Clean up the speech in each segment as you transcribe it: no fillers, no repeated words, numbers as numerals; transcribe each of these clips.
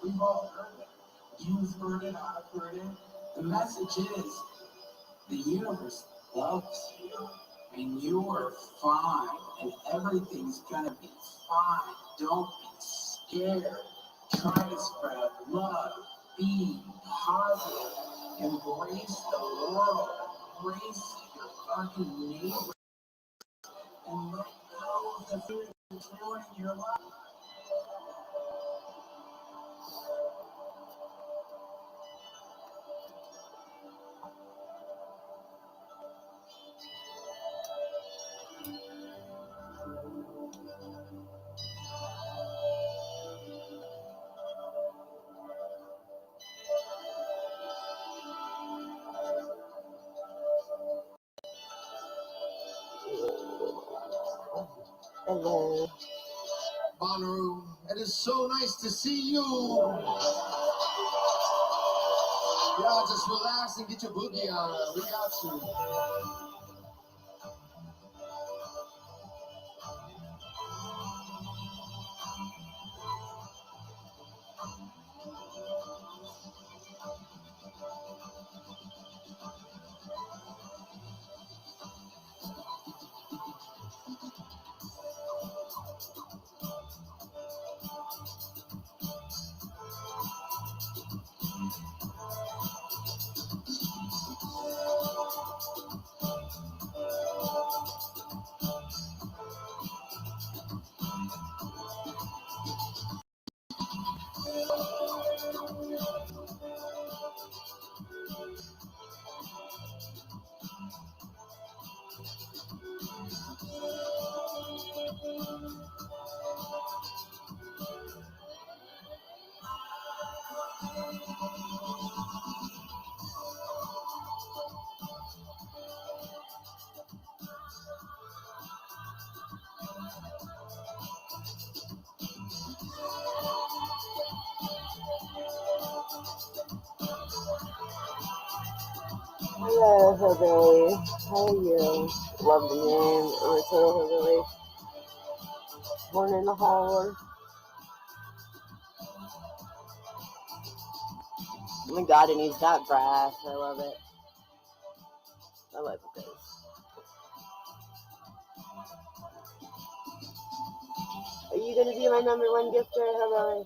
We've all heard it. You've heard it, I've heard it. The message is the universe loves you. And you are fine. And everything's gonna be fine. Don't be scared. Try to spread love. Be positive. Embrace the world. Embrace your fucking neighbor. And let go of the fear that's ruining your life. Hello. Bonnaroo, it is so nice to see you. Yeah, just relax and get your boogie on. We got you. Hello, Hillbilly. How are you? Love the name. I'm a total Hillbilly. Born in the holler. Oh my god, and he's got brass. I love it. I love this. Are you gonna be my number one gifter, Hillbilly?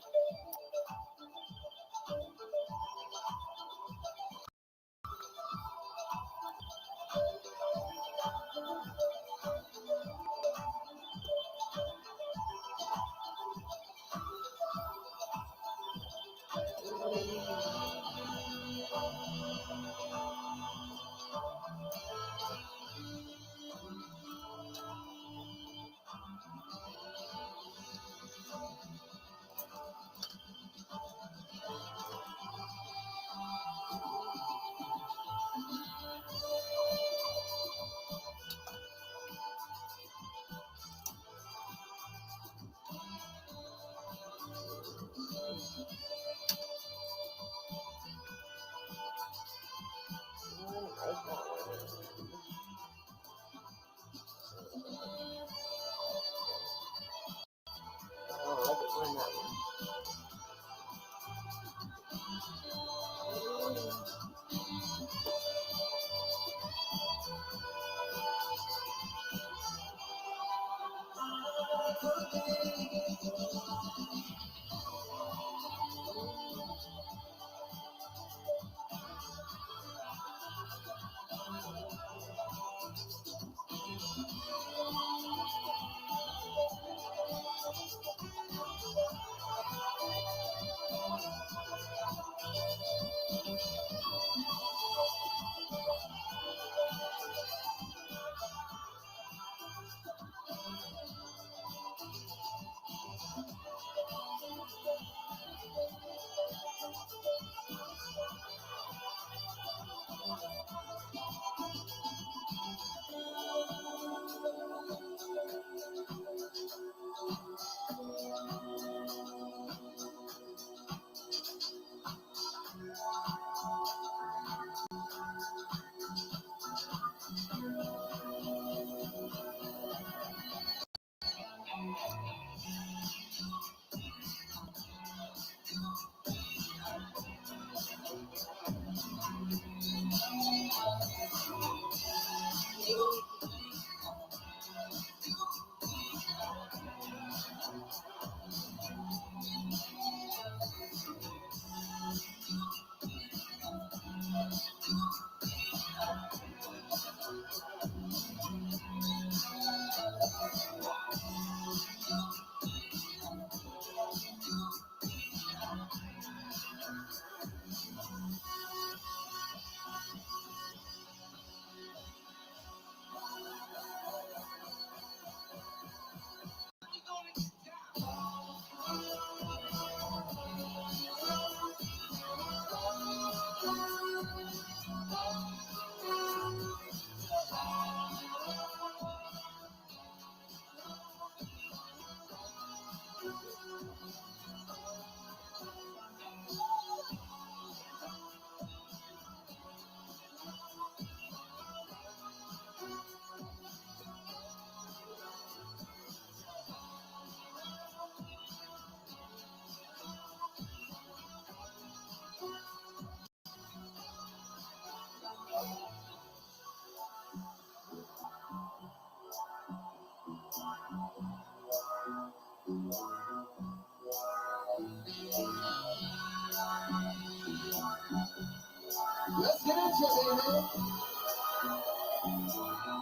DJ, baby.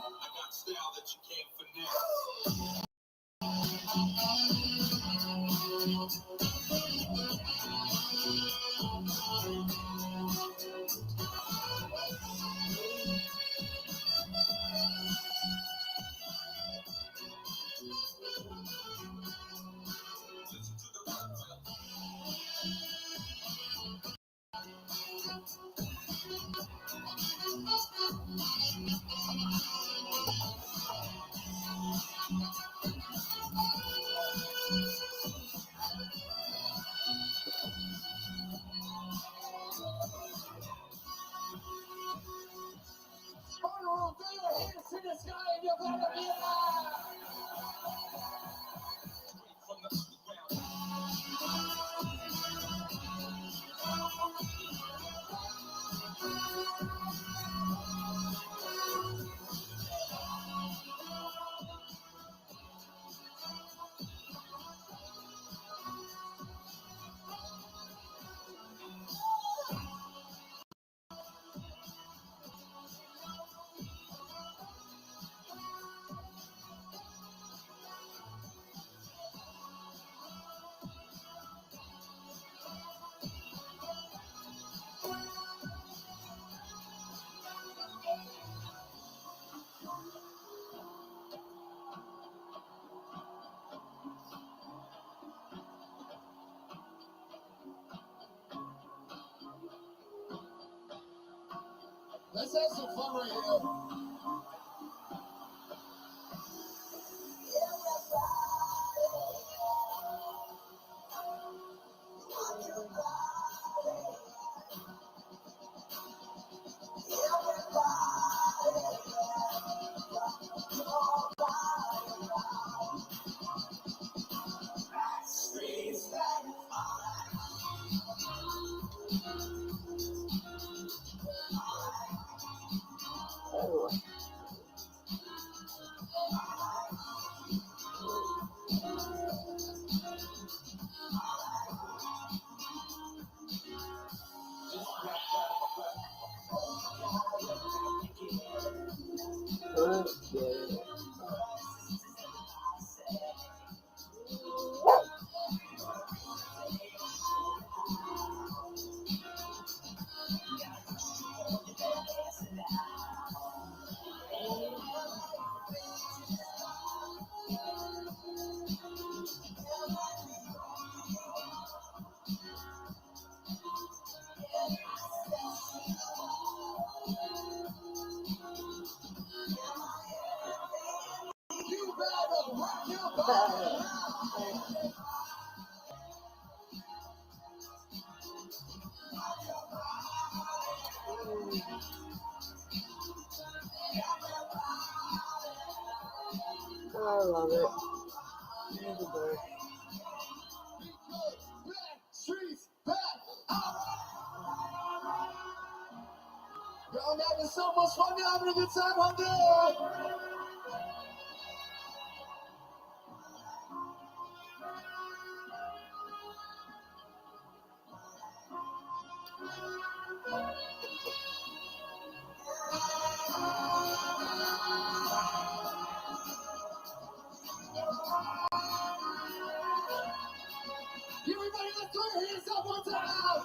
I got style that you can't finesse. Honorable Fair, hands to the sky, and you better be alive. From the underground. Let's have some fun right here. Oh, okay. You better rock your body. I love it. Here's a bird. Back, streets, back, out. Yo, I'm having so much fun. You're having a good time out there. Everybody, let's throw your hands up one time.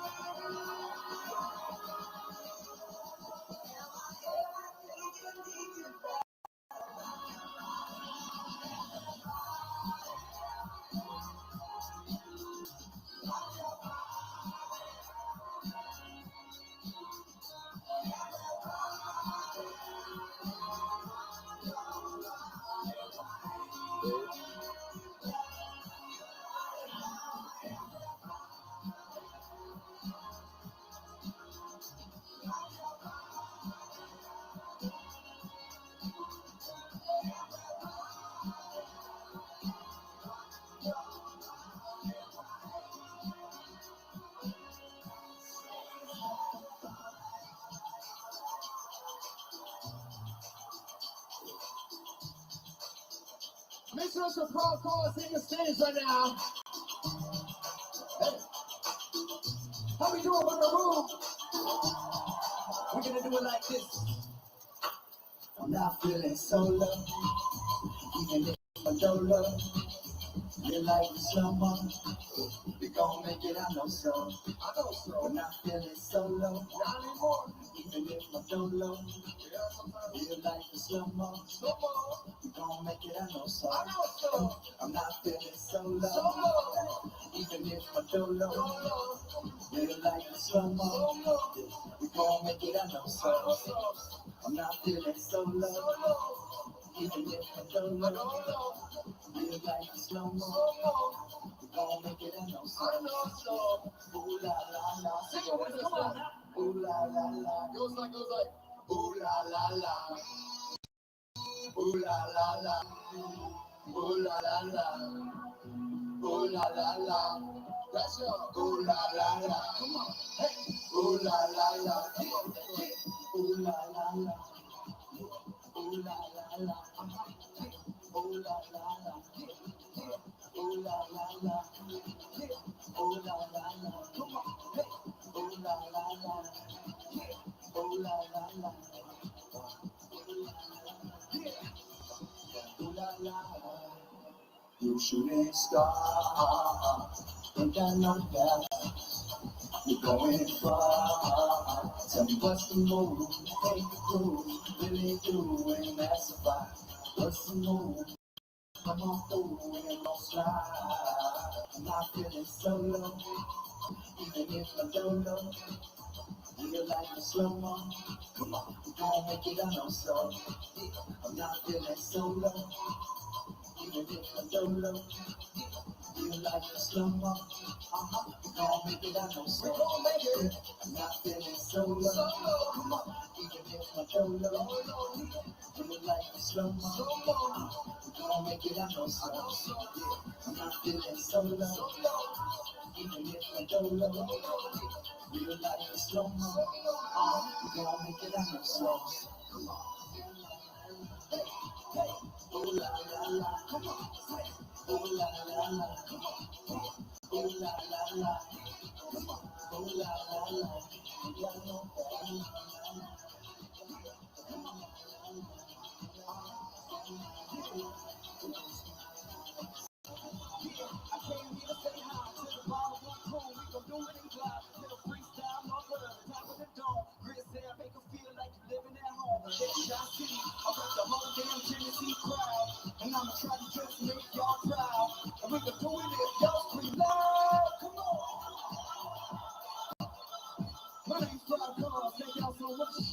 Make sure some proud calls take the stage right now. Hey. How we doing in the room? We're gonna do it like this. I'm not feeling so low, even if I don't love. Feel like the summer, we gon' make it, I know so. I know so. I'm not feeling so low, not anymore. Even if I don't love, feel like the summer, we gon' make it, I know so. I know so. I'm not feeling so low, even if I don't love, feel like the summer, we gon' make it, I know so. I'm not feeling so low, even if I don't love. Feel like the slow-mo, we gon' make it, I know so. Ooh la la la, sing it with us, come on. Ooh la la la, goes like, ooh la la la, ooh la la la, ooh la la la, ooh la la la. Let's go. Ooh la la la, come on. Hey, ooh la la la, ooh la la la, ooh la la la, ooh la la la. Ooh la la la, ooh la la la, come on, hey. Ooh la la la, ooh la la la, ooh la la. You shooting star, think I know that you're going far. Tell me what's the move, take the groove, really doing that's a vibe. What's the move? Come on through and don't slide. I'm not feeling so low, even if I don't know. Feel like a slow-mo. Come on, we gon' make it, I know so. I'm not feeling so low, even if I don't know. Feel like a slow-mo. We gon' make it, I know so. We gon' make it. I'm not feeling so low, come on, even if I don't know. Feel like a slow-mo. We gon' make it, I know so. I'm not feeling so low, even if I don't know. Feel like a slow-mo. We gon' make it, I know so. Come on. Hey, hey. Ooh la la la, come on. Say, ooh la la la, come on. Ooh la la la, come on. Ooh la la la, y'all know that. I came here to say hi to the bottom of the crew. We gon' do it in class. Till the freestyle, no further. Top of the dome. Grit said, make her feel like you're living at home. Headshot City. I rep the whole damn Tennessee crowd. And I'ma try to just make y'all proud. And we can do it if y'all scream loud. Come on. My name's Fly Cars. Thank y'all so much.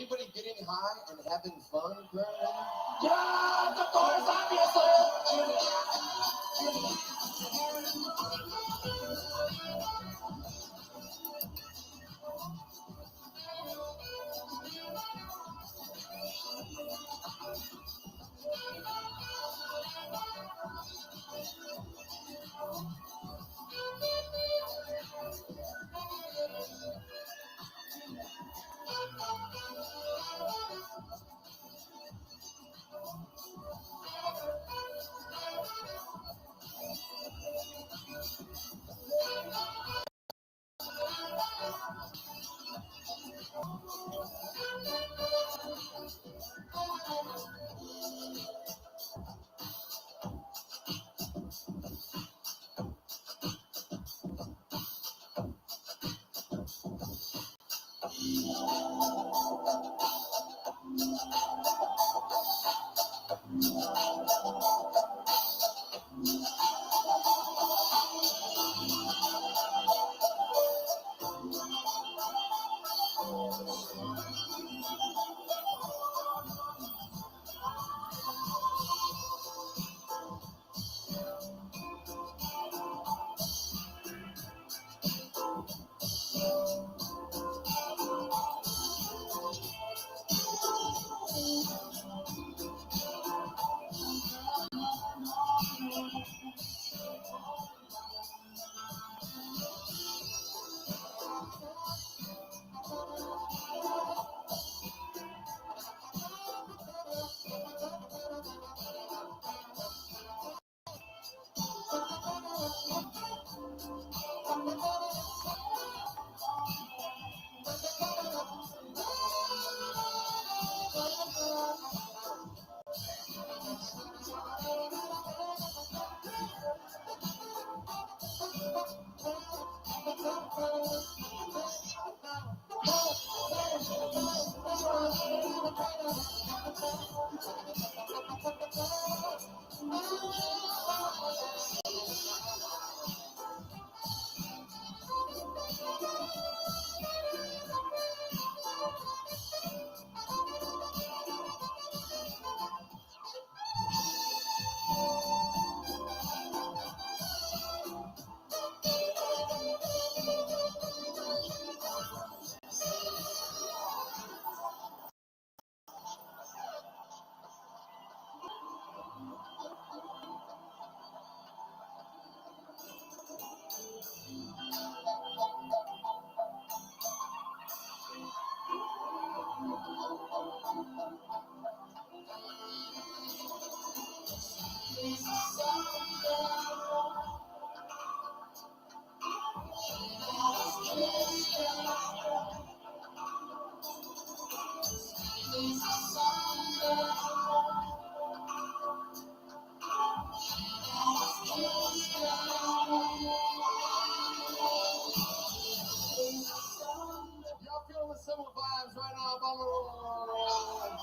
anybody getting high and having fun currently? Yes, of course, obviously. Y'all feeling the summer vibes right now, mama?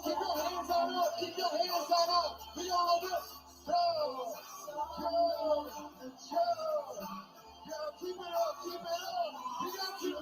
Keep your hands on up, keep your hands on up. We all over this. Yo, yo, yo. Yo, keep it up, keep it up. We got you.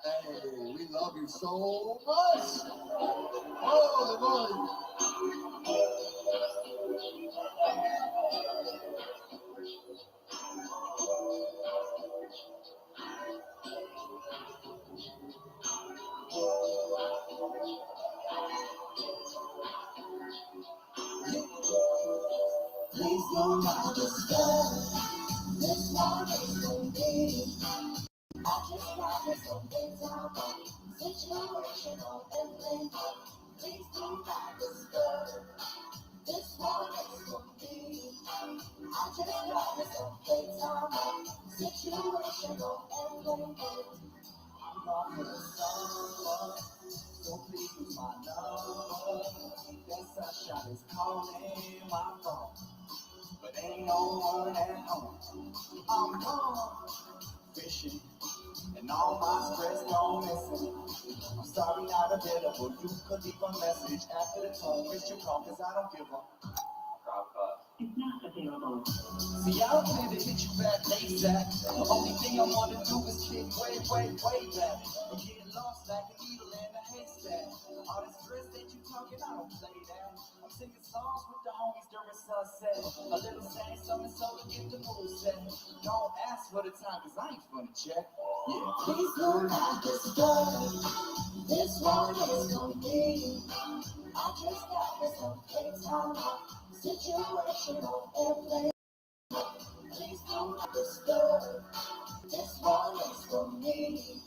Hey, we love you so much. Holy moly. do not disturb. This one is for me. I just got this something down. Situational and playful. Please do not disturb. This one is for me. I just got this something down. Situational and playful. I'm off for the summer, so please use my number. That sunshine is calling my phone, but ain't no one at home. I'm gone fishing, and all my stress gone missing. I'm sorry, not available. You could leave a message after the tone. Miss your call, cause I don't give a it's not available. See, I don't plan to hit you back ASAP. The only thing I want to do is kick way back. I'm getting lost like a needle in a haystack. All this stress that you talking, I don't play that. I'm singing songs with the homies during sunset. A little sad, something so to get the mood set. Don't ask for the time, cause I ain't finna check. Yeah. Please do not disturb. This one is for me. I just got this something time. Situational airplane. Please do not disturb. This one is for me.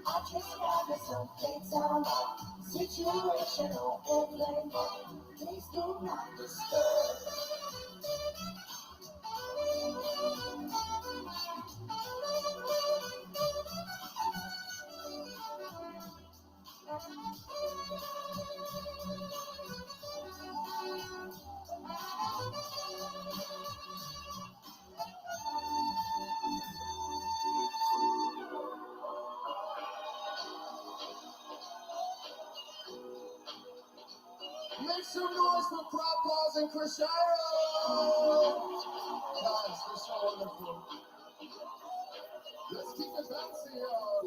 I just got this something time. Situational airplane. Please do not disturb. Make some noise for Propos and Crushero! Guys, they're so wonderful. Let's keep it bouncy, y'all.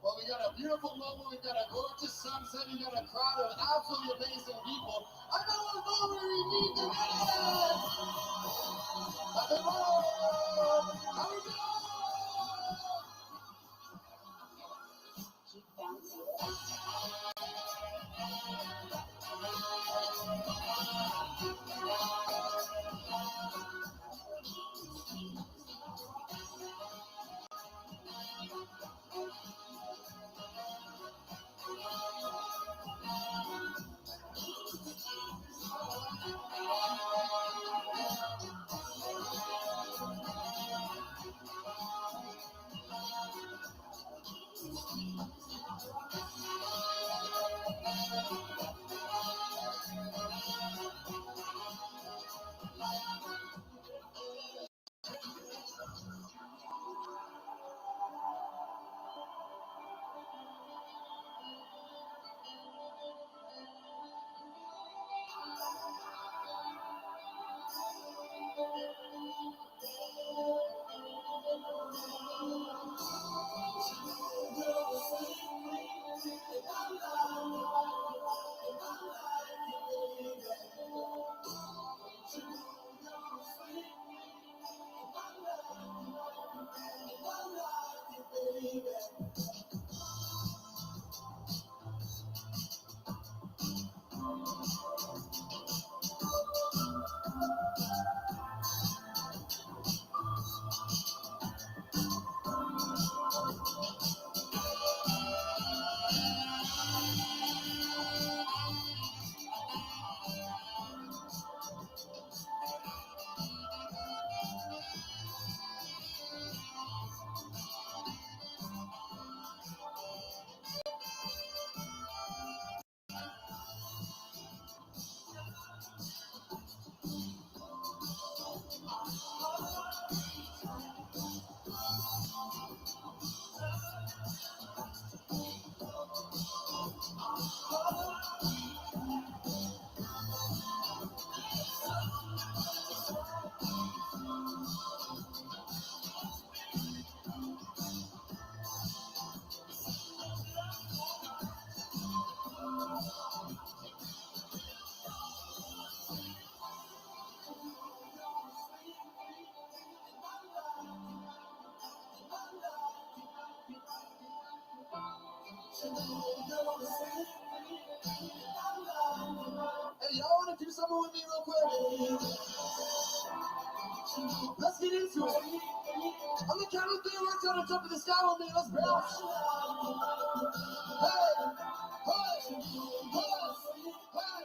Well, we got a beautiful moment. We got a gorgeous just sunsetting in a crowd of absolutely amazing people. I know we're going where we need to be. Nothing wrong. How we go? Keep bouncing. Hey, y'all want to do something with me real quick? Let's get into it. On the count of three, let's go to jump in the sky with me. Let's bounce. Hey, hey, hey, hey, hey.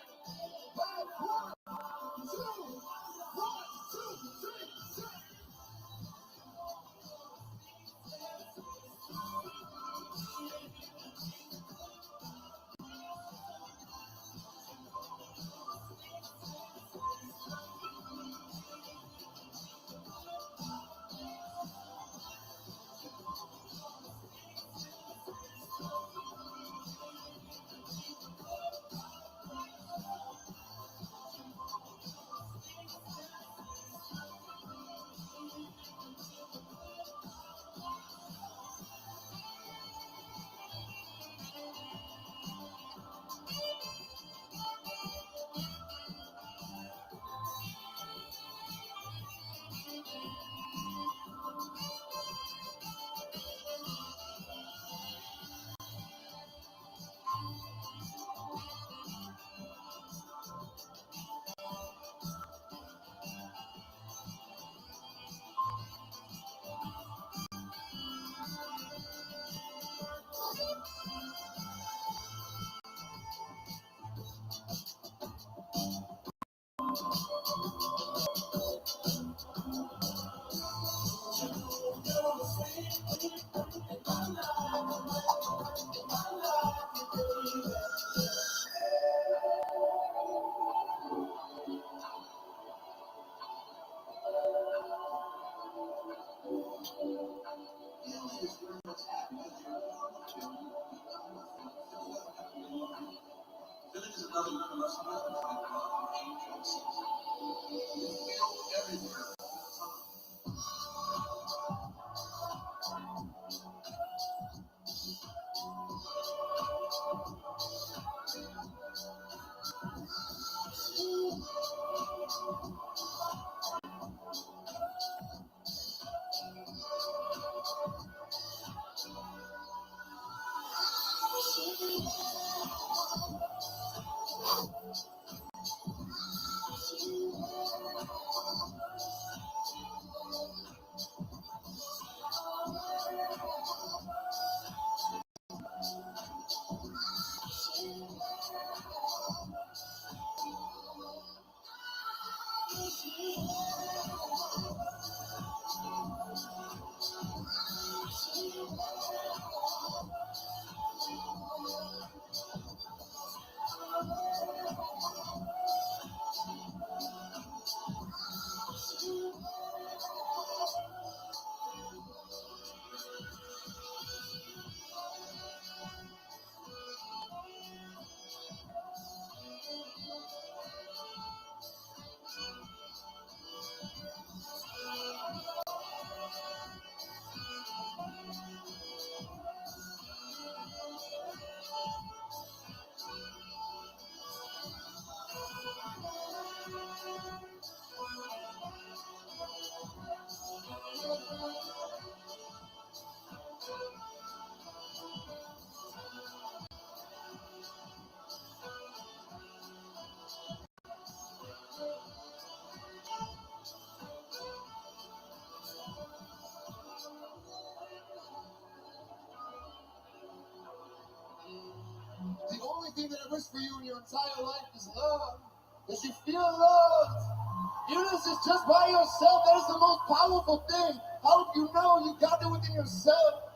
1, 2, 1, 2, 3, 4. thing that I wish for you in your entire life is love. That you feel loved. Even if it's just by yourself, that is the most powerful thing. I hope you know you got it within yourself.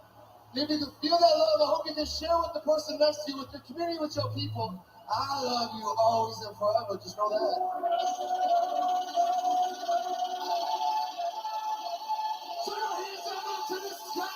And if you can feel that love, I hope you can share with the person next to you, with your community, with your people. I love you always and forever. Just know that. Put your hands up to the sky.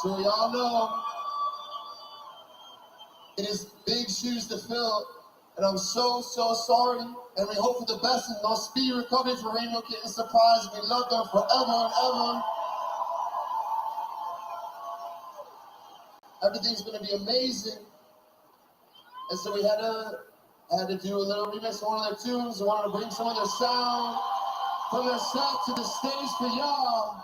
So y'all know it is big shoes to fill, and I'm so sorry, and we hope for the best and no speedy recovery for Rainbow Kitten Surprise. We love them forever and ever. Everything's gonna be amazing. And so we had to do a little remix of one of their tunes. We wanted to bring some of their sound from their set to the stage for y'all.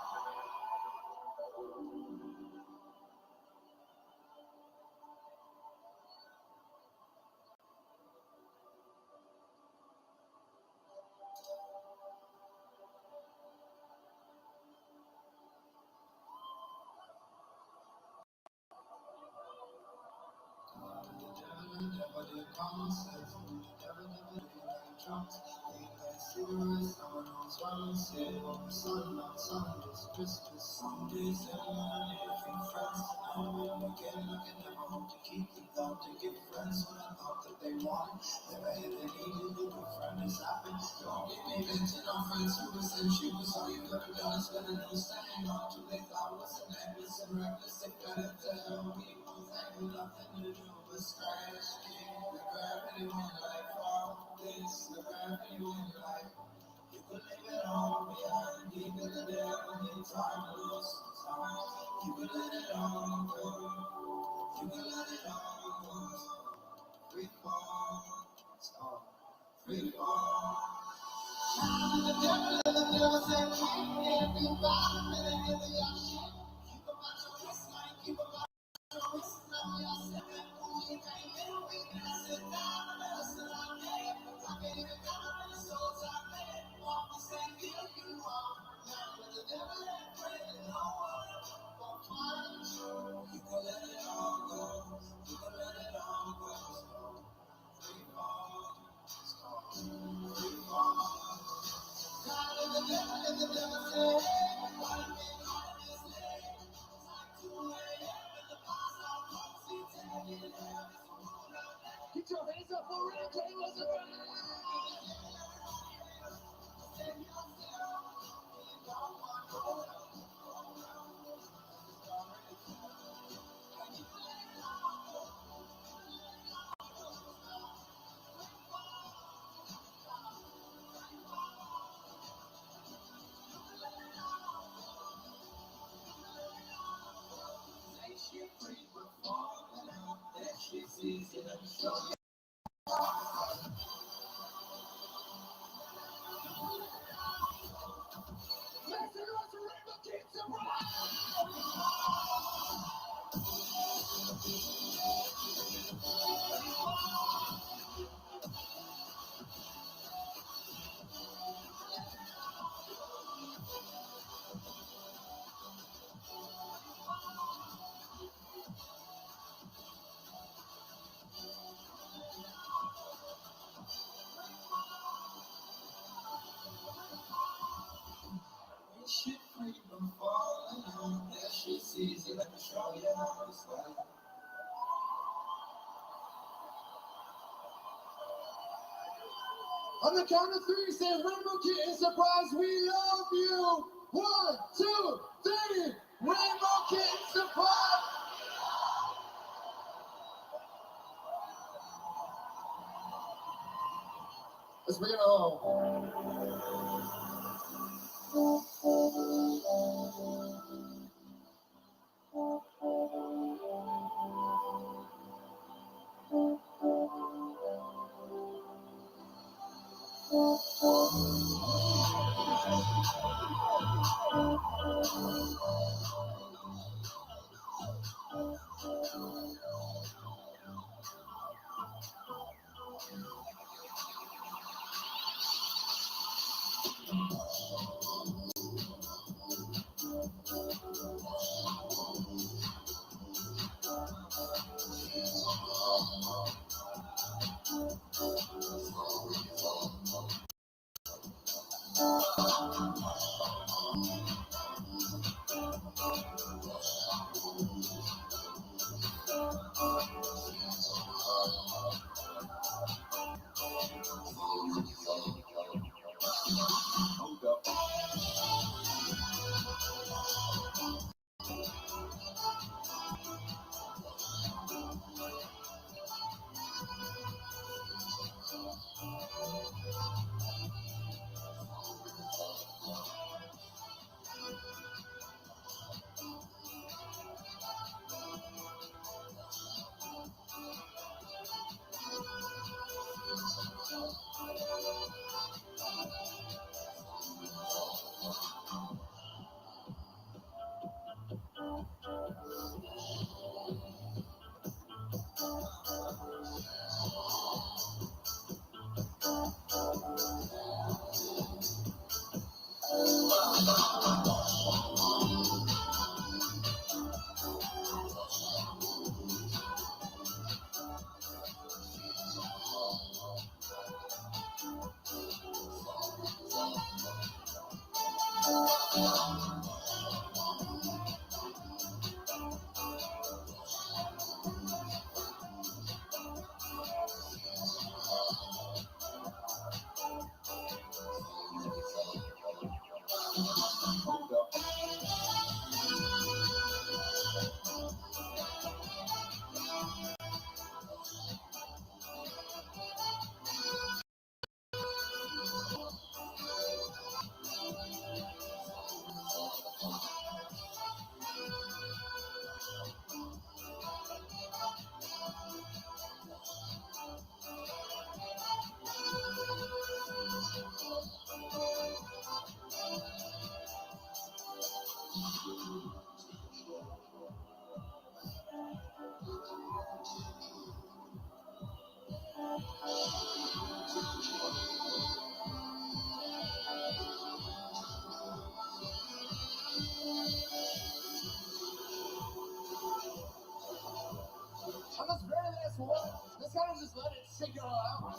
Some days everyone different friends. I remember getting like I never hope to keep the thought to get friends when I thought that they wanted. Never ever needed a good friend as happened. Don't get me venting on friends who was in she was all you ever done is better than staying on to they thought was an endless and reckless. They better tell people that had nothing to do with scratch. King, the gravity when life fall. This, the gravity when life. You could leave it all behind, keep it the devil in time to lose some time. You could let it all go, you could let it all go. Free fall, free fall. The devil said, keep everybody living in the ocean. Keep about your waistline, keep about your waistline. Y'all said that fool, you can't live with me. I sit down and I said, I'm dead. I can't even come up in the soul time, man. Walk the same deal you are. Now with the devil and pray, no one will find you. You can let it all go. You can let it all go. Free fall. Free fall. God and the devil say, why do we call this name? It's like 2 a.m. and the boss out comes, he's taking it out. Get your hands up for real, K. Was it right? Shit free from falling on that shit easy. Let me show you how it's like. On the count of 3, say Rainbow Kitten Surprise, we love you. 1, 2, 3, Rainbow Kitten Surprise. Let's bring it home. On this very last one, let's kind of just let it shake it all out.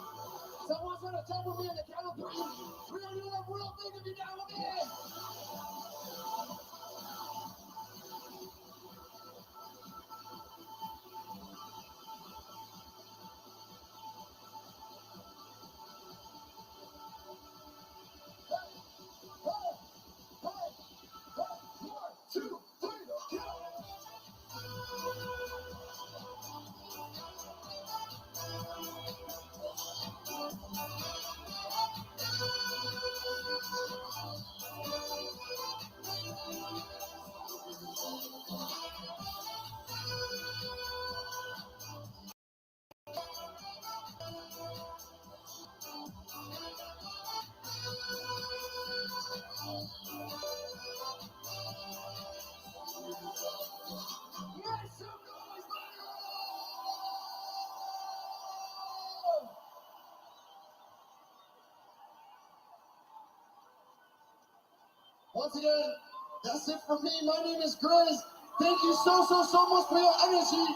Someone's gonna jump with me in the count of 3. We're gonna do that real big if you're down with it. Once again, that's it for me. My name is Grizz. Thank you so much for your energy.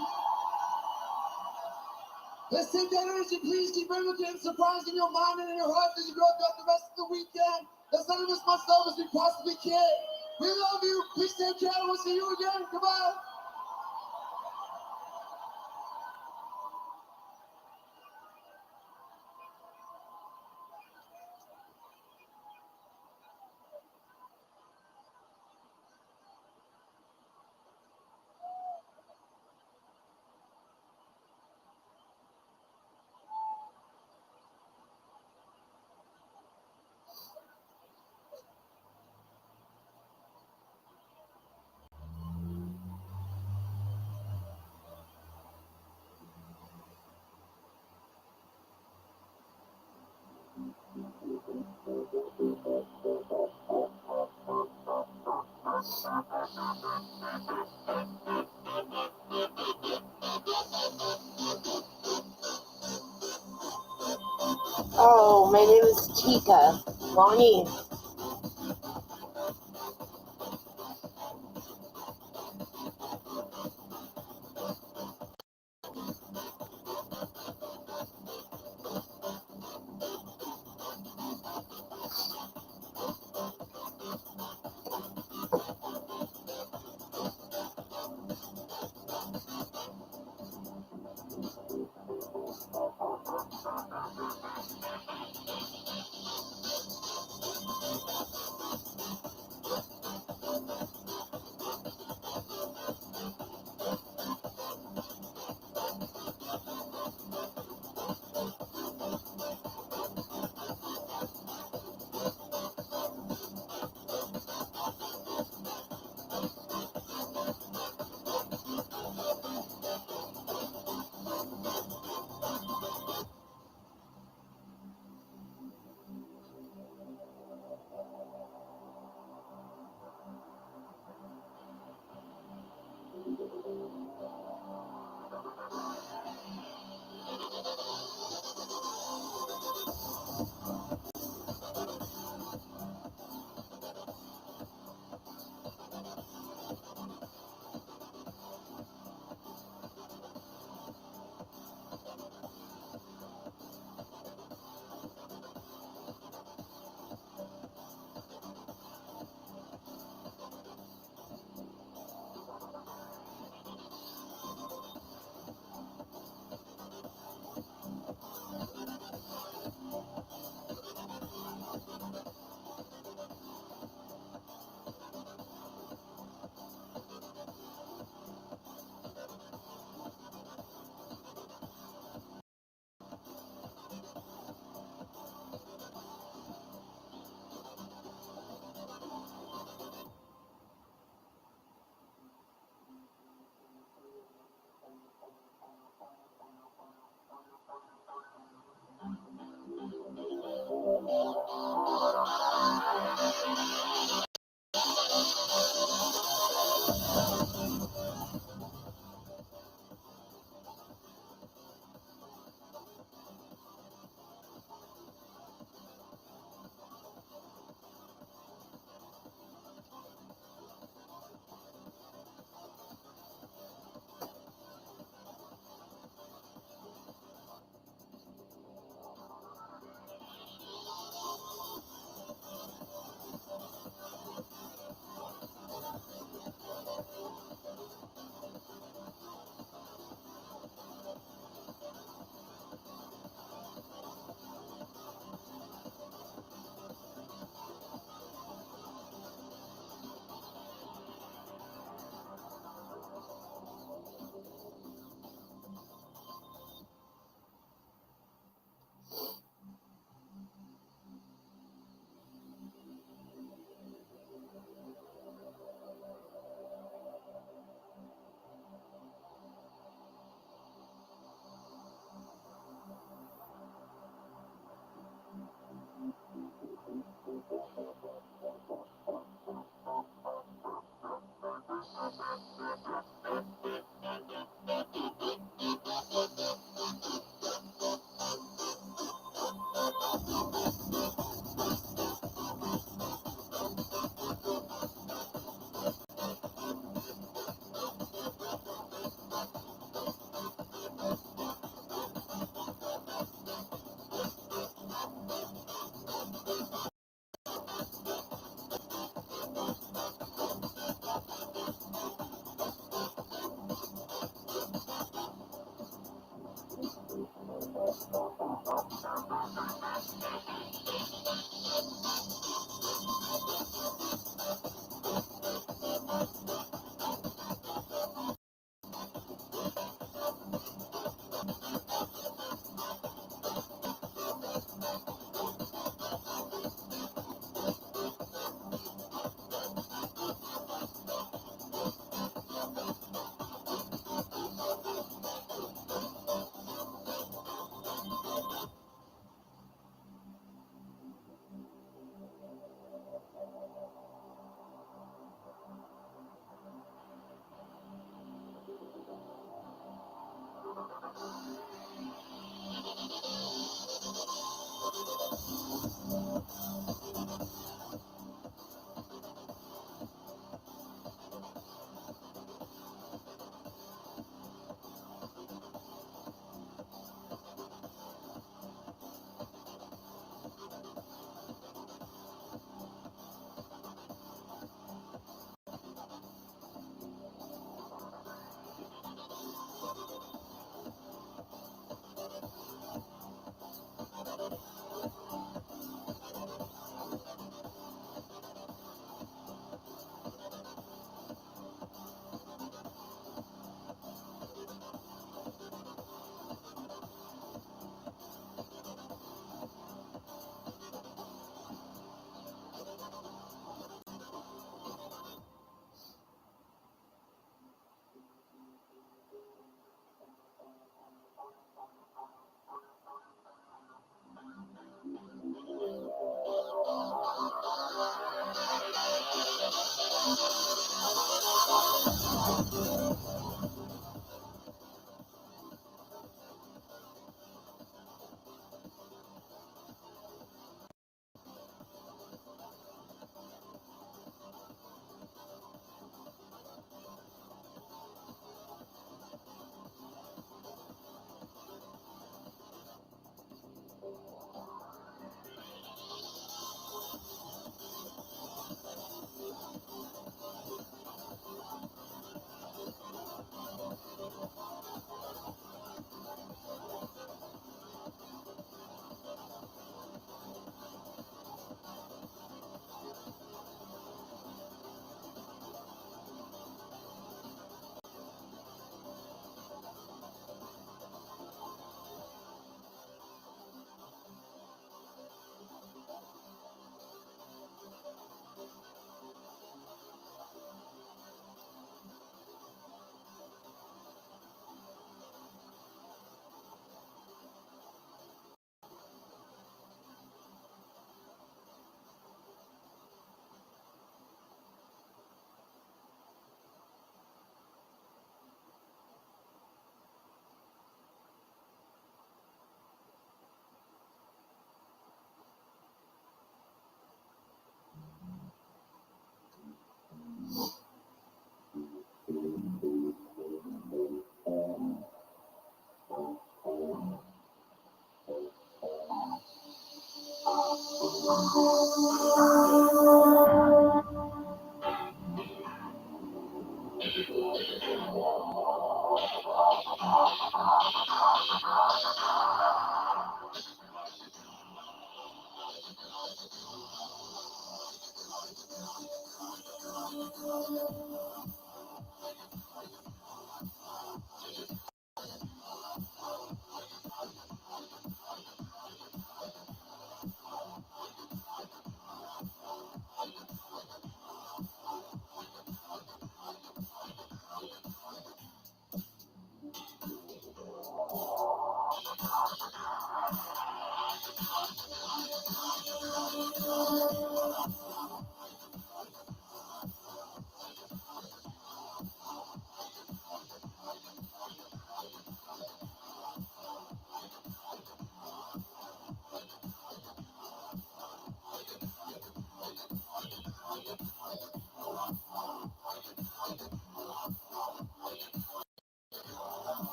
Let's take that energy, please. Keep everything surprised in your mind and in your heart as you go throughout the rest of the weekend. Let's let us much love as we possibly can. We love you. Please take care. We'll see you again. Goodbye. Oh, my name is Tika. Lonnie.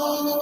How's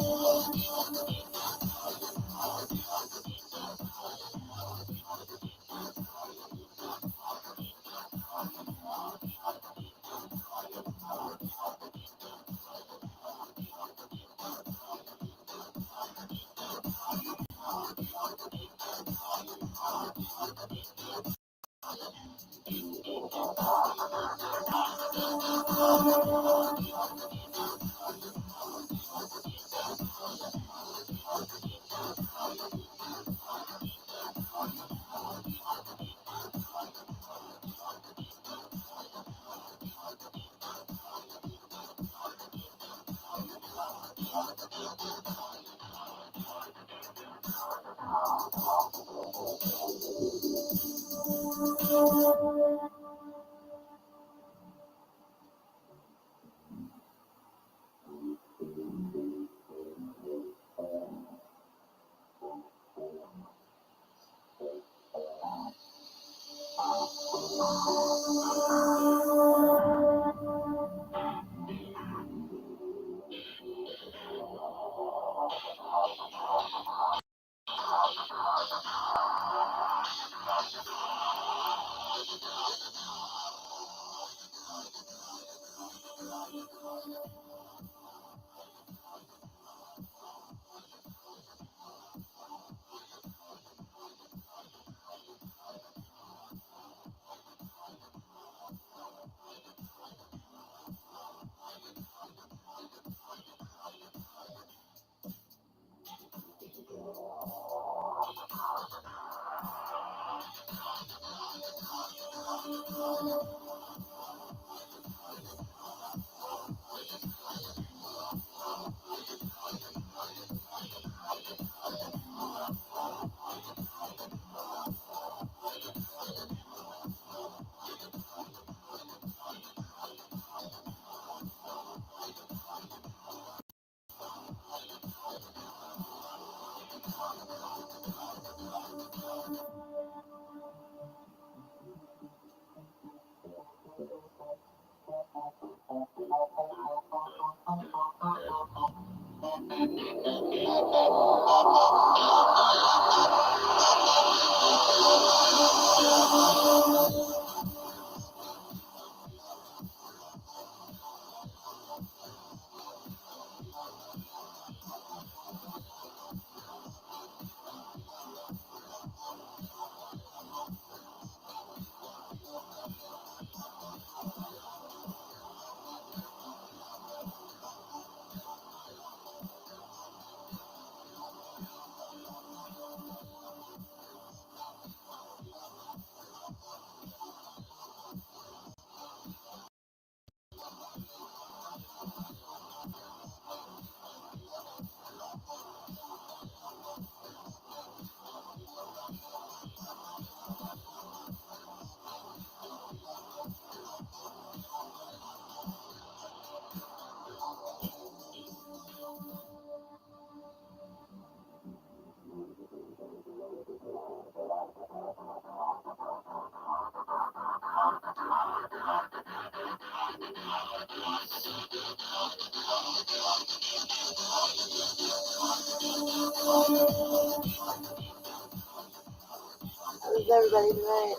everybody tonight?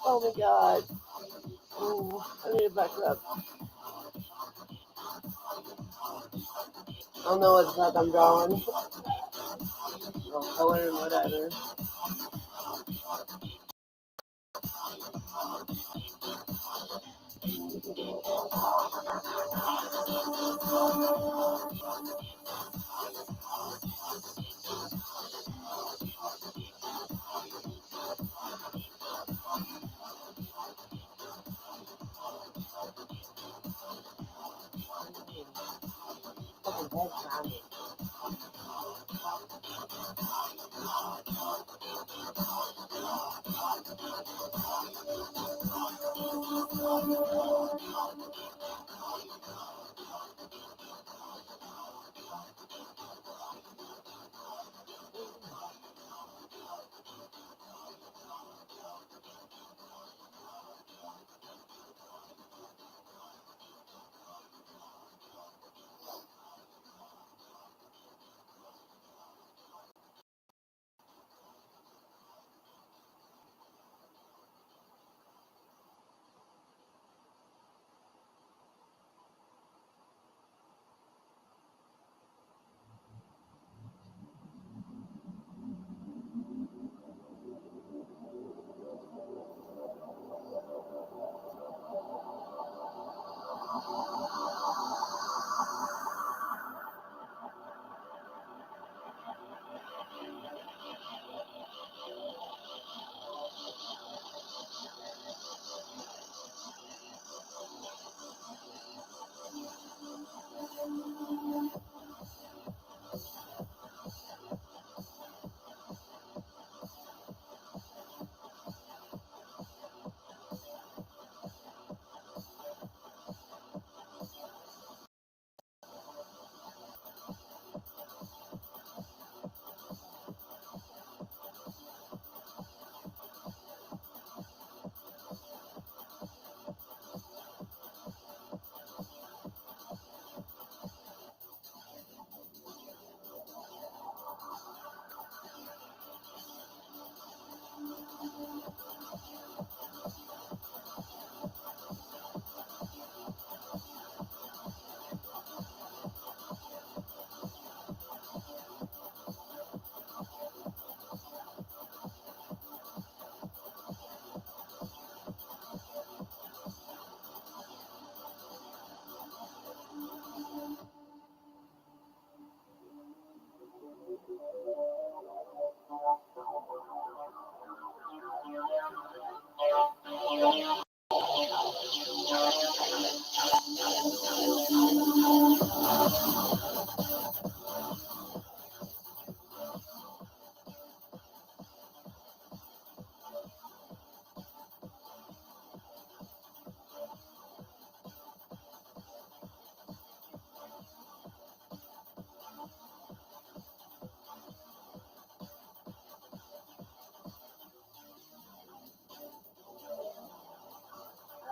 Oh my god. Ooh, I need to back up. I don't know what the fuck I'm drawing. No color and whatever. Fucking head sounding.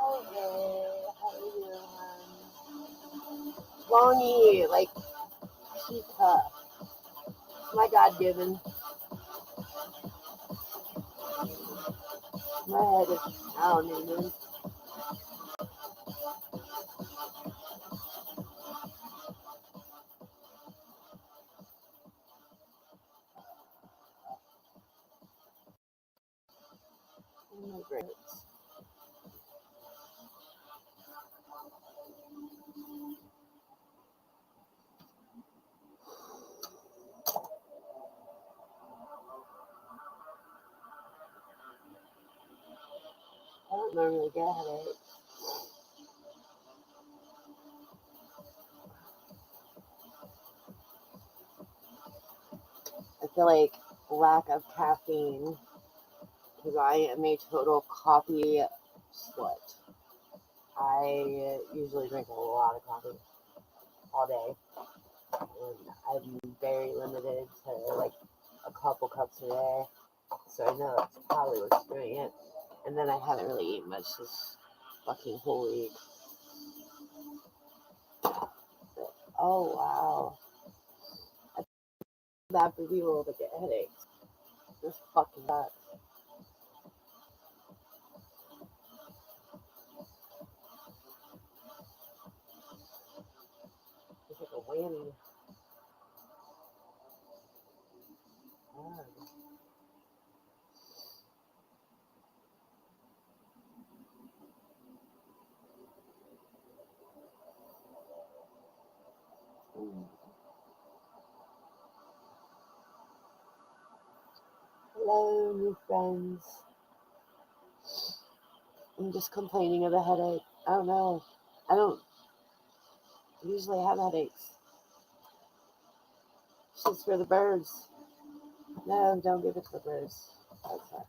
How are you? Longy, like teacup. My God given. My head is pounding, man. Oh my grits. I don't normally get headaches. I feel like lack of caffeine, because I am a total coffee slut. I usually drink a lot of coffee all day, and I'm very limited to like a couple cups a day, so I know that's probably what's doing it. And then I haven't really eaten much this fucking whole week. But, oh wow, I feel bad for people that get headaches. This fucking sucks. It's like a whammy. God. Hello, new friends. I'm just complaining of a headache. I don't know. I don't usually have headaches. Shit's for the birds. No, don't give it to the birds. That sucks.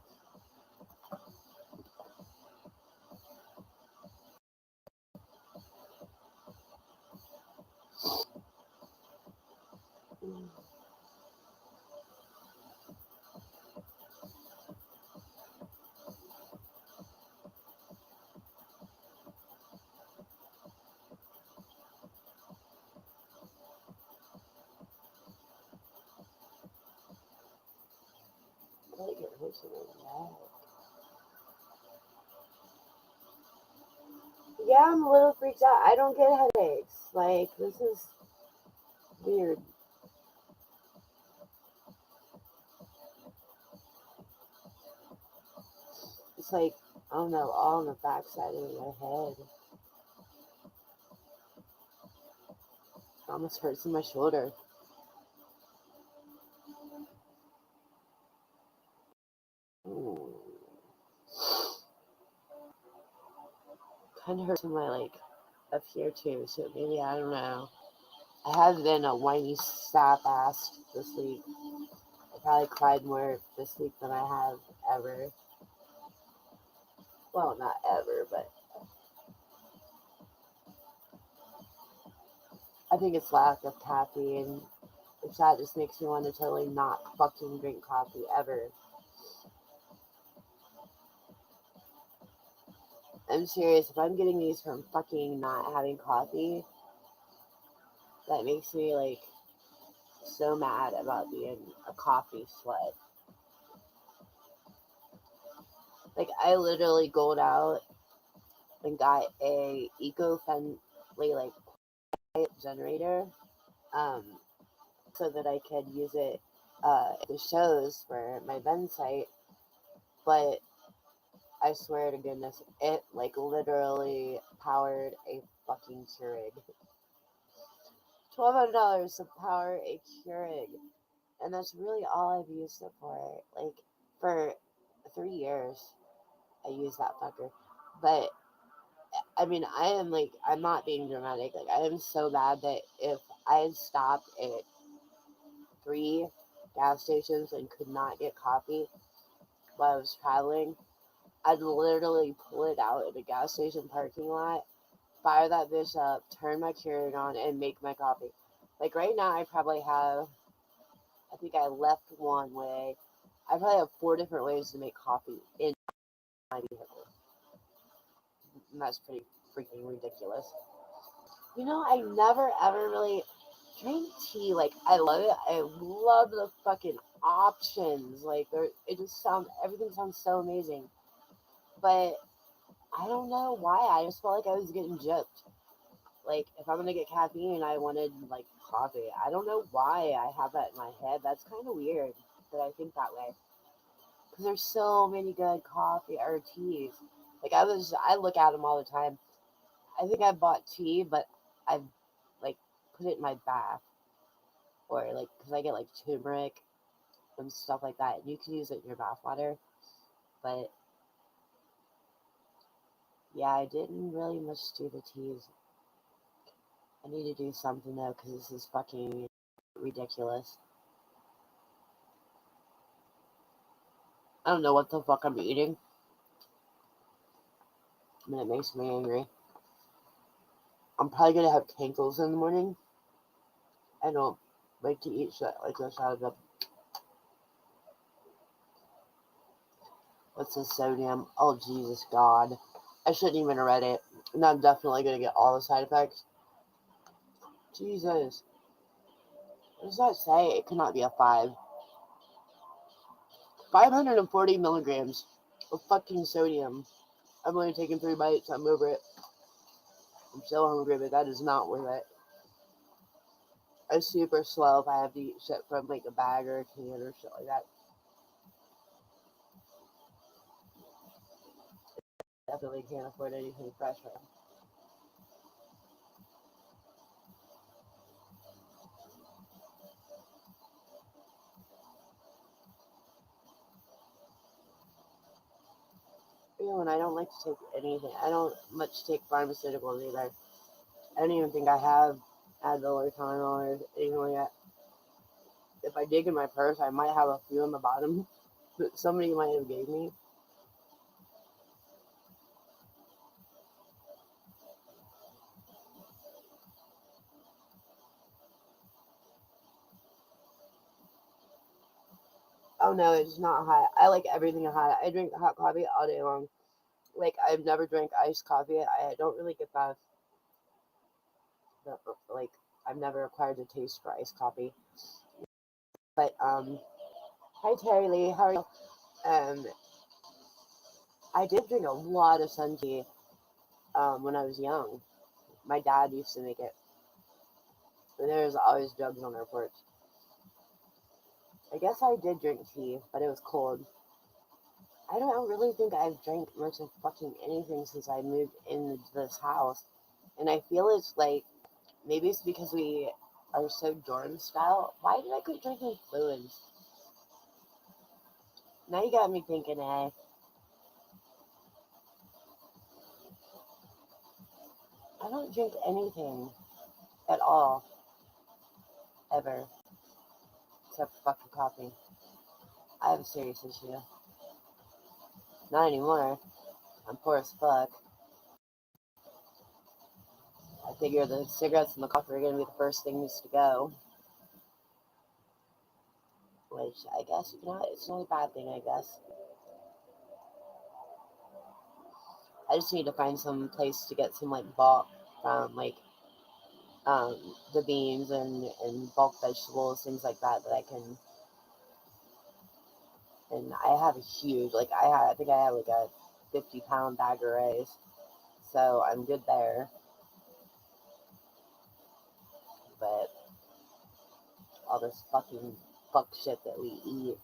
I like it hurts in my neck. Yeah, I'm a little freaked out. I don't get headaches. Like, this is weird. It's like, I don't know, all on the backside of my head. It almost hurts in my shoulder. Kind of hurts in my, like, up here too, so maybe, I don't know. I have been a whiny sap ass this week. I probably cried more this week than I have ever. Well, not ever, but I think it's lack of caffeine, which that just makes me want to totally not fucking drink coffee ever. I'm serious. If I'm getting these from fucking not having coffee, that makes me like so mad about being a coffee slut. Like I literally gold out and got a eco-friendly like quiet generator, so that I could use it at the shows for my Venn site. But I swear to goodness, it like literally powered a fucking Keurig. $1,200 to power a Keurig. And that's really all I've used it for. Like, for 3 years, I used that fucker. But, I mean, I'm not being dramatic. Like, I am so bad that if I had stopped at 3 gas stations and could not get coffee while I was traveling, I'd literally pull it out at a gas station parking lot, fire that bitch up, turn my Keurig on, and make my coffee. Like, right now, I think I left one way. I probably have 4 different ways to make coffee in my vehicle. And that's pretty freaking ridiculous. I never ever really drink tea. Like, I love it. I love the fucking options. Like, everything sounds so amazing. But I don't know why. I just felt like I was getting gypped. Like, if I'm gonna get caffeine, I wanted like coffee. I don't know why I have that in my head. That's kind of weird that I think that way. Because there's so many good coffee or teas. Like, I look at them all the time. I think I bought tea, but I've like put it in my bath, or like because I get like turmeric and stuff like that. And you can use it in your bath water. But yeah, I didn't really much do the teas. I need to do something though, because this is fucking ridiculous. I don't know what the fuck I'm eating. I mean, it makes me angry. I'm probably gonna have cankles in the morning. I don't like to eat shit like this out of the. What's the sodium? Oh, Jesus God. I shouldn't even have read it. And I'm definitely gonna get all the side effects. Jesus. What does that say? It cannot be a 5. 540 milligrams of fucking sodium. I've only taken 3 bites. I'm over it. I'm so hungry, but that is not worth it. I'm super slow if I have to eat shit from like a bag or a can or shit like that. Definitely can't afford anything fresh right now. And I don't like to take anything. I don't much take pharmaceuticals either. I don't even think I have Advil or Tylenol or anything like that. If I dig in my purse, I might have a few in the bottom that somebody might have gave me. Oh no, it's not hot. I like everything hot. I drink hot coffee all day long. Like, I've never drank iced coffee. I don't really get like, I've never acquired the taste for iced coffee. But hi Terry Lee, how are you? Um, I did drink a lot of sun tea when I was young. My dad used to make it. And there was always jugs on our porch. I guess I did drink tea, but it was cold. I don't really think I've drank much of fucking anything since I moved into this house. And I feel it's like, maybe it's because we are so dorm style. Why did I quit drinking fluids? Now you got me thinking, I don't drink anything at all, ever, except fucking coffee. I have a serious issue. Not anymore. I'm poor as fuck. I figure the cigarettes and the coffee are gonna be the first things to go. Which I guess it's not a bad thing, I guess. I just need to find some place to get some like bulk from like the beans and bulk vegetables, things like that I can. And I have a huge, like, I think I have like a 50-pound bag of rice, so I'm good there. But all this fucking fuck shit that we eat,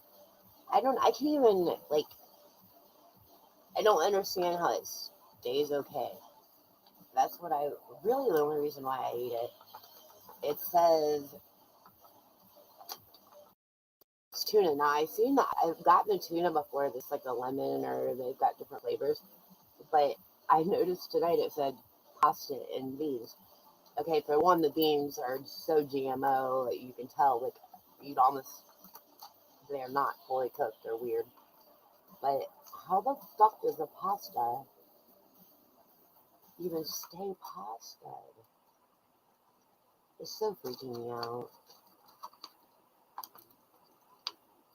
I can't even, like, I don't understand how it stays okay. That's really the only reason why I eat it. It says tuna. Now I've seen that. I've gotten the tuna before. This like the lemon, or they've got different flavors. But I noticed tonight it said pasta and beans. Okay, for one, the beans are so GMO. You can tell. Like you'd almost they're not fully cooked. They're weird. But how the fuck does the pasta even stay pasta? It's so freaking me out.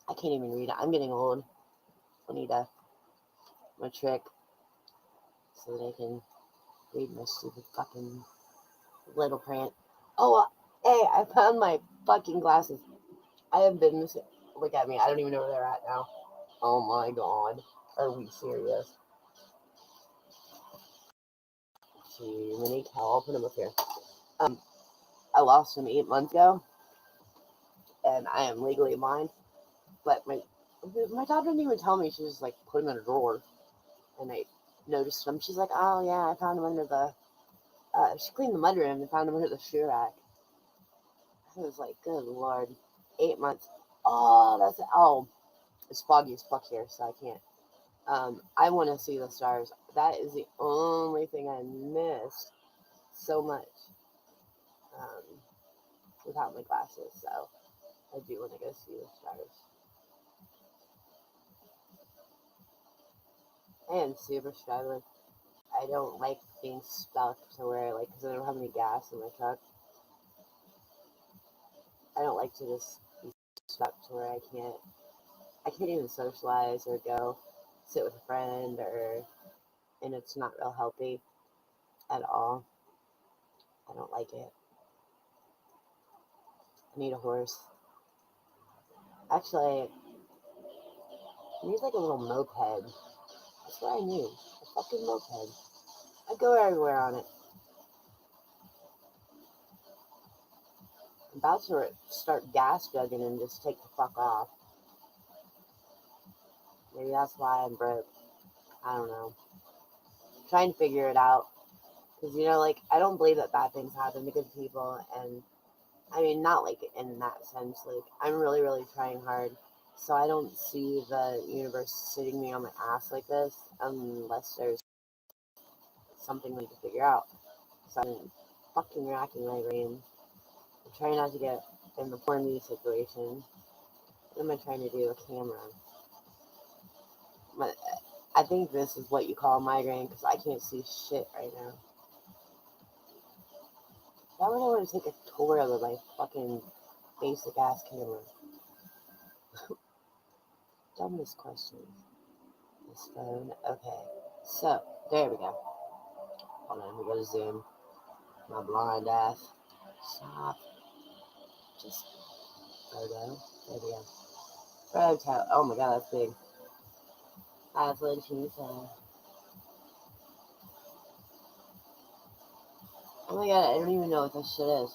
I can't even read it. I'm getting old. I need a trick so that I can read my stupid fucking little print. Oh, hey, I found my fucking glasses. I have been missing. Look at me. I don't even know where they're at now. Oh my god. Are we serious? Gee, Monique, I'll put them up here. I lost them 8 months ago, and I am legally blind. But my dad didn't even tell me. She just like put them in a drawer, and I noticed them. She's like, "Oh yeah, I found them under the." She cleaned the mudroom and found them under the shoe rack. I was like, "Good lord, 8 months." Oh, it's foggy as fuck here, so I can't. I want to see the stars. That is the only thing I missed so much without my glasses. So I do want to go see the stars. I am super struggling. I don't like being stuck to where, like, because I don't have any gas in my truck. I don't like to just be stuck to where I can't even socialize or go sit with a friend, and it's not real healthy at all. I don't like it. I need a horse. Actually, I need like a little moped. That's what I need. A fucking moped. I go everywhere on it. I'm about to start gas jugging and just take the fuck off. Maybe that's why I'm broke. I don't know. I'm trying to figure it out. Because, like, I don't believe that bad things happen to good people. And, I mean, not like in that sense. Like, I'm really, really trying hard. So I don't see the universe sitting me on my ass like this unless there's something we need to figure out. So I'm fucking racking my brain. I'm trying not to get in the poor me situation. What am I trying to do? A camera. I think this is what you call a migraine because I can't see shit right now. Why would I want to take a tour of my fucking basic ass camera? Dumbest questions. This phone. Okay. So, there we go. Hold on, we go to Zoom. My blind ass. Stop. Just photo. There we go. Photo. Oh my god, that's big. That's what she said. Oh my god, I don't even know what this shit is.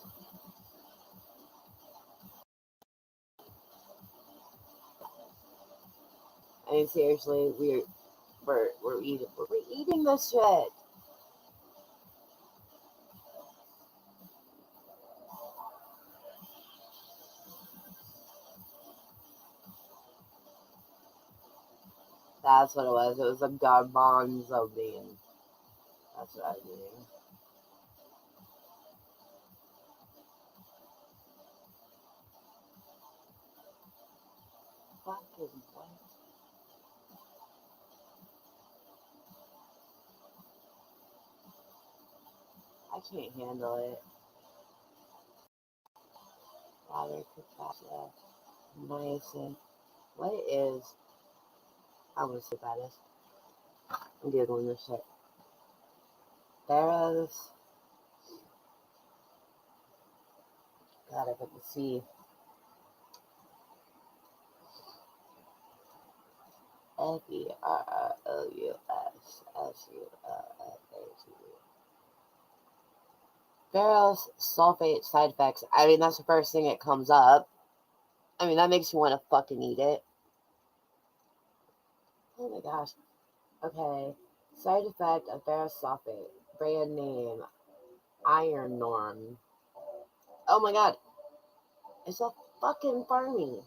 I mean, seriously, we're eating this shit. That's what it was. It was a garbanzo bean. That's what I was eating. Fucking what? I can't handle it. Water, potassium, niacin. What is? I want to see what that is. I'm googling this shit. There's. God, I put the C. FERROUSSULFATE. Ferrous sulfate side effects. I mean, that's the first thing that comes up. I mean, that makes you want to fucking eat it. Oh my gosh. Okay. Side effect of ferrous sulfate. Brand name. Iron Norm. Oh my god. It's a fucking Fermi.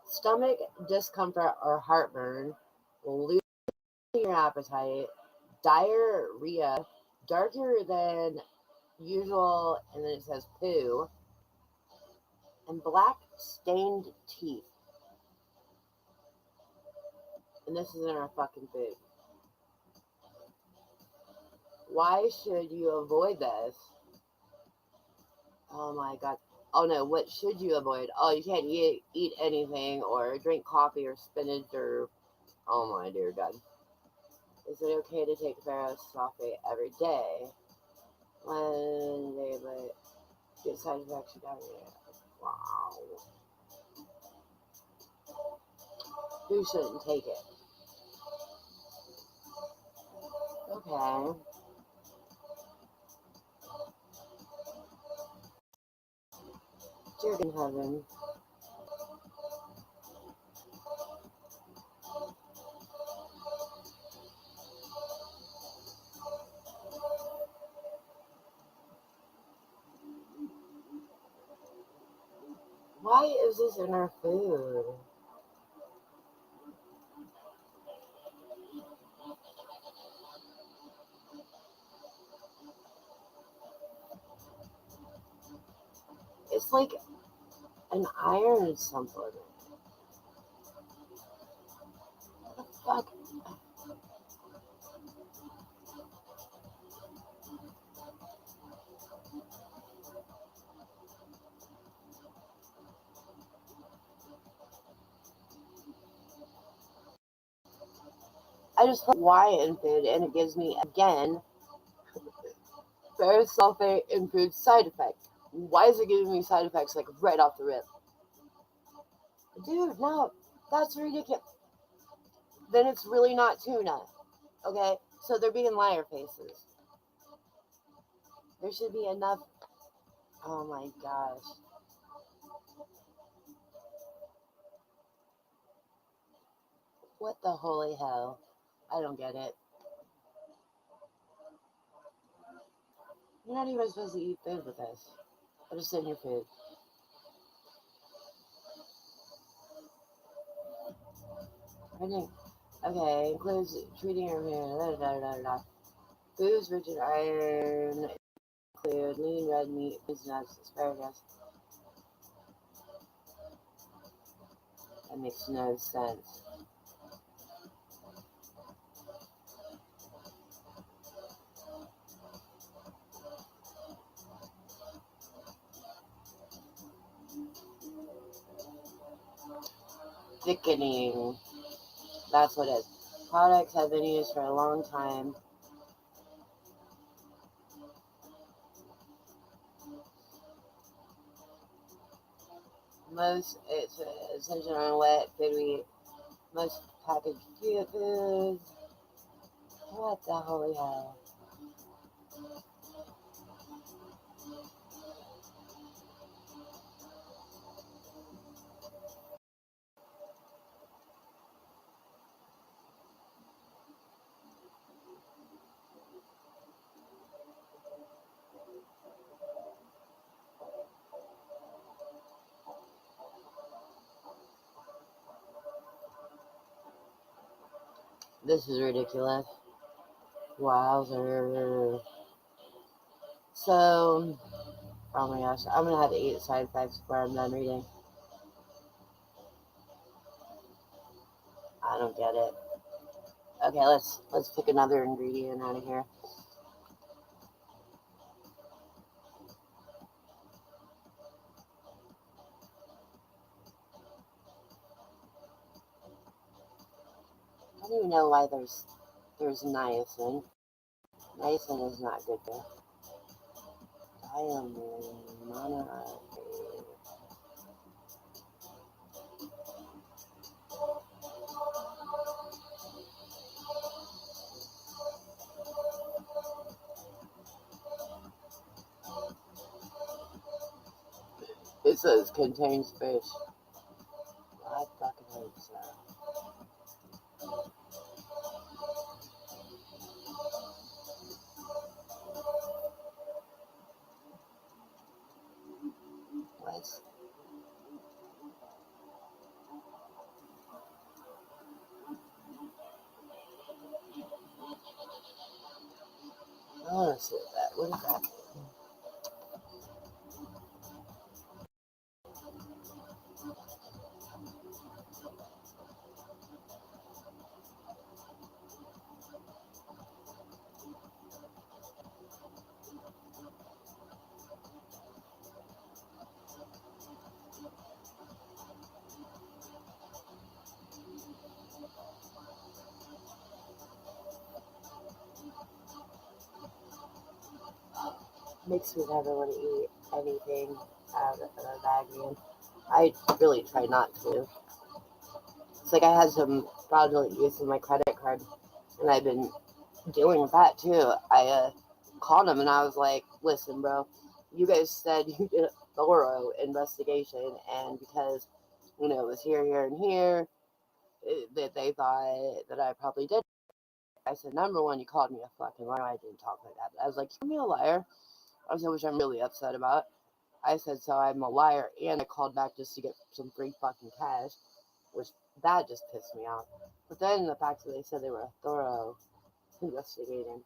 stomach discomfort or heartburn, losing your appetite, diarrhea, darker than usual, and then it says poo, and black stained teeth. And this is in our fucking food. Why should you avoid this? Oh my god. Oh no, what should you avoid? Oh, you can't eat anything or drink coffee or spinach or... Oh my dear god. Is it okay to take Pharaoh's coffee every day? One day, but get side effects down here. Wow. Who shouldn't take it? Okay. Dear in heaven. Why is this in our food? It's like an iron supplement. What the fuck? I just put Y in food and it gives me, again, ferrous sulfate in food side effect. Why is it giving me side effects like right off the rip? Dude, no, that's ridiculous. Then it's really not tuna. Okay? So they're being liar faces. There should be enough. Oh my gosh. What the holy hell? I don't get it. You're not even supposed to eat food with this. I just in your food. I think. Okay, includes treating your food. Foods rich in iron include lean red meat, beans, nuts, asparagus. That makes no sense. Thickening. That's what it is. Products have been used for a long time. Most it's essential on wet food we eat. Most packaged foods. What the holy hell? This is ridiculous. Wowzer. So, oh my gosh, I'm gonna have to eat side effects before I'm done reading. I don't get it. Okay, let's pick another ingredient out of here. I don't even know why there's niacin. Niacin is not good though. Diamonoate. It says contains fish. I fucking hope so. What? What is that? Makes me never want to eat anything out of a bag again. I really try not to. It's like I had some fraudulent use of my credit card, and I've been dealing with that too. I called him and I was like, "Listen, bro, you guys said you did a thorough investigation, and because it was here, here, and here, that they thought that I probably did." I said, "Number one, you called me a fucking liar. I didn't talk like that." But I was like, "You called me a liar." I said, which I'm really upset about. I said, "So I'm a liar, and I called back just to get some free fucking cash," which that just pissed me off. But then the fact that they said they were thorough investigating,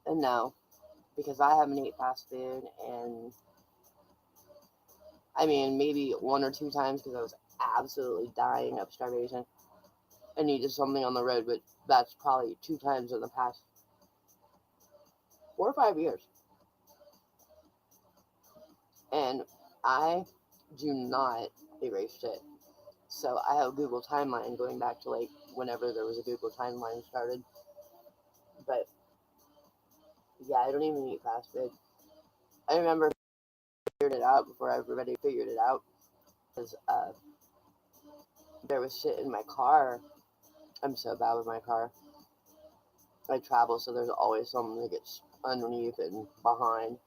and no, because I haven't eaten fast food, and I mean, maybe one or two times because I was absolutely dying of starvation and needed something on the road, but that's probably 2 times in the past 4 or 5 years. And I do not erase shit. So I have a Google timeline going back to like whenever there was a Google timeline started. But yeah, I don't even eat fast food. I remember I figured it out before everybody figured it out because there was shit in my car. I'm so bad with my car. I travel, so there's always something that gets underneath and behind.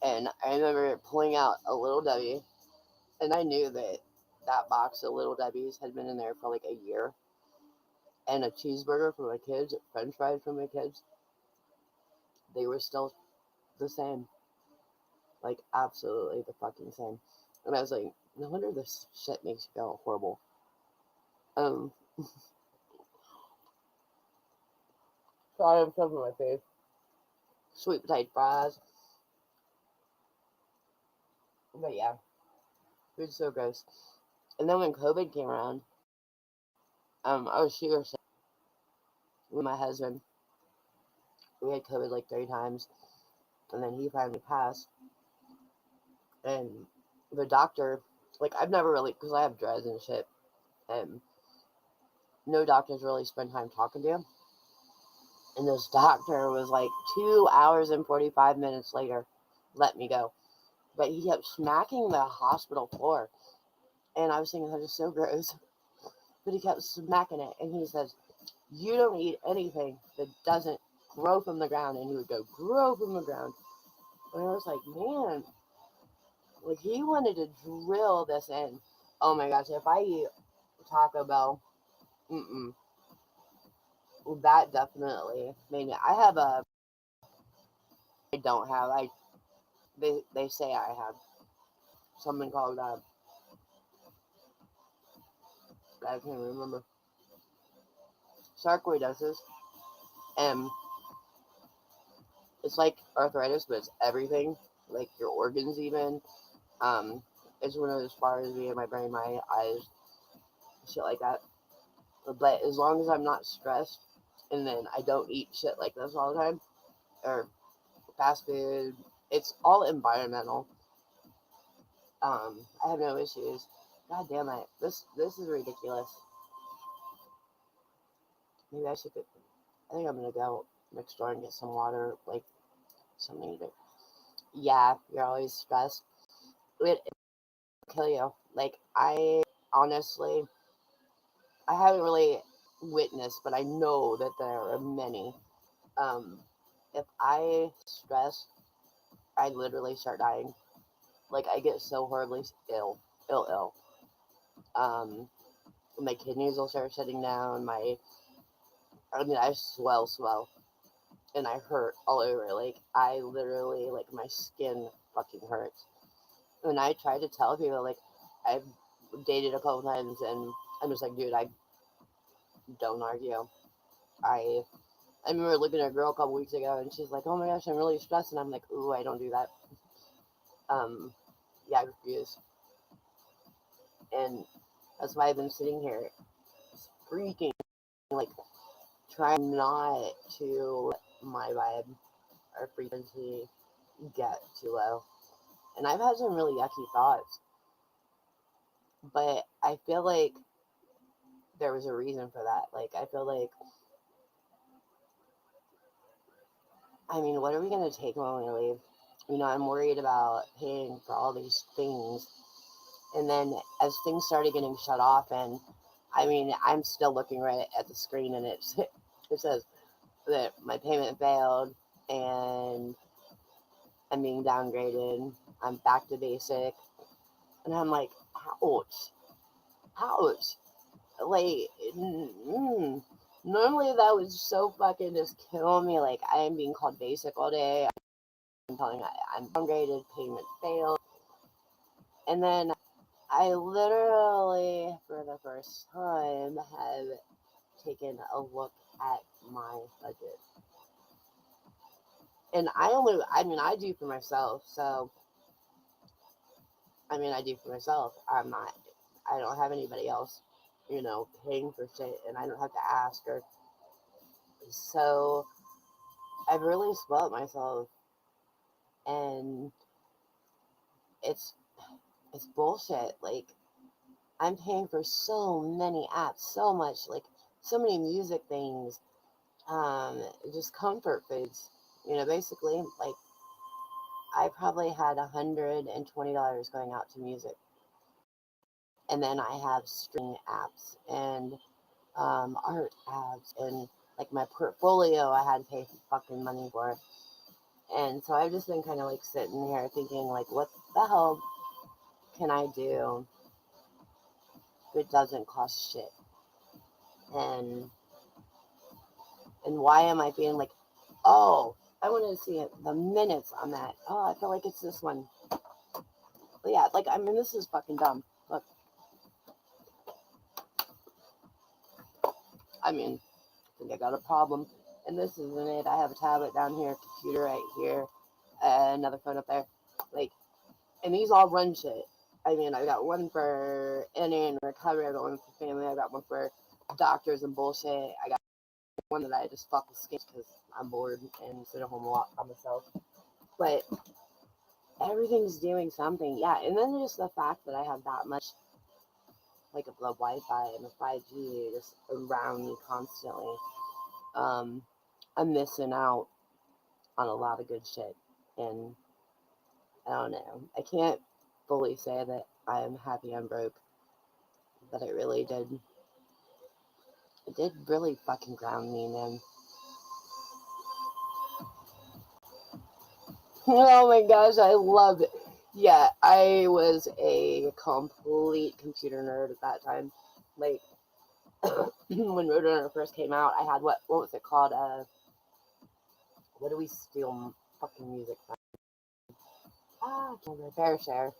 And I remember pulling out a Little Debbie, and I knew that that box of Little Debbie's had been in there for like a year. And a cheeseburger for my kids, french fries for my kids, they were still the same. Like, absolutely the fucking same. And I was like, no wonder this shit makes you feel horrible. Sorry, I'm covering my face. Sweet potato fries. But yeah, food's so gross. And then when COVID came around, I was sugar sick with my husband. We had COVID like 3 times, and then he finally passed. And the doctor, like, I've never really, because I have dreads and shit, and no doctors really spend time talking to him. And this doctor was like 2 hours and 45 minutes later, let me go. But he kept smacking the hospital floor. And I was thinking that is so gross. But he kept smacking it. And he says, "You don't eat anything that doesn't grow from the ground." And he would go, "Grow from the ground." And I was like, man, like he wanted to drill this in. Oh my gosh, if I eat Taco Bell, that definitely made me. I don't have, they say I have something called, I can't remember, sarcoidosis. And it's like arthritis, but it's everything, like your organs even. Um, it's one of as far as me and my brain, my eyes, shit like that. But as long as I'm not stressed, and then I don't eat shit like this all the time, or fast food, it's all environmental. I have no issues. God damn it, this is ridiculous. Maybe I should. I think I'm gonna go next door and get some water, like something to do. Yeah, you're always stressed. It will kill you. Like I honestly, I haven't really witnessed, but I know that there are many. Um, if I stress, I literally start dying. Like I get so horribly ill. Um, my kidneys will start shutting down. I swell, and I hurt all over. Like I literally, like my skin fucking hurts. And I try to tell people, like I've dated a couple times, and I'm just like, dude, I don't argue. I I remember looking at a girl a couple weeks ago, and she's like, "Oh my gosh, I'm really stressed," and I'm like, "Ooh, I don't do that." Yeah, I refuse, and that's why I've been sitting here, freaking like trying not to let my vibe or frequency get too low. And I've had some really yucky thoughts, but I feel like there was a reason for that. Like, I feel like, I mean, what are we going to take when we leave? You know, I'm worried about paying for all these things. And then as things started getting shut off, and I mean, I'm still looking right at the screen, and it says that my payment failed and I'm being downgraded. I'm back to basic. And I'm like, ouch, ouch. Like, normally that would so fucking just kill me. Like, I am being called basic all day. I'm telling I'm downgraded, payment failed. And then I literally, for the first time, have taken a look at my budget. And I do for myself. So, I do for myself. I don't have anybody else, paying for shit, and I don't have to ask or. So, I've really spoiled myself, and it's bullshit. Like, I'm paying for so many apps, so much, like so many music things, just comfort foods. Basically, like I probably had $120 going out to music, and then I have streaming apps and art apps, and like my portfolio, I had to pay fucking money for it. And so I've just been kind of like sitting here thinking, like, what the hell can I do if it doesn't cost shit? And why am I being like, oh, I want to see the minutes on that. Oh, I feel like it's this one. But yeah, like, this is fucking dumb. Look, I think I got a problem. And this isn't it. I have a tablet down here, computer right here, another phone up there. Like, and these all run shit. I got one for NA and recovery. I got one for family. I got one for doctors and bullshit. I got one that I just fucking skipped because I'm bored and sit at home a lot by myself. But everything's doing something. Yeah, and then just the fact that I have that much, like, a Wi-Fi and a 5G just around me constantly. I'm missing out on a lot of good shit. And I don't know. I can't fully say that I'm happy I'm broke. But it really did. It did really fucking ground me, man. Oh my gosh, I love it. Yeah, I was a complete computer nerd at that time. Like, when Roadrunner first came out, I had what was it called? What do we steal fucking music from? I can't remember. Fairshare.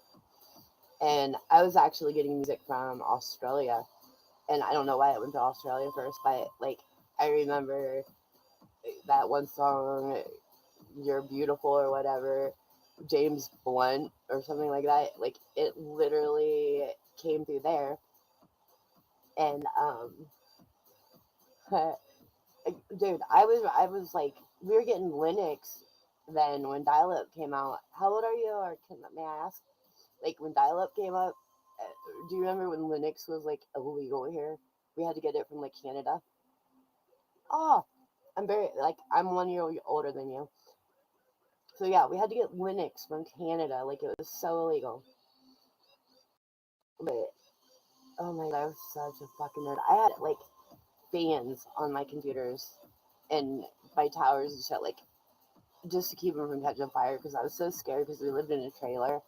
And I was actually getting music from Australia. And I don't know why I went to Australia first, but like, I remember that one song, You're Beautiful or whatever, James Blunt or something like that. Like, it literally came through there. And dude, I was like, we were getting Linux then when dial-up came out. How old are you, or may I ask? Like, when dial-up came up, do you remember when Linux was like illegal here? We had to get it from like Canada. Oh, I'm 1 year older than you. So yeah, we had to get Linux from Canada. Like, it was so illegal. But oh my god, I was such a fucking nerd. I had like fans on my computers and by towers and shit, like, just to keep them from catching fire, because I was so scared, because we lived in a trailer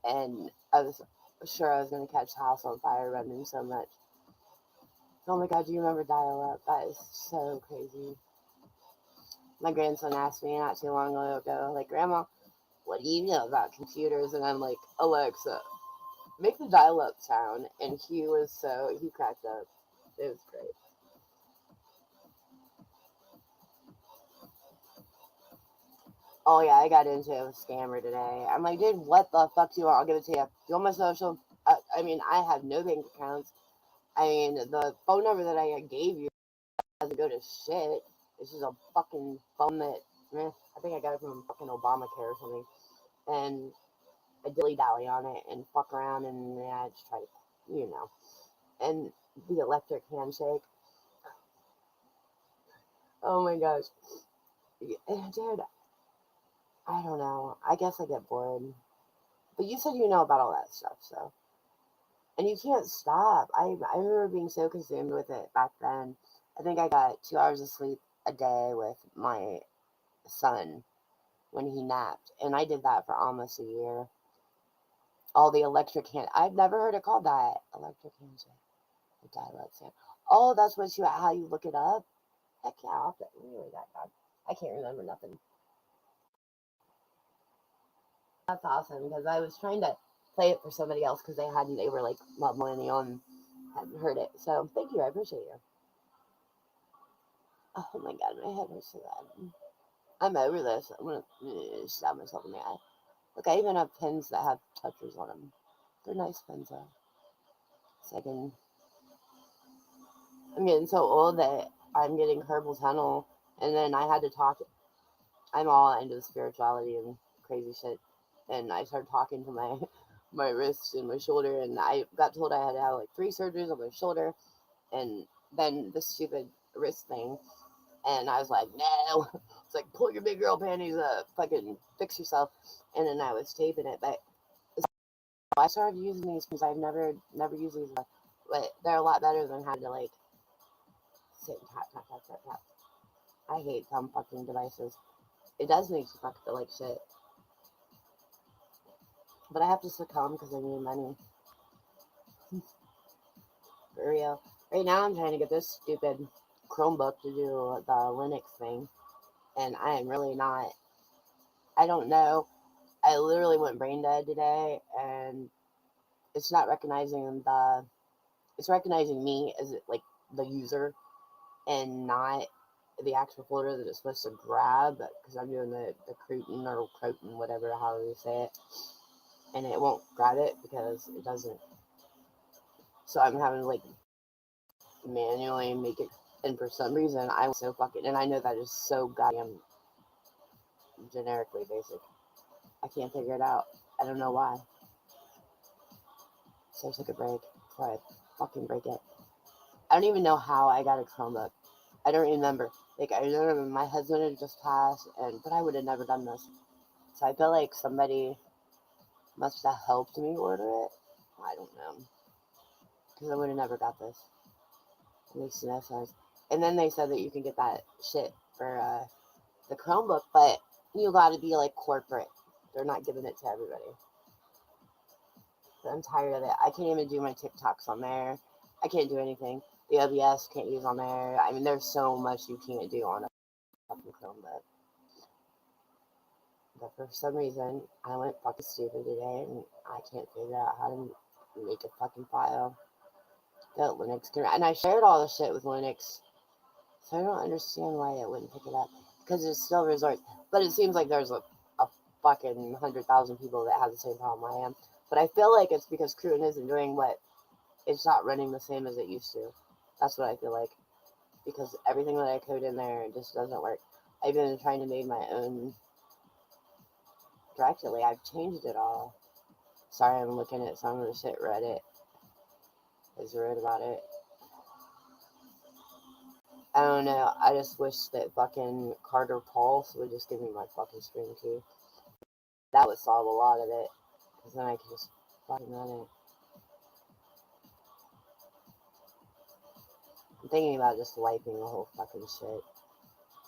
and I was sure I was going to catch the house on fire running so much. Oh my god, do you remember dial-up? That is so crazy. My grandson asked me not too long ago, like, Grandma, what do you know about computers? And I'm like, Alexa, make the dial-up sound. And he cracked up. It was great. Oh yeah, I got into a scammer today. I'm like, dude, what the fuck do you want? I'll give it to you. Do you want my social? I mean, I have no bank accounts. I mean, the phone number that I gave you doesn't go to shit. It's just a fucking phone that, I think I got it from fucking Obamacare or something. And I dilly-dally on it and fuck around and I just try to, And the electric handshake. Oh my gosh. Dude, I don't know. I guess I get bored. But you said you know about all that stuff, so. And you can't stop. I remember being so consumed with it back then. I think I got 2 hours of sleep a day with my son when he napped. And I did that for almost a year. All the electric hand. I've never heard it called that. Electric handshake. The dial-up sound. Oh, that's how you look it up? Heck yeah. Let me read that down. I can't remember nothing. That's awesome because I was trying to play it for somebody else because they were like millennial and hadn't heard it. So thank you, I appreciate you. Oh my god, my head hurts so bad. I'm over this. I'm gonna stab myself in the eye. Look, I even have pins that have touchers on them. They're nice pins though. Second, I'm getting so old that I'm getting carpal tunnel, and then I had to talk. I'm all into spirituality and crazy shit, and I started talking to my my wrist and my shoulder, and I got told I had to have like 3 surgeries on my shoulder, and then the stupid wrist thing, and I was like, no, it's like pull your big girl panties up, fucking fix yourself, and then I was taping it, but I started using these because I've never used these, but they're a lot better than having to like sit and tap tap tap tap tap. I hate dumb fucking devices. It does make you fuck feel like shit. But I have to succumb because I need money. For real. Right now I'm trying to get this stupid Chromebook to do the Linux thing. And I am really not. I don't know. I literally went brain dead today and it's not recognizing it's recognizing me as like the user and not the actual folder that it's supposed to grab because I'm doing the Croton or Croton, whatever, however you say it. And it won't grab it because it doesn't. So I'm having to like manually make it. And for some reason, I'm so fucking. And I know that is so goddamn generically basic. I can't figure it out. I don't know why. So I took a break before I fucking break it. I don't even know how I got a Chromebook. I don't remember. Like I remember my husband had just passed, but I would have never done this. So I feel like somebody must have helped me order it. I don't know. Because I would have never got this. It makes no sense. And then they said that you can get that shit for the Chromebook, but you gotta be like corporate. They're not giving it to everybody. But I'm tired of it. I can't even do my TikToks on there. I can't do anything. The OBS can't use on there. I mean, there's so much you can't do on a fucking Chromebook. But for some reason, I went fucking stupid today, and I can't figure out how to make a fucking file that Linux can. And I shared all the shit with Linux, so I don't understand why it wouldn't pick it up. Because it still resorts. But it seems like there's a fucking 100,000 people that have the same problem I am. But I feel like it's because Croton isn't doing what it's not running the same as it used to. That's what I feel like. Because everything that I code in there just doesn't work. I've been trying to make my own directly. I've changed it all. Sorry, I'm looking at some of the shit Reddit is read about it. I don't know. I just wish that fucking Carter Pulse would just give me my fucking stream key. That would solve a lot of it. Because then I could just fucking run it. I'm thinking about just wiping the whole fucking shit.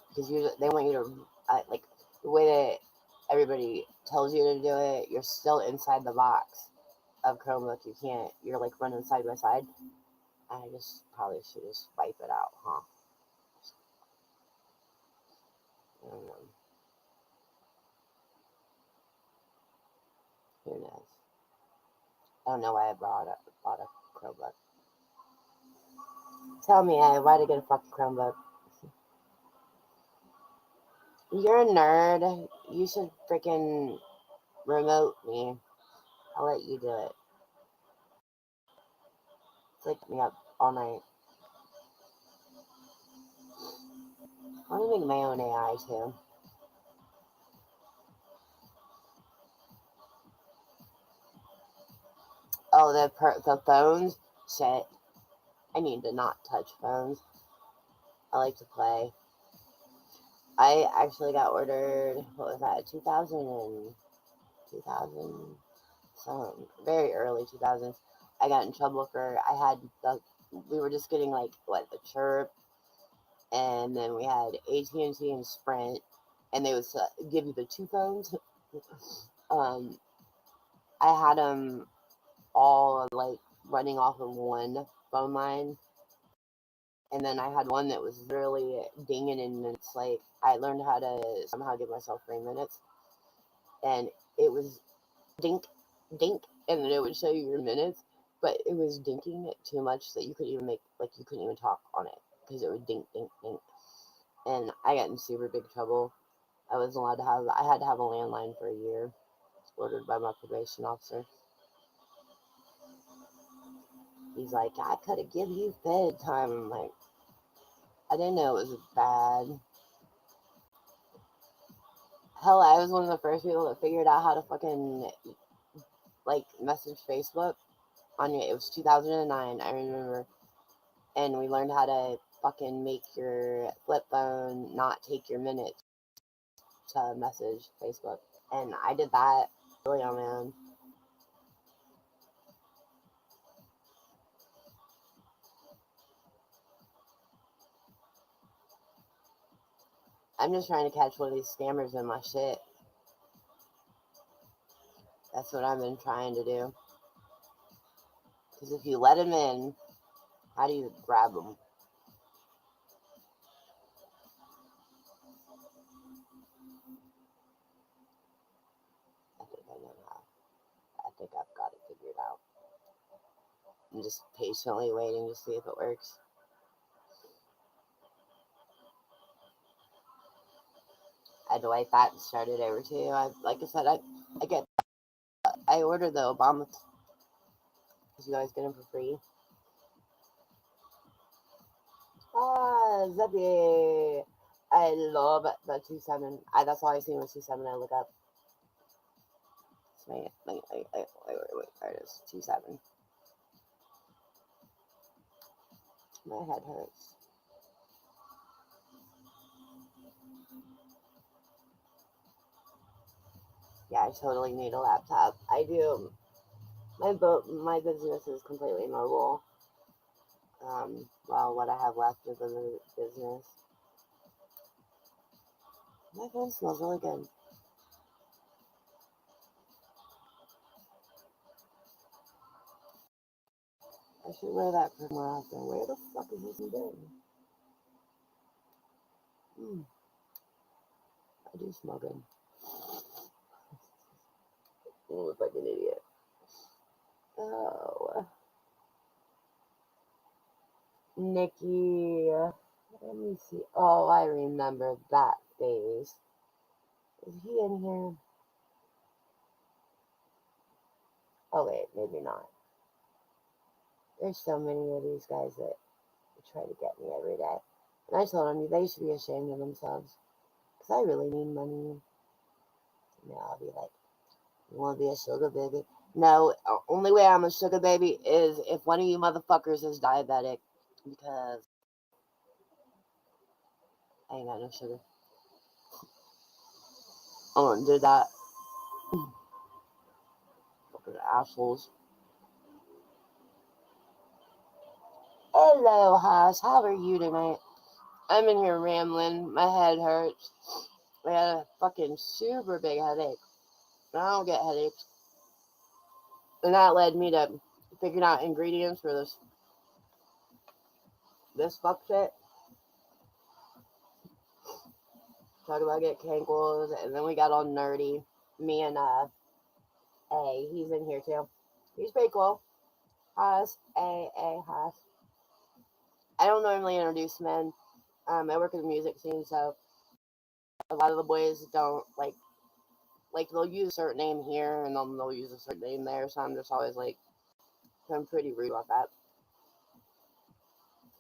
Because they want you to, like, the way that everybody tells you to do it, you're still inside the box of Chromebook. You can't, you're like running side by side. I just probably should just wipe it out, huh? I don't know. Who knows? I don't know why I bought a Chromebook. Tell me, why did I get a fucking Chromebook? You're a nerd. You should freaking remote me. I'll let you do it. It's like me up all night. I want to make my own AI too. Oh, the phones? Shit. I need to not touch phones. I like to play. I actually got ordered, what was that, 2000, some very early 2000s. I got in trouble for, we were just getting like, what, the Chirp, and then we had AT&T and Sprint, and they would give you the two phones. um, I had them all like running off of one phone line, and then I had one that was literally dinging, and it's like I learned how to somehow give myself 3 minutes, and it was dink, dink, and then it would show you your minutes, but it was dinking too much that you couldn't even talk on it because it would dink, dink, dink, and I got in super big trouble. I had to have a landline for a year, ordered by my probation officer. He's like, I could have given you bedtime. I'm like, I didn't know it was bad. Hell, I was one of the first people that figured out how to fucking like message Facebook on it. It was 2009, I remember, and we learned how to fucking make your flip phone not take your minutes to message Facebook, and I did that really on my own. I'm just trying to catch one of these scammers in my shit. That's what I've been trying to do. Because if you let them in, how do you grab them? I think I know how. I think I've got it figured out. I'm just patiently waiting to see if it works. I had to wipe that and start it over too. Like I said, I ordered the Obama because you guys get them for free. Ah, Zeppy. I love the 2.7. That's all I seen was 2.7. I look up. Wait, there it is. 2.7. My head hurts. Yeah, I totally need a laptop. I do. My business is completely mobile. Well, what I have left of the business. My phone smells really good. I should wear that for more often. Where the fuck is this been? I do smell good. I look like an idiot. Oh. Nikki. Let me see. Oh, I remember that face. Is he in here? Oh, wait, maybe not. There's so many of these guys that try to get me every day. And I told them they should be ashamed of themselves. Because I really need money. And I'll be like, you want to be a sugar baby? No, only way I'm a sugar baby is if one of you motherfuckers is diabetic. Because I ain't got no sugar. I don't do that. Fucking assholes. Hello, Haas. How are you tonight? I'm in here rambling. My head hurts. I had a fucking super big headache. I don't get headaches. And that led me to figuring out ingredients for this fuck shit. Talk about get cankles, and then we got all nerdy. Me and A, he's in here too. He's pretty cool. Haas, Haas. I don't normally introduce men. I work in the music scene, so a lot of the boys don't like they'll use a certain name here and then they'll use a certain name there. So I'm just always like, I'm pretty rude about that.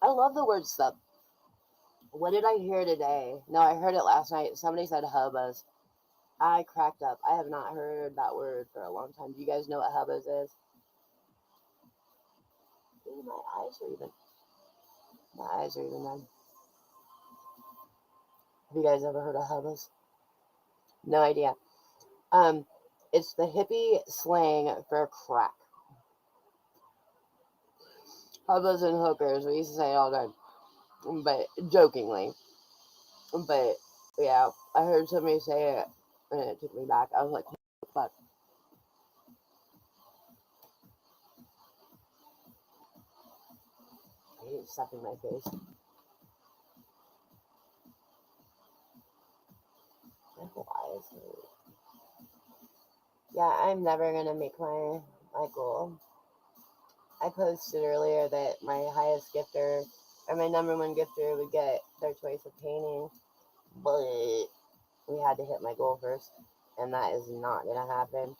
I love the word sub. What did I hear today? No, I heard it last night. Somebody said hubbas. I cracked up. I have not heard that word for a long time. Do you guys know what hubbas is? Ooh, my eyes are even red. Have you guys ever heard of hubbas? No idea. It's the hippie slang for crack. Hubbas and hookers. We used to say it all the time, but jokingly. But yeah, I heard somebody say it, and it took me back. I was like, what the fuck? I hate stuff in my face. Yeah, I'm never gonna make my goal. I posted earlier that my highest gifter or my number one gifter would get their choice of painting, but we had to hit my goal first, and that is not gonna happen.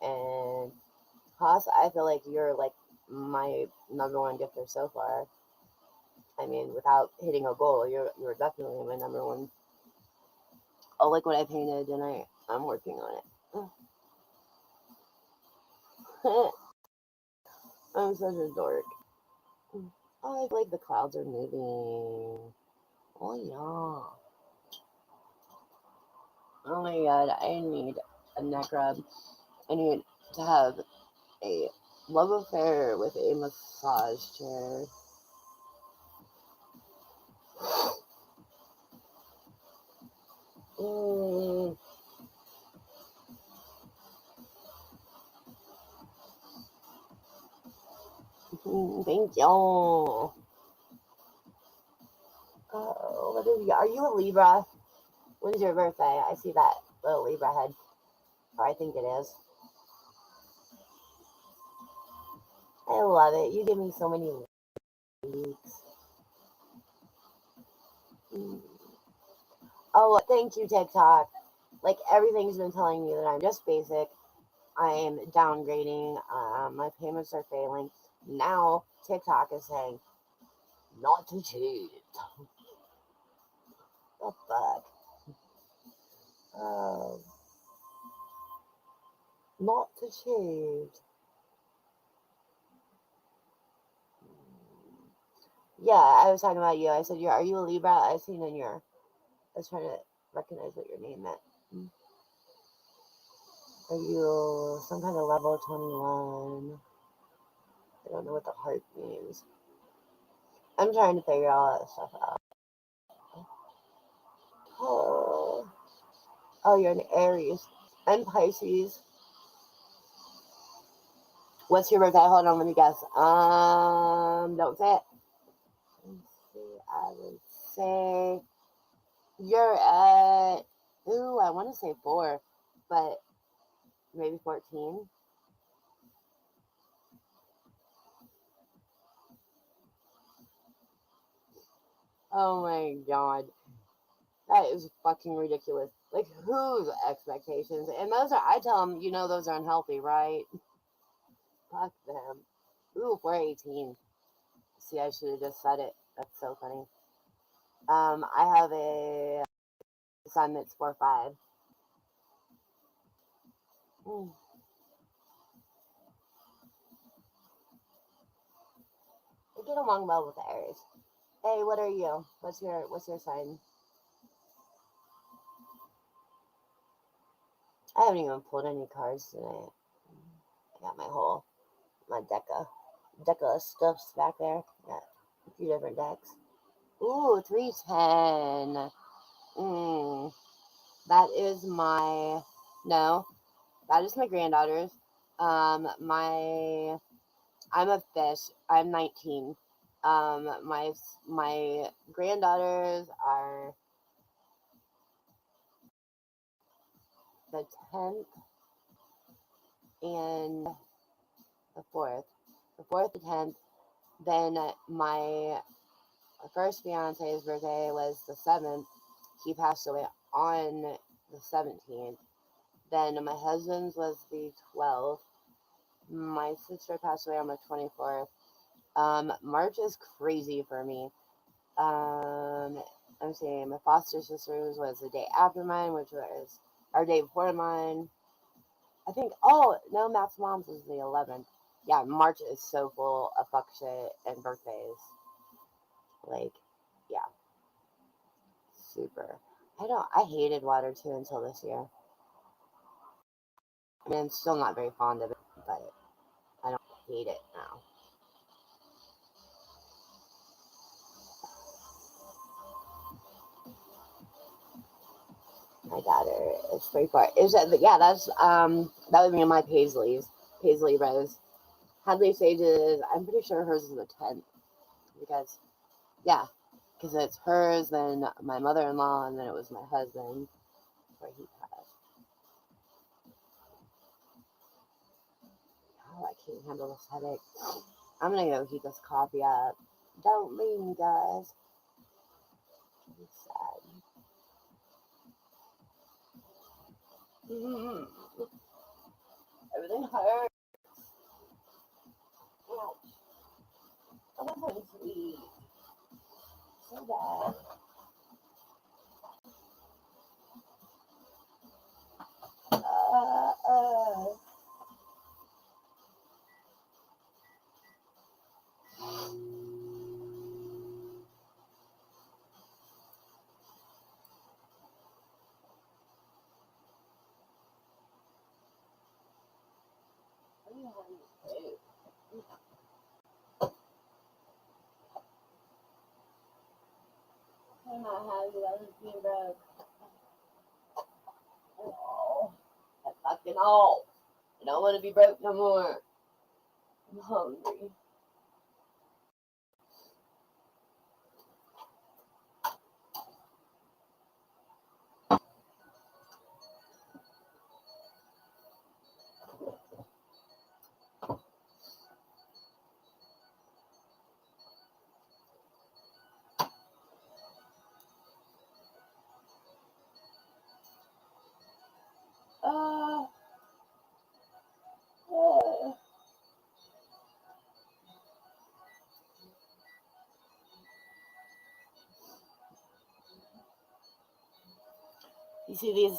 And Haas, I feel like you're like my number one gifter so far. I mean, without hitting a goal, you're definitely my number one. Oh, like what I painted, and I'm working on it. I'm such a dork. Oh, like the clouds are moving. Oh yeah. Oh my god, I need a neck rub. I need to have a love affair with a massage chair. Thank you. Oh, are you a Libra? When's your birthday? I see that little Libra head. Or I think it is. I love it. You give me so many weeks. Oh, thank you, TikTok. Like, everything's been telling me that I'm just basic. I am downgrading. My payments are failing. Now, TikTok is saying, not to cheat. The fuck? Not to cheat. Yeah, I was talking about you. I said, are you a Libra? I seen in your. I was trying to recognize what your name meant. Are you some kind of level 21? I don't know what the heart means. I'm trying to figure all that stuff out. Oh, you're an Aries. I'm Pisces. What's your birthday? Hold on, let me guess. Don't say it. Let's see. I would say you're at. Ooh, I want to say 4, but maybe 14. Oh my god. That is fucking ridiculous. Like, whose expectations? And those are, I tell them, those are unhealthy, right? Fuck them. Ooh, 418. See, I should have just said it. That's so funny. I have a son that's 4-5. I get along well with the Aries. Hey, what are you? What's your sign? I haven't even pulled any cards tonight. I got my deck of stuffs back there. Got a few different decks. Ooh, 310. That is my granddaughter's. I'm a fish. I'm 19. My granddaughters are the 10th and the 4th. The 4th, the 10th. Then my first fiance's birthday was the 7th. He passed away on the 17th. Then my husband's was the 12th. My sister passed away on the 24th. March is crazy for me. I'm saying my foster sister's was the day after mine, which was our day before mine. I think, oh, no, Matt's mom's was the 11th. Yeah, March is so full of fuck shit and birthdays. Like, yeah, super. I hated water too until this year. I mean, I'm still not very fond of it, but I don't hate it now. My daughter is pretty far. Yeah, that would be my Paisley Rose. Hadley Sage's, I'm pretty sure hers is the 10th. Because it's hers, then my mother-in-law, and then it was my husband where he passed. Oh, I can't handle this headache. I'm gonna go heat this coffee up. Don't leave me, guys. I'm sad. Everything hurts. Ouch. I want something to eat. So bad. My house is being broke. Oh, I fucking all. I don't want to be broke no more. I'm hungry. You see these?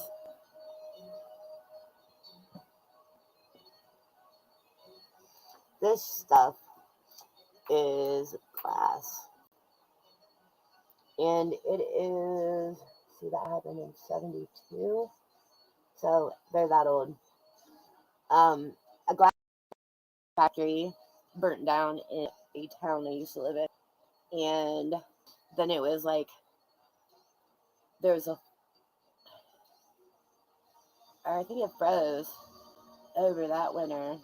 This stuff is glass. And it is, see, that happened in 72. So they're that old. A glass factory burnt down in a town I used to live in. And then it was like, I think it froze over that winter.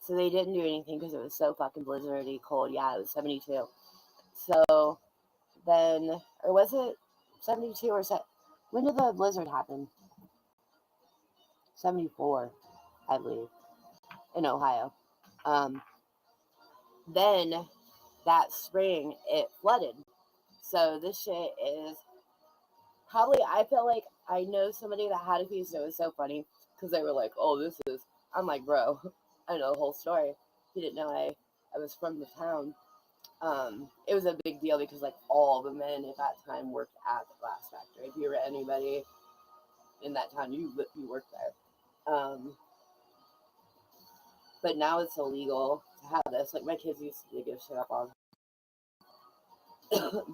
So they didn't do anything because it was so fucking blizzardy cold. Yeah, it was 72. So then, or was it 72 or when did the blizzard happen? 74, I believe, in Ohio. Then that spring it flooded. So this shit is probably, I feel like I know somebody that had a piece. It was so funny because they were like, oh, this is, I'm like, bro, I know the whole story. He didn't know I was from the town. It was a big deal because like all the men at that time worked at the glass factory. If you were anybody in that town, you worked there. But now it's illegal to have this. Like my kids used to give shit up on,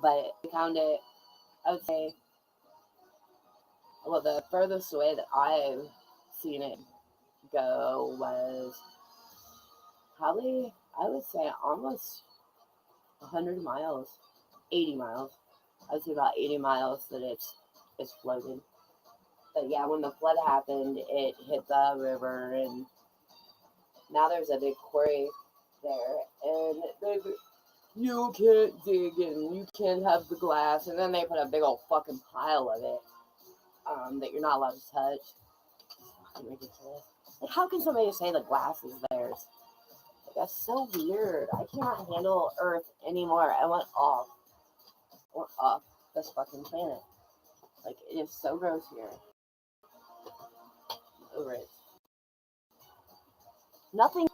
but I found it. I would say, well, the furthest away that I've seen it go was probably, I would say, almost 100 miles, 80 miles. I would say about 80 miles that it's floated. But yeah, when the flood happened, it hit the river, and now there's a big quarry there, and you can't dig and you can't have the glass, and then they put a big old fucking pile of it that you're not allowed to touch. It's fucking ridiculous. Like, how can somebody say the glass is theirs? Like, that's so weird. I cannot handle Earth anymore. I want off this fucking planet. Like, it is so gross here. Over it. Nothing.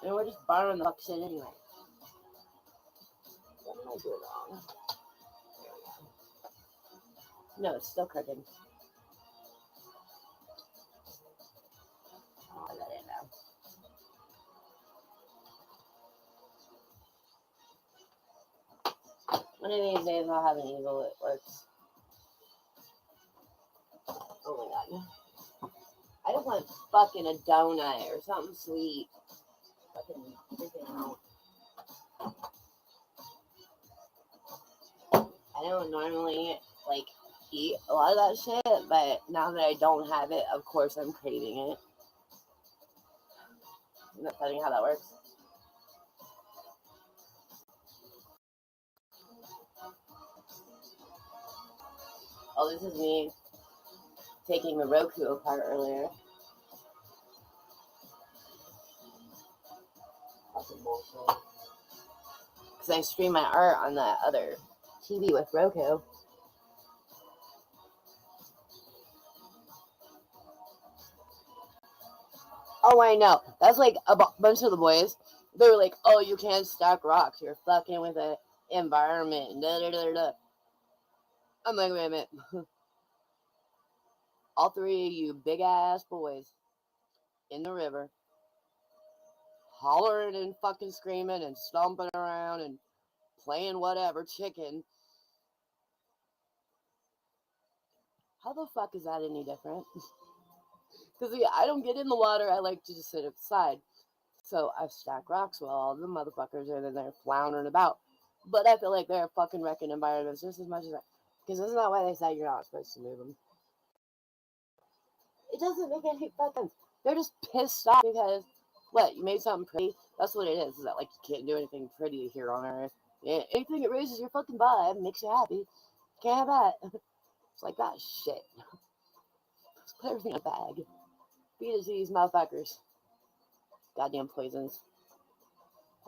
And we're just borrowing the fuck shit anyway. What am I doing wrong? There we go. No, it's still cooking. Oh, I got it now. One of these days I'll have an eagle that works. Oh my god. I just want fucking a donut or something sweet. Fucking freaking out. I don't normally like eat a lot of that shit, but now that I don't have it, of course I'm craving it. Isn't that funny how that works? Oh, this is me taking the Roku apart earlier. Fucking bullshit. Because I stream my art on that other TV with Roku. Oh, I know. That's like a bunch of the boys. They were like, oh, you can't stack rocks. You're fucking with the environment. Da, da, da, da. I'm like, wait a minute. All three of you big ass boys in the river, hollering and fucking screaming and stomping around and playing whatever chicken. How the fuck is that any different? Because I don't get in the water. I like to just sit outside. So I stack rocks while all the motherfuckers are in there floundering about. But I feel like they're fucking wrecking environments just as much as I. Because isn't that why they say you're not supposed to move them? It doesn't make any fucking sense. They're just pissed off because, what, you made something pretty? That's what it is that, like, you can't do anything pretty here on Earth. Yeah, anything that raises your fucking vibe makes you happy. Can't have that. It's like that shit. Just put everything in a bag. Feed it to these motherfuckers. Goddamn poisons.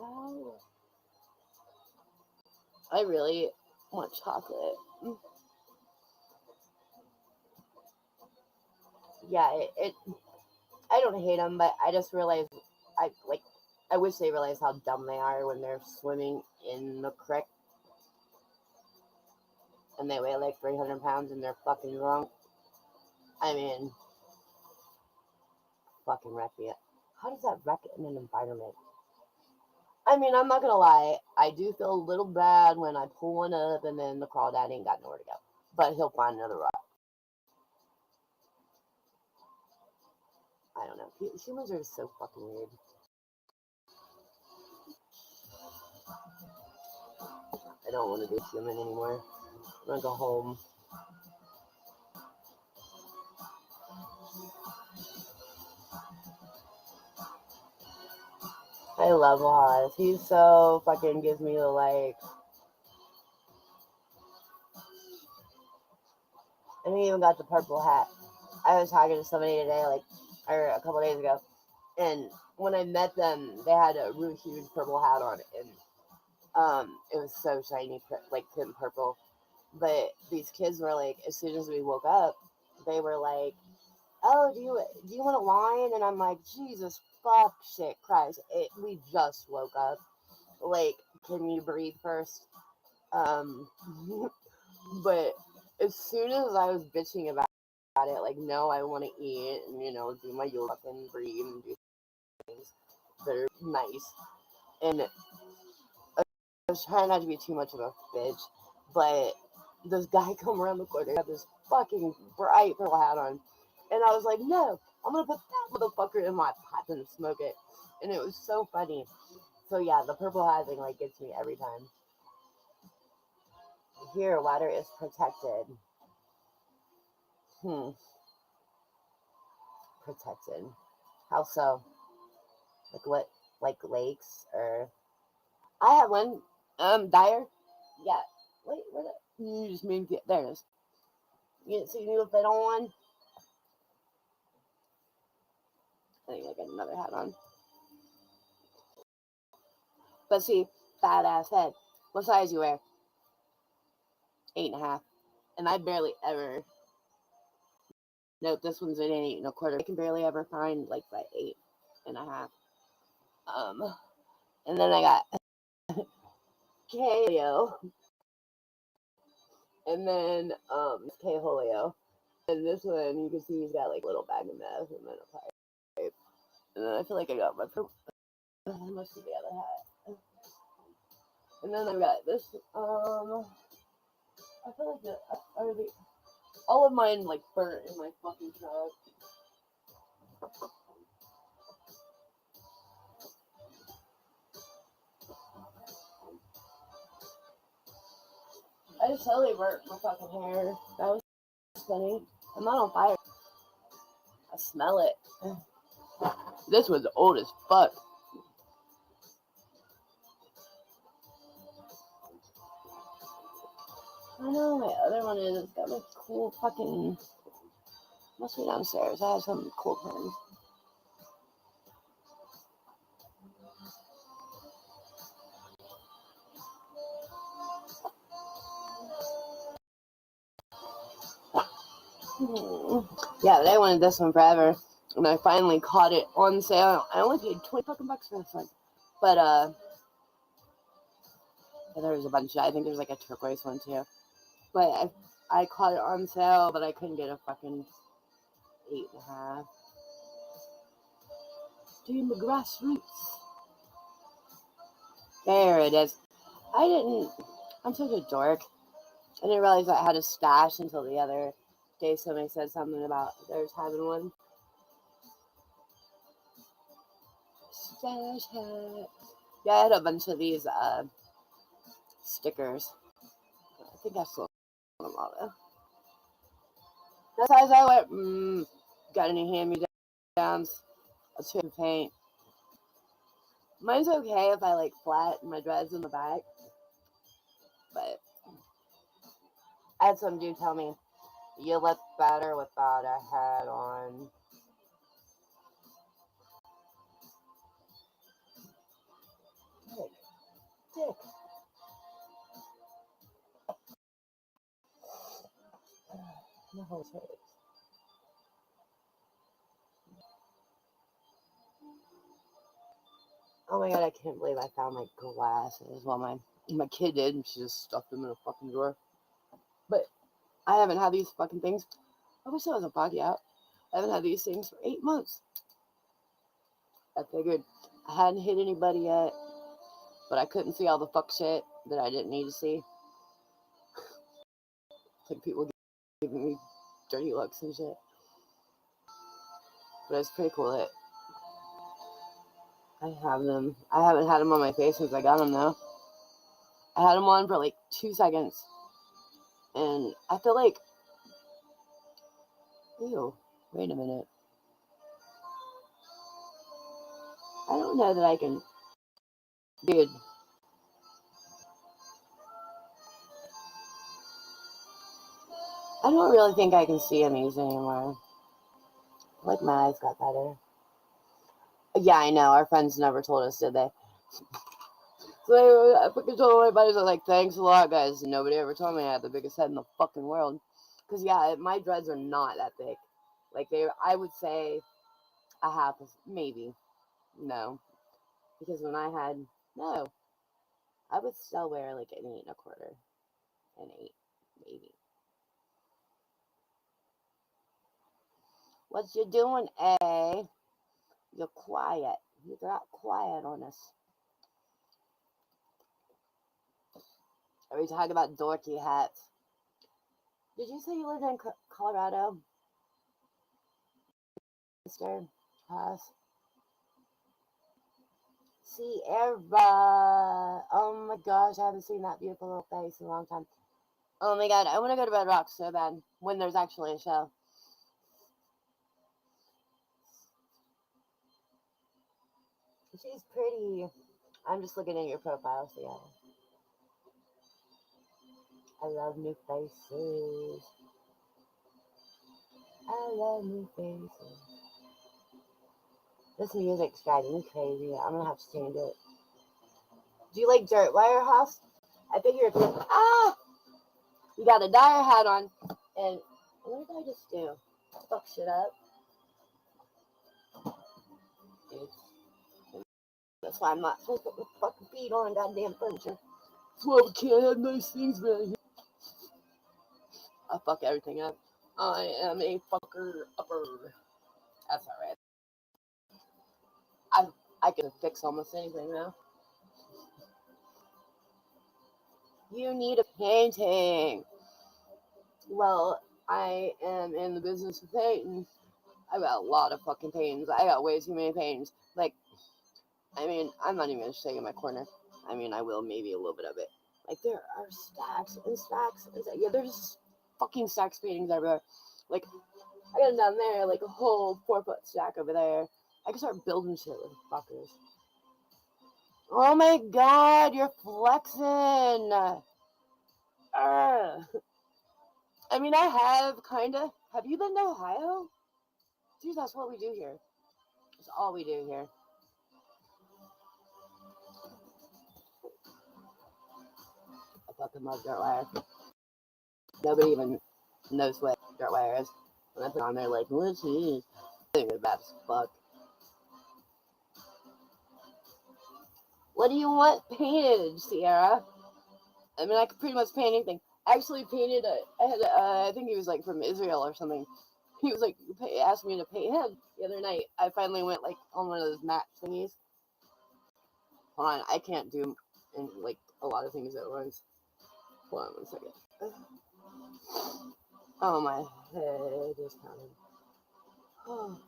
Oh. I really want chocolate. Yeah, I don't hate them, but I just realized I wish they realized how dumb they are when they're swimming in the creek and they weigh like 300 pounds and they're fucking drunk. I mean, fucking wreck me. How does that wreck in an environment? I mean, I'm not gonna lie, I do feel a little bad when I pull one up and then the crawdad ain't got nowhere to go. But he'll find another rock. I don't know. Humans are so fucking weird. I don't want to be a human anymore. I'm gonna go home. I love Oz. He so fucking gives me the like. And he even got the purple hat. I was talking to somebody today, or a couple days ago, and when I met them, they had a really huge purple hat on, and it was so shiny, like pink purple. But these kids were like, as soon as we woke up, they were like, "Oh, do you want a wine?" And I'm like, "Jesus fuck shit Christ! We just woke up. Like, can you breathe first?" But as soon as I was bitching about it, like, no, I want to eat and do my yoga and breathe and do things that are nice. And I was trying not to be too much of a bitch, but this guy come around the corner, had this fucking bright purple hat on, and I was like, no, I'm gonna put that motherfucker in my pipe and smoke it. And it was so funny. So yeah, the purple hat thing like gets me every time. Here, water is protected. Protected. How so? Like what? Like lakes or? I have one. Dyer. Yeah. Wait, where the? You just made it. There it is. You didn't see me with that on. I think I got another hat on. But see, fat ass head. What size you wear? 8.5. And I barely ever. Nope, this one's an 8 1/4. I can barely ever find like the 8 1/2. And then I got K-Julio. And then K-Julio. And this one, you can see he's got like a little bag of meth and then a pipe. And then I feel like I got my that must be the other hat. And then I've got this. I feel like all of mine like burnt in my fucking truck. I just totally burnt my fucking hair. That was funny. I'm not on fire. I smell it. This was old as fuck. I know my other one is. It's got like cool fucking. Must be downstairs. I have some cool pens. Yeah, but I wanted this one forever, and I finally caught it on sale. I only paid $20 for this one, but there was a bunch. I think there's like a turquoise one too, but I caught it on sale, but I couldn't get a fucking 8 1/2. Doing the grassroots. There it is. I'm such a dork. I didn't realize I had a stash until the other day somebody said something about theirs having one. Stash hat. Yeah, I had a bunch of these stickers. I think I sold them all though. That's how I went. Got any hand-me-downs? Let's try to paint. Mine's okay if I like flatten my dreads in the back, but I had some dude tell me you look better without a hat on. Dick. My whole face. Oh my god, I can't believe I found my glasses. Well, my kid did, and she just stuffed them in a fucking drawer. But I haven't had these fucking things. I wish I was a body out. I haven't had these things for 8 months. I figured I hadn't hit anybody yet, but I couldn't see all the fuck shit that I didn't need to see. Like people giving me dirty looks and shit. But it's pretty cool that I have them. I haven't had them on my face since I got them though. I had them on for like 2 seconds. And I feel like, ew, wait a minute. I don't know that I can, dude. I don't really think I can see in these anymore. Like my eyes got better. Yeah, I know. Our friends never told us, did they? So I fucking told my buddies, I was like, thanks a lot, guys. And nobody ever told me I had the biggest head in the fucking world. Because, yeah, my dreads are not that thick. Like, I would say a half, maybe. No. Because when I had, no. I would still wear like an 8 1/4. An 8, maybe. What you doing, A? You're quiet. You got quiet on us. Are we talking about dorky hats? Did you say you lived in Colorado? Mr. Haas? Sierra. Oh my gosh, I haven't seen that beautiful little face in a long time. Oh my god, I want to go to Red Rocks so bad when there's actually a show. She's pretty. I'm just looking at your profile, so yeah. I love new faces. I love new faces. This music's driving me crazy. I'm gonna have to change it. Do you like Dirt Wire, House? I figured. Ah! You got a dire hat on, and what did I just do? Fuck shit up. That's why I'm not supposed to put my fucking feet on goddamn furniture. That's why we can't have nice things around here. I fuck everything up. I am a fucker upper. That's alright. I can fix almost anything now. You need a painting. Well, I am in the business of painting. I got a lot of fucking paintings. I got way too many paintings. Like, I mean, I'm not even gonna show you my corner. I mean, I will maybe a little bit of it. Like, there are stacks and stacks. Yeah, there's fucking stacks of paintings everywhere. Like, I got them down there, like a whole 4-foot stack over there. I can start building shit with fuckers. Oh my god, you're flexing. I mean, I have, kinda. Have you been to Ohio? Dude, that's what we do here. That's all we do here. I fucking love dirt wire. Nobody even knows what dirt wire is. And I put it on there like, what is this? I think it's bad as fuck. What do you want painted, Sierra? I mean, I could pretty much paint anything. I actually painted I think he was like from Israel or something. He was like, asked me to paint him the other night. I finally went like on one of those matte thingies. Hold on, I can't do like a lot of things at once. Hold on 1 second. Oh, my head is pounding. Oh.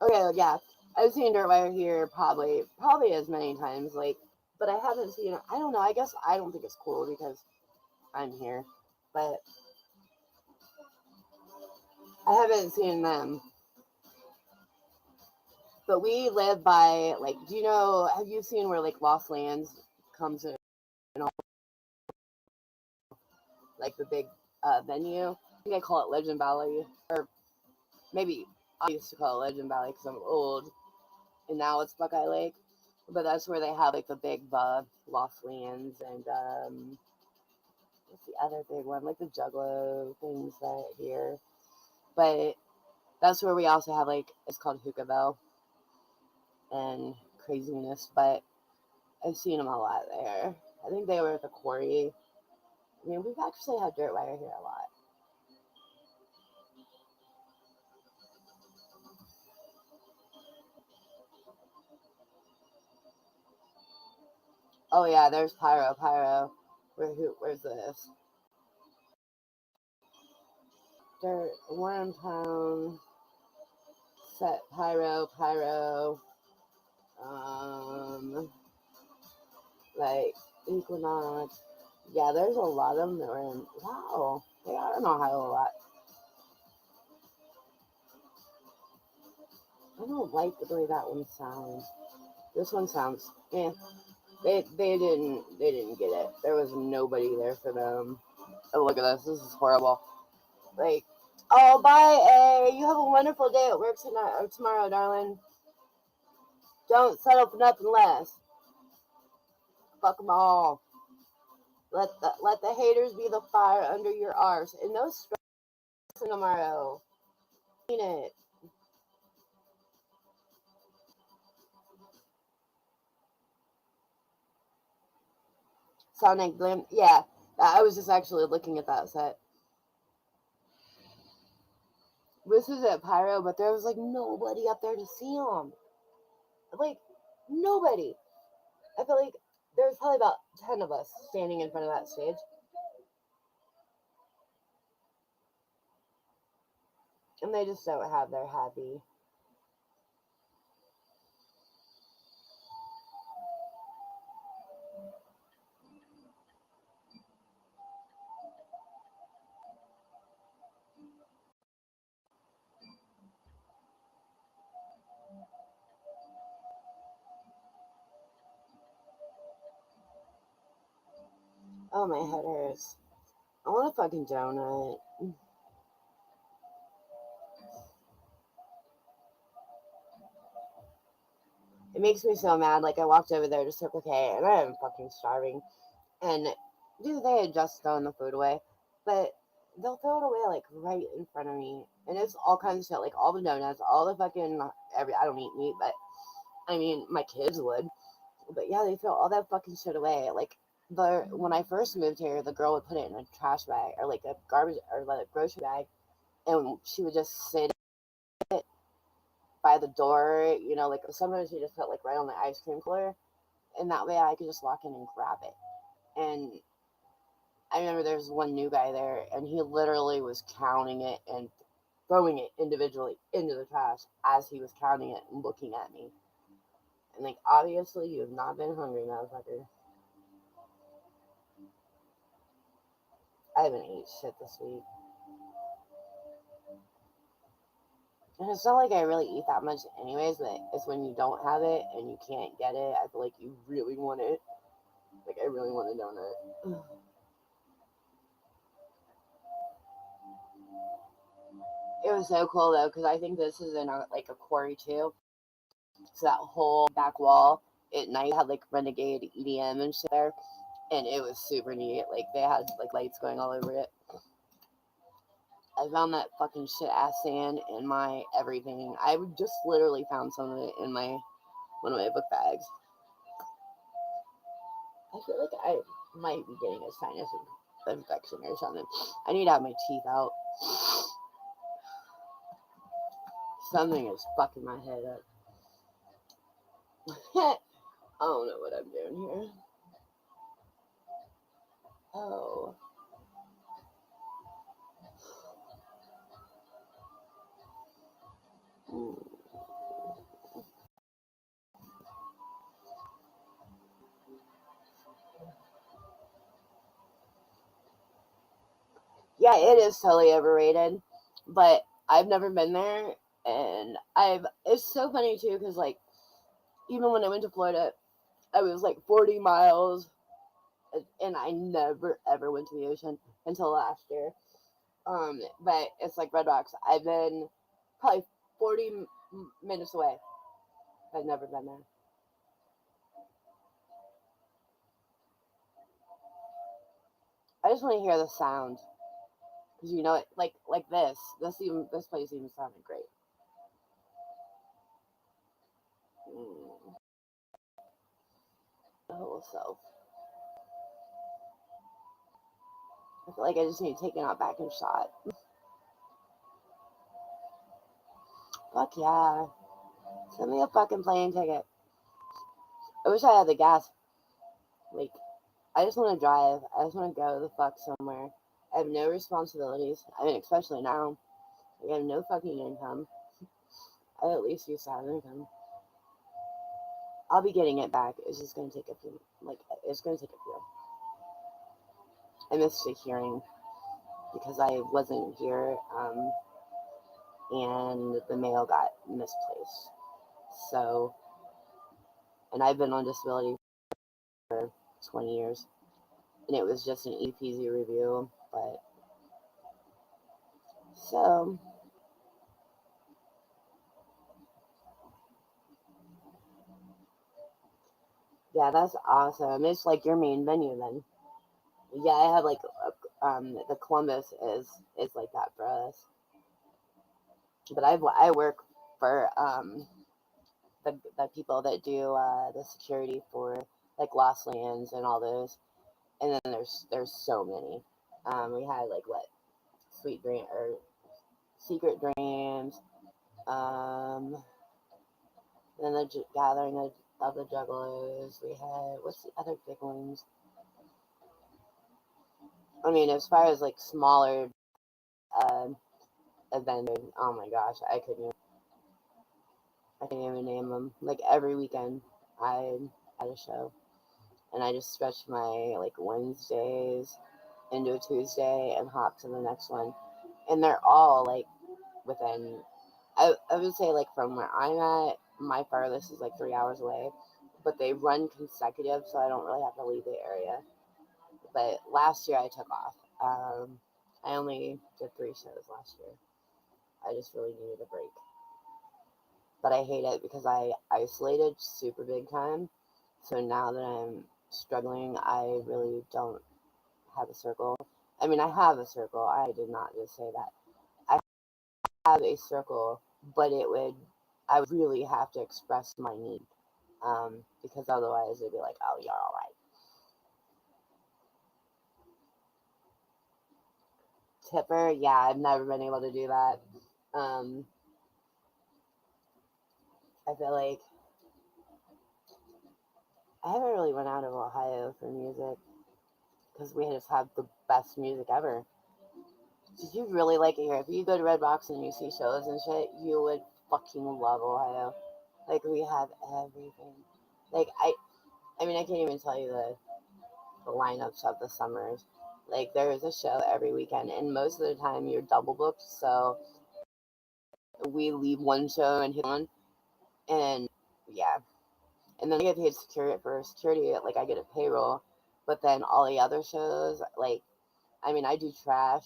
Okay, yeah. I've seen dirt wire here probably as many times, like, but I haven't seen it. I don't know. I guess I don't think it's cool because I'm here, but I haven't seen them. But we live by, like, do you know? Have you seen where like Lost Lands comes in? Like the big venue. I think I call it Legend Valley, or maybe I used to call it Legend Valley because I'm old, and now it's Buckeye Lake. But that's where they have like the big Lost Lands and what's the other big one? Like the Juggalo things that here. But that's where we also have like it's called Hookahville and Craziness. But I've seen them a lot there. I think they were at the quarry. I mean, we've actually had dirt wire here a lot. Oh yeah, there's Pyro. Where's this? Dirt, Wormtown, Set, Pyro, like Equinox. Yeah, there's a lot of them that are in. Wow, they are in Ohio a lot. I don't like the way that one sounds. This one sounds, eh. They didn't get it. There was nobody there for them. Oh, look at this. This is horrible. Like, oh, bye, A. You have a wonderful day at work tonight or tomorrow, darling. Don't settle for nothing less. Fuck them all. Let the haters be the fire under your arse. And no stress tomorrow. Mean it. Sonic Glim. Yeah, I was just actually looking at that set. This is at Pyro, but there was like nobody up there to see them. Like, nobody. I feel like there was probably about 10 of us standing in front of that stage. And they just don't have their happy. Oh, my head hurts. I want a fucking donut. It makes me so mad. Like, I walked over there to Circle K, and I am fucking starving. And, dude, they had just thrown the food away. But they'll throw it away, like, right in front of me. And it's all kinds of shit. Like, all the donuts, all the fucking... I don't eat meat, but... I mean, my kids would. But, yeah, they throw all that fucking shit away. Like, when I first moved here, the girl would put it in a trash bag. Or, like, a garbage... Or, like, a grocery bag. And she would just sit by the door, you know, like sometimes you just put like right on the ice cream cooler, and that way I could just walk in and grab it. And I remember there was one new guy there, and he literally was counting it and throwing it individually into the trash as he was counting it and looking at me. And like, obviously, you have not been hungry, motherfucker. I haven't ate shit this week. And it's not like I really eat that much anyways, but it's when you don't have it and you can't get it, I feel like you really want it. Like, I really want a donut. It was so cool though, because I think this is in a quarry too. So that whole back wall at night had like Renegade EDM and shit there, and it was super neat. Like, they had like lights going all over it. I found that fucking shit ass sand in my everything. I just literally found some of it in one of my book bags. I feel like I might be getting a sinus infection or something. I need to have my teeth out. Something is fucking my head up. I don't know what I'm doing here. Oh. Yeah, it is totally overrated, but I've never been there, and it's so funny too, because like, even when I went to Florida, I was like 40 miles, and I never ever went to the ocean until last year. But it's like Red Rocks. I've been probably 40 minutes away. I've never been there. I just want to hear the sound, because you know it, like this place even sounded great. The whole self. I feel like I just need to take an out back and shot. Fuck yeah. Send me a fucking plane ticket. I wish I had the gas. Like, I just want to drive. I just want to go the fuck somewhere. I have no responsibilities. I mean, especially now. I have no fucking income. I at least used to have income. I'll be getting it back. It's just gonna take a few. It's gonna take a few. I missed a hearing because I wasn't here, and the mail got misplaced. So, and I've been on disability for 20 years, and it was just an easy review. But so, yeah, that's awesome. It's like your main venue then. Yeah, I have like the Columbus is like that for us. But I work for the people that do the security for like Lost Lands and all those. And then there's so many. We had like what Sweet Dream or Secret Dreams. Then the Gathering of the Juggalos. We had what's the other big ones? I mean, as far as like smaller uh, events, oh my gosh, I can't even name them. Like every weekend, I had a show, and I just stretched my like Wednesdays into a Tuesday and hop to the next one, and they're all like within. I would say like from where I'm at, my farthest is like 3 hours away, but they run consecutive, so I don't really have to leave the area. But last year I took off. I only did 3 shows last year. I just really needed a break. but I hate it because I isolated super big time. So now that I'm struggling, I really don't have a circle. I mean, I have a circle. I did not just say that. I have a circle, but I would really have to express my need, because otherwise they'd be like, "Oh, you're all right." Tipper, yeah, I've never been able to do that. Um, I feel like I haven't really went out of Ohio for music because we just have the best music ever. Did you really like it here? If you go to Red Rocks and you see shows and shit, you would fucking love Ohio. Like we have everything. Like I mean, I can't even tell you the lineups of the summers. Like there is a show every weekend, and most of the time you're double booked. So we leave one show and hit one, and yeah, and then I get paid security for security. Like I get a payroll, but then all the other shows, like I mean, I do trash.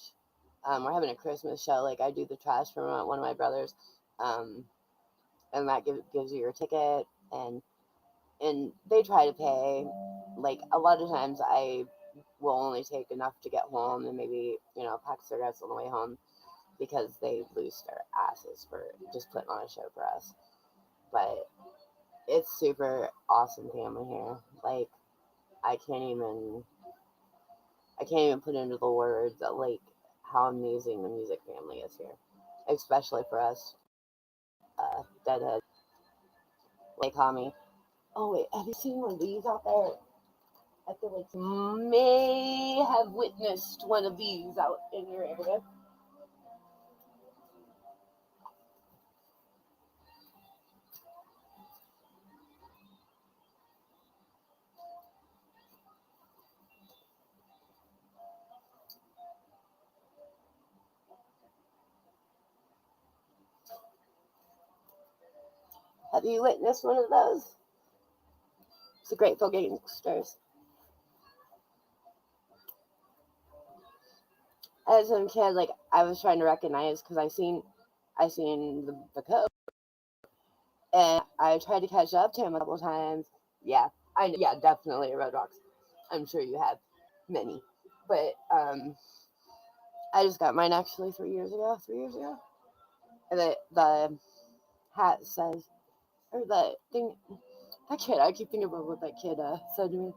We're having a Christmas show. Like I do the trash for one of my brothers, um, and that gives you your ticket, and they try to pay. Like a lot of times, I will only take enough to get home, and maybe a pack of cigarettes on the way home because they lose their asses for just putting on a show for us. But it's super awesome family here. Like I can't even I can't even put into the words that, like how amazing the music family is here, especially for us deadheads like Tommy. Oh wait, have you seen one of these out there? I feel like you may have witnessed one of these out in your area. Have you witnessed one of those? It's the Grateful Gangsters. As a kid, like I was trying to recognize because I seen the code, and I tried to catch up to him a couple times. Yeah, definitely Red Rocks. I'm sure you have many, but I just got mine actually 3 years ago. 3 years ago, and the hat says, or the thing, that kid. I keep thinking about what that kid said to me.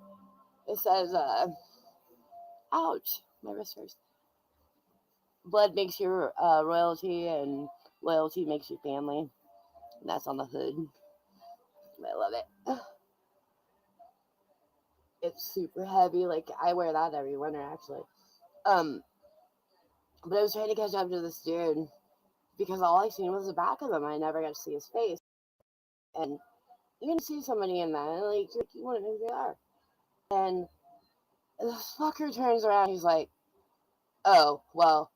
It says, "Ouch, my wrist hurts. Blood makes you royalty, and loyalty makes you family." And that's on the hood. I love it. It's super heavy. Like I wear that every winter actually. Um, but I was trying to catch up to this dude because all I seen was the back of him. I never got to see his face. And you can see somebody in that, and like you want to know who they are. And the fucker turns around. He's like, "Oh, well,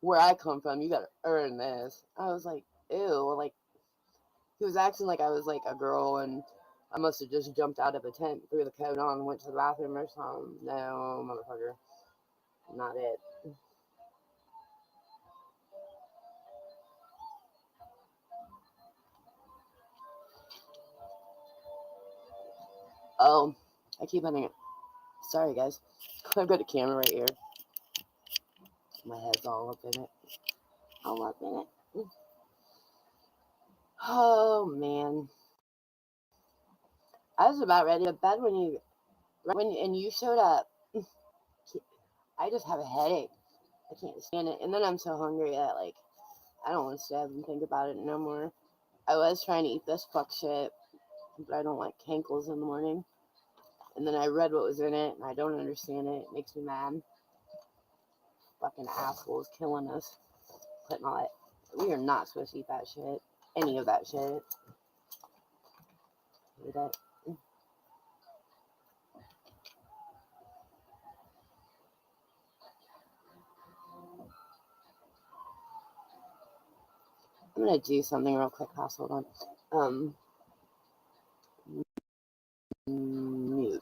where I come from, you gotta earn this." I was like, "Ew!" Like he was acting like I was like a girl, and I must have just jumped out of a tent, threw the coat on, and went to the bathroom or something. No, motherfucker, not it. Oh, I keep having it. Sorry, guys. I've got a camera right here. My head's all up in it. All up in it. Oh man, I was about ready to bed and you showed up. I just have a headache. I can't stand it, and then I'm so hungry that like I don't want to stay up and think about it no more. I was trying to eat this fuck shit, but I don't like cankles in the morning. And then I read what was in it, and I don't understand it. It makes me mad. Fucking assholes killing us, putting all that. We are not supposed to eat that shit. Any of that shit. Hate it. I'm gonna do something real quick, house. Hold on. Mute.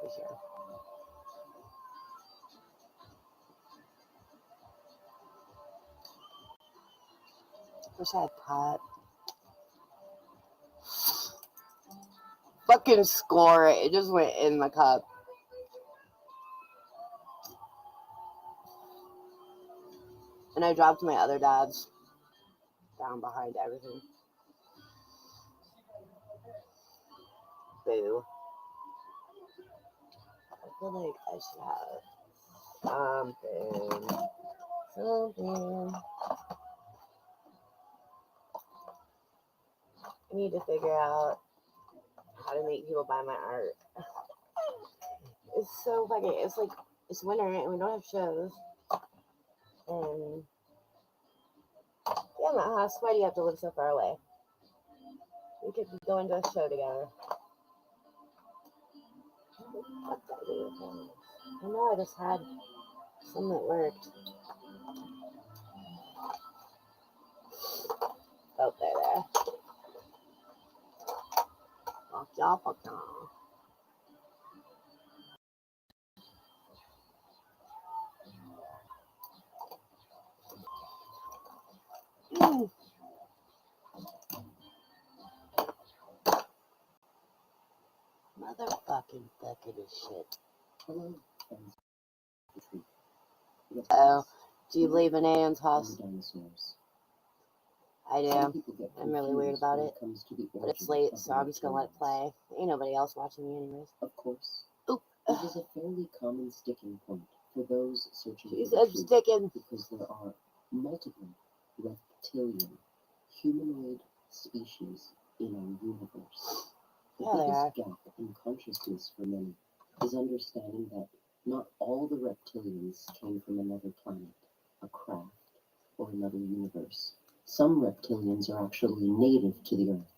over here. Wish I had pot. Fucking score it. It just went in the cup. And I dropped my other dabs down behind everything. Boo. I feel like I should have something. I need to figure out how to make people buy my art. It's so fucking, it's like, it's winter and we don't have shows. And yeah, Matt, why do you have to live so far away? We could go into a show together. Fuck that video game. I know I just had some that worked. Oh, there. Fuck y'all, fuck y'all. Motherfucking bucket of shit. Hello, Oh, do you believe in aliens, Hoss? dinosaurs. I Some do. people get I'm really weird confused about when it. comes to the But it's origins late, of so I'm just gonna let it reptilians. play. Ain't nobody else watching me anyways. Of course, Oop. it is a fairly common sticking point for those searching She for the said truth, sticking. because there are multiple reptilian humanoid species in our universe. The Yeah, they are. biggest gap in consciousness for many is understanding that not all the reptilians came from another planet, a craft, or another universe. Some reptilians are actually native to the Earth,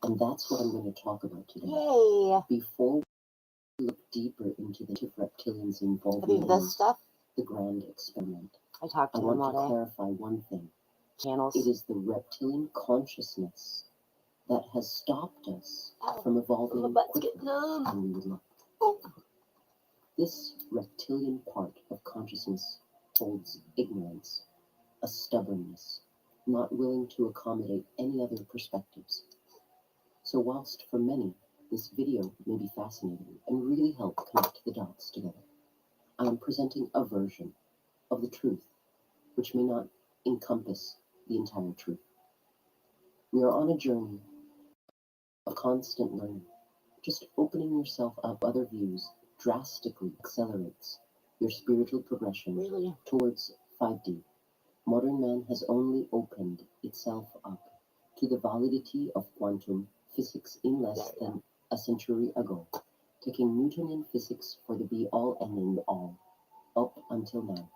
and that's what I'm going to talk about today. Yay! Before we look deeper into the reptilians Have you involvement in this stuff? the grand experiment, I talk I to them want to all day. clarify one thing. Channels. It is the reptilian consciousness that has stopped us from My evolving butt's quicker getting numb. than we would like. Oh. This reptilian part of consciousness holds ignorance, a stubbornness, not willing to accommodate any other perspectives. So whilst for many this video may be fascinating and really help connect the dots together, I am presenting a version of the truth which may not encompass the entire truth. We are on a journey of constant learning. Just opening yourself up other views drastically accelerates your spiritual progression Really? towards 5D. Modern man has only opened itself up to the validity of quantum physics in less than a century ago, taking Newtonian physics for the be-all and end-all. Up until now,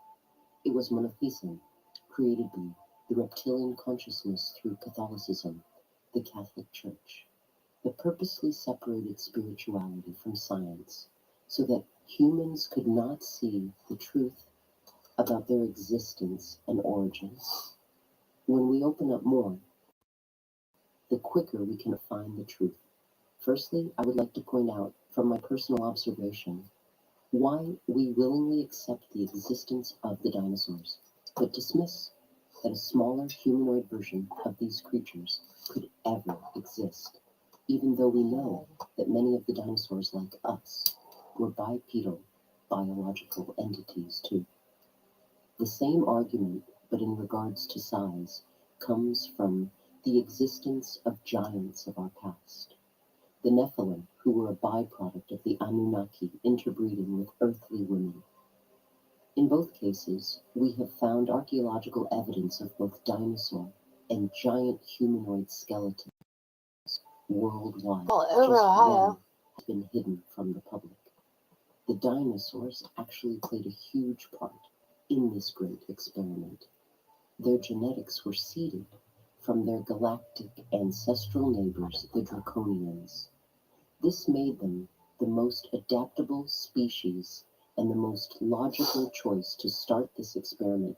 it was monotheism, created by the reptilian consciousness through Catholicism, the Catholic Church, that purposely separated spirituality from science so that humans could not see the truth about their existence and origins. When we open up more, the quicker we can find the truth. Firstly, I would like to point out from my personal observation why we willingly accept the existence of the dinosaurs, but dismiss that a smaller humanoid version of these creatures could ever exist, even though we know that many of the dinosaurs, like us, were bipedal biological entities too. The same argument, but in regards to size, comes from the existence of giants of our past. The Nephilim, who were a byproduct of the Anunnaki interbreeding with earthly women. In both cases, we have found archaeological evidence of both dinosaur and giant humanoid skeletons worldwide. Well, over Just Ohio. one has been hidden from the public. The dinosaurs actually played a huge part in this great experiment. Their genetics were seeded from their galactic ancestral neighbors, the Draconians. This made them the most adaptable species and the most logical choice to start this experiment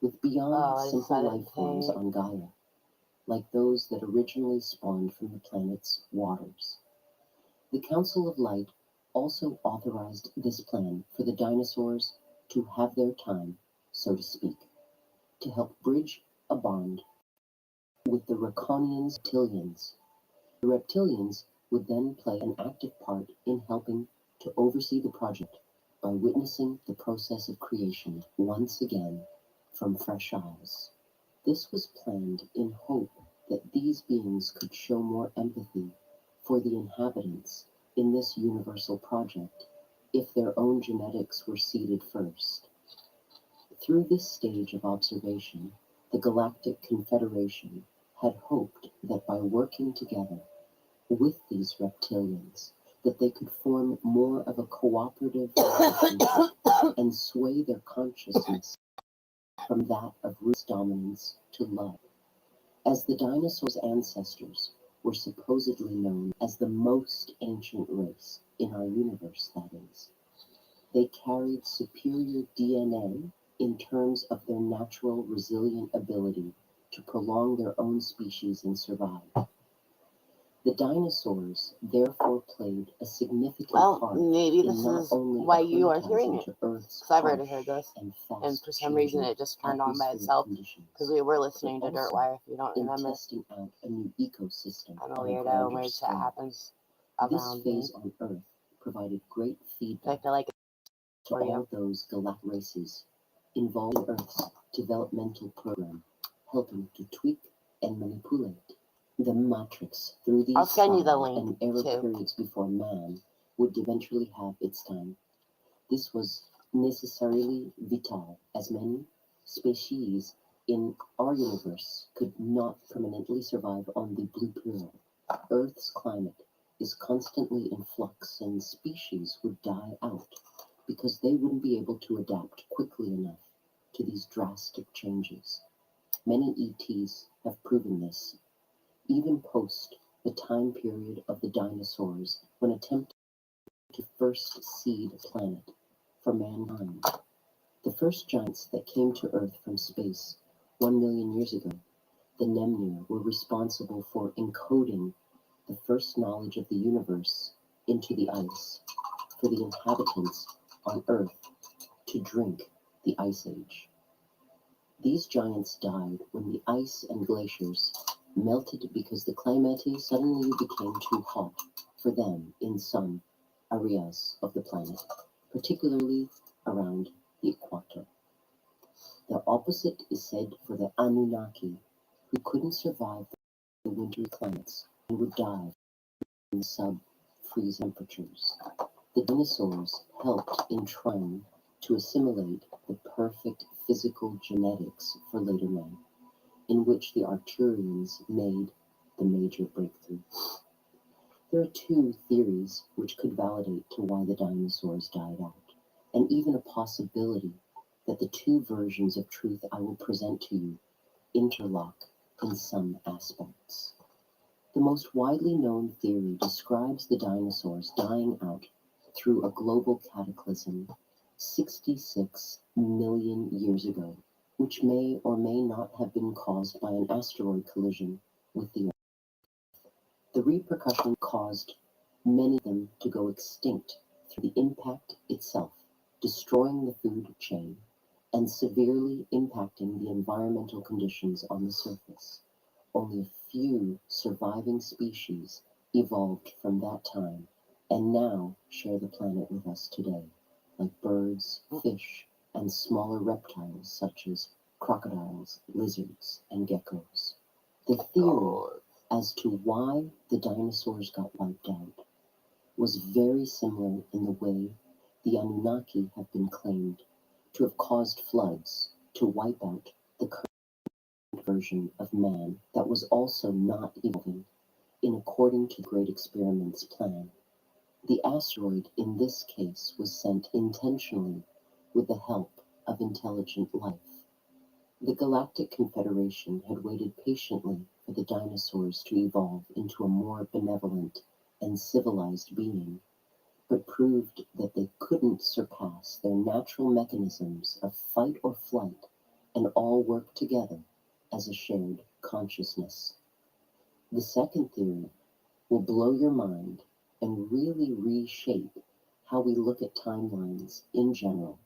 with beyond simple life forms on Gaia, like those that originally spawned from the planet's waters. The Council of Light also authorized this plan for the dinosaurs to have their time, so to speak, to help bridge a bond with the Raconians reptilians. The reptilians would then play an active part in helping to oversee the project by witnessing the process of creation once again from fresh eyes. This was planned in hope that these beings could show more empathy for the inhabitants in this universal project if their own genetics were seeded first. Through this stage of observation, the Galactic Confederation had hoped that by working together with these reptilians, that they could form more of a cooperative relationship and sway their consciousness from that of ruthless dominance to love. As the dinosaurs' ancestors were supposedly known as the most ancient race in our universe, that is, they carried superior DNA in terms of their natural resilient ability to prolong their own species and survive. The dinosaurs therefore played a significant part maybe in this not is only why you are acclimatizing hearing it. to Earth's Because I've already harsh heard this. and And for some fast-changing reason, it just turned on by atmospheric itself. conditions, Because we were but listening to also Dirtwire, if you don't in remember. testing out a new ecosystem I'm a on a weirdo. grander Weird shit scale. happens This around me. phase on Earth provided great I feedback feel like it's to for all you. those galactic races involved in Earth's developmental program, helping to tweak and manipulate the matrix through I'll these send you the trial and link error too. periods before man would eventually have its time. This was necessarily vital, as many species in our universe could not permanently survive on the blue pill. Earth's climate is constantly in flux, and species would die out because they wouldn't be able to adapt quickly enough to these drastic changes. Many ETs have proven this, even post the time period of the dinosaurs when attempting to first seed a planet for mankind. The first giants that came to Earth from space 1 million years ago, the Nemnir, were responsible for encoding the first knowledge of the universe into the ice for the inhabitants on Earth to drink the Ice Age. These giants died when the ice and glaciers melted because the climate suddenly became too hot for them in some areas of the planet, particularly around the equator. The opposite is said for the Anunnaki, who couldn't survive the wintry climates and would die in the sub-freeze temperatures. The dinosaurs helped in trying to assimilate the perfect physical genetics for later men, in which the Arcturians made the major breakthrough. There are two theories which could validate to why the dinosaurs died out, and even a possibility that the two versions of truth I will present to you interlock in some aspects. The most widely known theory describes the dinosaurs dying out through a global cataclysm 66 million years ago, which may or may not have been caused by an asteroid collision with the Earth. The repercussion caused many of them to go extinct through the impact itself, destroying the food chain and severely impacting the environmental conditions on the surface. Only a few surviving species evolved from that time and now share the planet with us today, like birds, fish, and smaller reptiles such as crocodiles, lizards, and geckos. The theory as to why the dinosaurs got wiped out was very similar in the way the Anunnaki have been claimed to have caused floods to wipe out the current version of man that was also not evolving in according to the Great Experiment's plan. The asteroid in this case was sent intentionally with the help of intelligent life. The Galactic Confederation had waited patiently for the dinosaurs to evolve into a more benevolent and civilized being, but proved that they couldn't surpass their natural mechanisms of fight or flight and all work together as a shared consciousness. The second theory will blow your mind and really reshape how we look at timelines in general.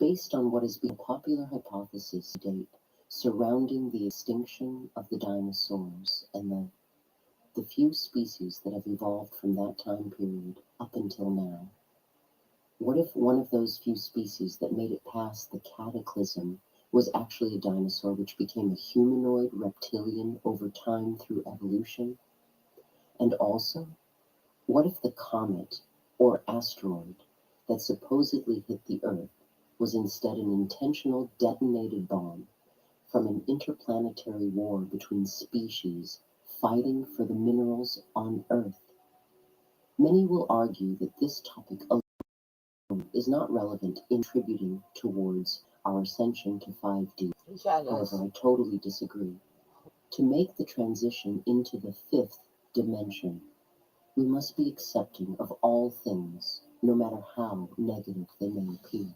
Based on what has been a popular hypothesis to date surrounding the extinction of the dinosaurs and the few species that have evolved from that time period up until now, what if one of those few species that made it past the cataclysm was actually a dinosaur which became a humanoid reptilian over time through evolution? And also, what if the comet or asteroid that supposedly hit the Earth was instead an intentional detonated bomb from an interplanetary war between species fighting for the minerals on Earth? Many will argue that this topic alone is not relevant in contributing towards our ascension to 5D. Yeah, it is. However, I totally disagree. To make the transition into the fifth dimension, we must be accepting of all things, no matter how negative they may appear.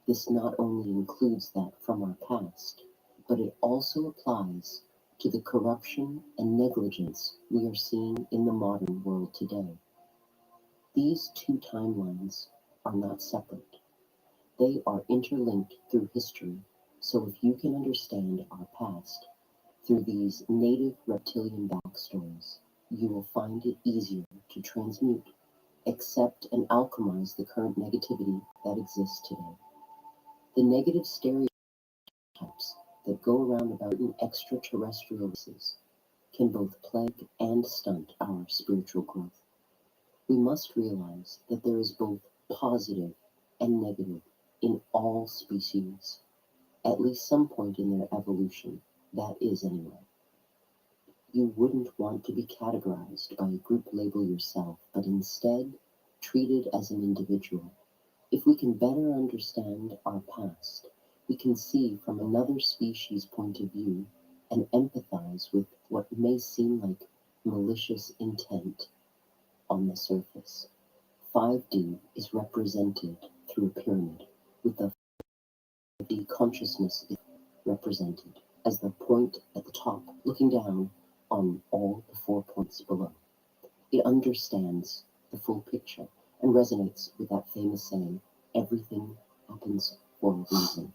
This not only includes that from our past, but it also applies to the corruption and negligence we are seeing in the modern world today. These two timelines are not separate. They are interlinked through history, so if you can understand our past through these native reptilian backstories, you will find it easier to transmute, accept, and alchemize the current negativity that exists today. The negative stereotypes that go around about extraterrestrial races can both plague and stunt our spiritual growth. We must realize that there is both positive and negative in all species, at least some point in their evolution, that is anyway. You wouldn't want to be categorized by a group label yourself, but instead treated as an individual. If we can better understand our past, we can see from another species' point of view and empathize with what may seem like malicious intent on the surface. 5D is represented through a pyramid, with the 5D consciousness is represented as the point at the top looking down on all the 4 points below. It understands the full picture and resonates with that famous saying, everything happens for a reason.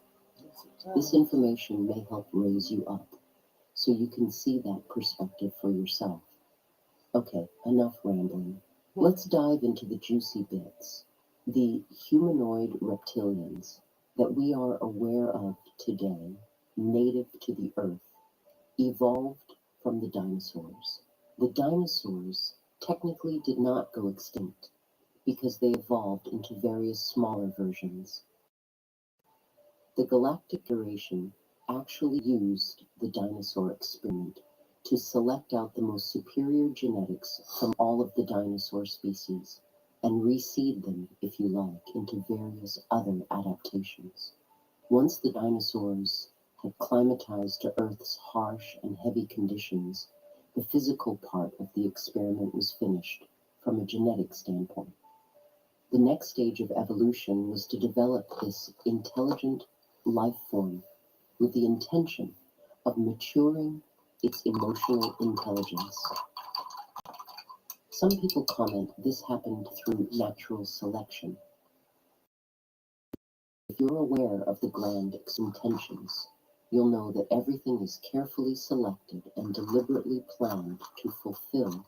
This information may help raise you up so you can see that perspective for yourself. Okay, enough rambling. Let's dive into the juicy bits. The humanoid reptilians that we are aware of today, native to the Earth, evolved from the dinosaurs. The dinosaurs technically did not go extinct because they evolved into various smaller versions. The Galactic Federation actually used the dinosaur experiment to select out the most superior genetics from all of the dinosaur species and reseed them, if you like, into various other adaptations. Once the dinosaurs had climatized to Earth's harsh and heavy conditions, the physical part of the experiment was finished from a genetic standpoint. The next stage of evolution was to develop this intelligent life form with the intention of maturing its emotional intelligence. Some people comment this happened through natural selection. If you're aware of the grand intentions, you'll know that everything is carefully selected and deliberately planned to fulfill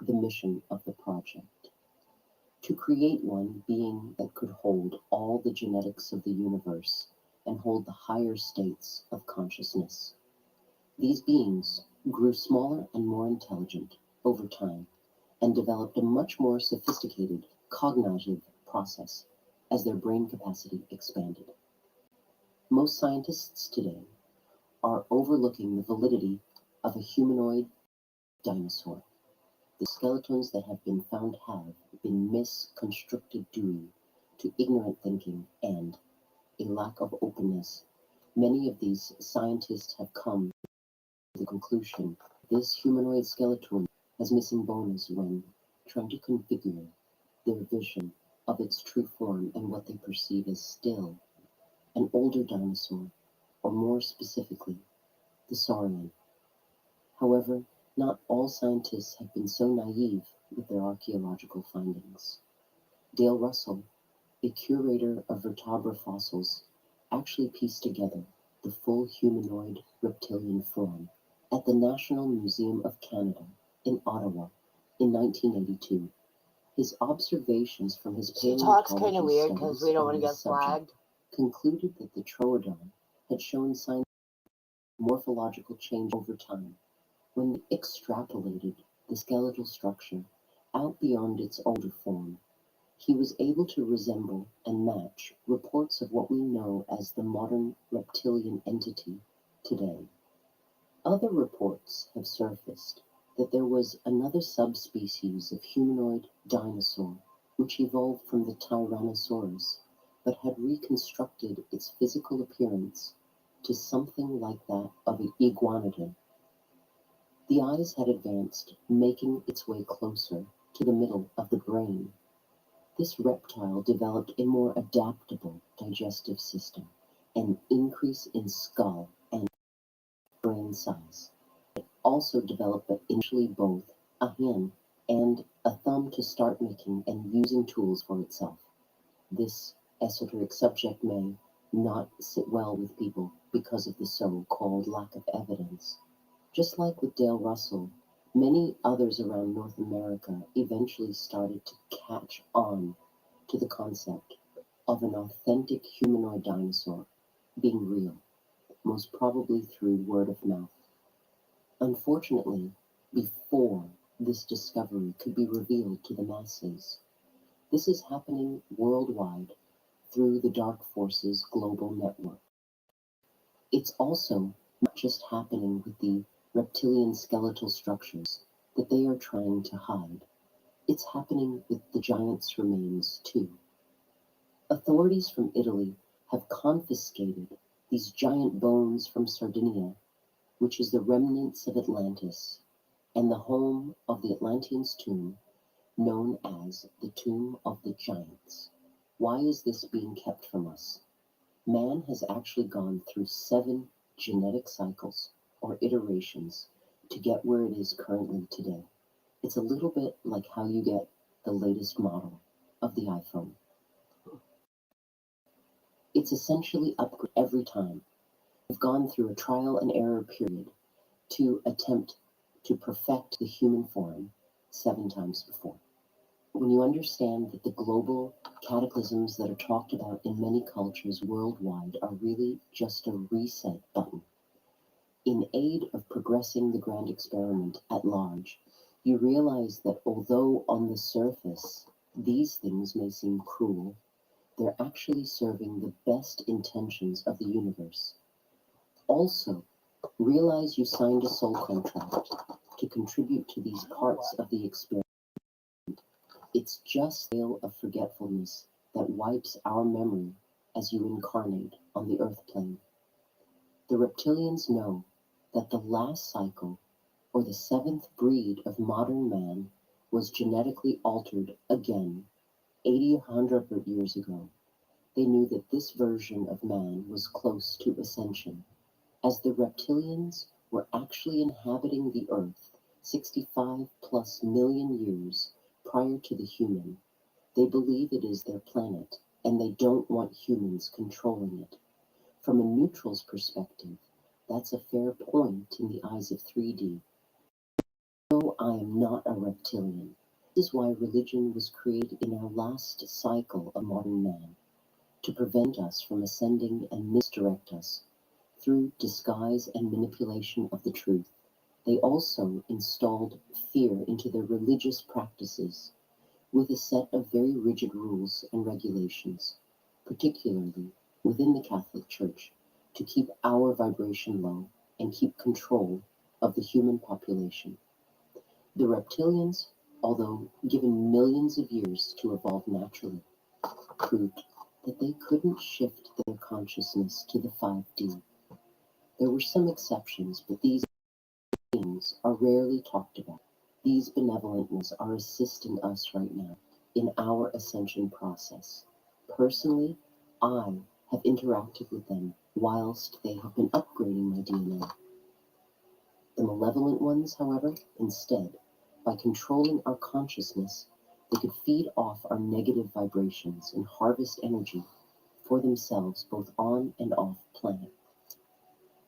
the mission of the project. To create one being that could hold all the genetics of the universe and hold the higher states of consciousness. These beings grew smaller and more intelligent over time and developed a much more sophisticated cognitive process as their brain capacity expanded. Most scientists today are overlooking the validity of a humanoid dinosaur. The skeletons that have been found have been misconstructed due to ignorant thinking and a lack of openness. Many of these scientists have come to the conclusion this humanoid skeleton has missing bones when trying to configure their vision of its true form and what they perceive as still an older dinosaur, or more specifically, the saurian. However, not all scientists have been so naive with their archaeological findings. Dale Russell, a curator of vertebrate fossils, actually pieced together the full humanoid reptilian form at the National Museum of Canada in Ottawa in 1982. His observations from his She talks paleontology kind of weird because studies we don't on want to this get subject flagged. concluded that the Troodon had shown signs of morphological change over time. When they extrapolated the skeletal structure out beyond its older form, he was able to resemble and match reports of what we know as the modern reptilian entity today. Other reports have surfaced that there was another subspecies of humanoid dinosaur which evolved from the Tyrannosaurus but had reconstructed its physical appearance to something like that of an iguanodon. The eyes had advanced, making its way closer to the middle of the brain. This reptile developed a more adaptable digestive system, an increase in skull and brain size. It also developed initially both a hand and a thumb to start making and using tools for itself. This esoteric subject may not sit well with people because of the so-called lack of evidence. Just like with Dale Russell, many others around North America eventually started to catch on to the concept of an authentic humanoid dinosaur being real, most probably through word of mouth. Unfortunately, before this discovery could be revealed to the masses, this is happening worldwide through the Dark Forces global network. It's also not just happening with the reptilian skeletal structures that they are trying to hide. It's happening with the giant's remains too. Authorities from Italy have confiscated these giant bones from Sardinia, which is the remnants of Atlantis and the home of the Atlanteans' tomb, known as the Tomb of the Giants. Why is this being kept from us? Man has actually gone through 7 genetic cycles or iterations to get where it is currently today. It's a little bit like how you get the latest model of the iPhone. It's essentially upgrade every time. We've gone through a trial and error period to attempt to perfect the human form 7 times before. When you understand that the global cataclysms that are talked about in many cultures worldwide are really just a reset button, in aid of progressing the grand experiment at large, you realize that although on the surface these things may seem cruel, they're actually serving the best intentions of the universe. Also, realize you signed a soul contract to contribute to these parts of the experiment. It's just a tale of forgetfulness that wipes our memory as you incarnate on the earth plane. The reptilians know that the last cycle, or the 7th breed of modern man, was genetically altered again 100 years ago. They knew that this version of man was close to ascension, as the reptilians were actually inhabiting the earth 65 plus million years prior to the human. They believe it is their planet, and they don't want humans controlling it. From a neutral's perspective, that's a fair point in the eyes of 3D. No, I am not a reptilian. This is why religion was created in our last cycle of modern man, to prevent us from ascending and misdirect us through disguise and manipulation of the truth. They also installed fear into their religious practices with a set of very rigid rules and regulations, particularly within the Catholic Church, to keep our vibration low and keep control of the human population. The reptilians, although given millions of years to evolve naturally, proved that they couldn't shift their consciousness to the 5D. There were some exceptions, but these beings are rarely talked about. These benevolent ones are assisting us right now in our ascension process. Personally, I have interacted with them whilst they have been upgrading my DNA. The malevolent ones, however, instead, by controlling our consciousness, They could feed off our negative vibrations and harvest energy for themselves both on and off planet.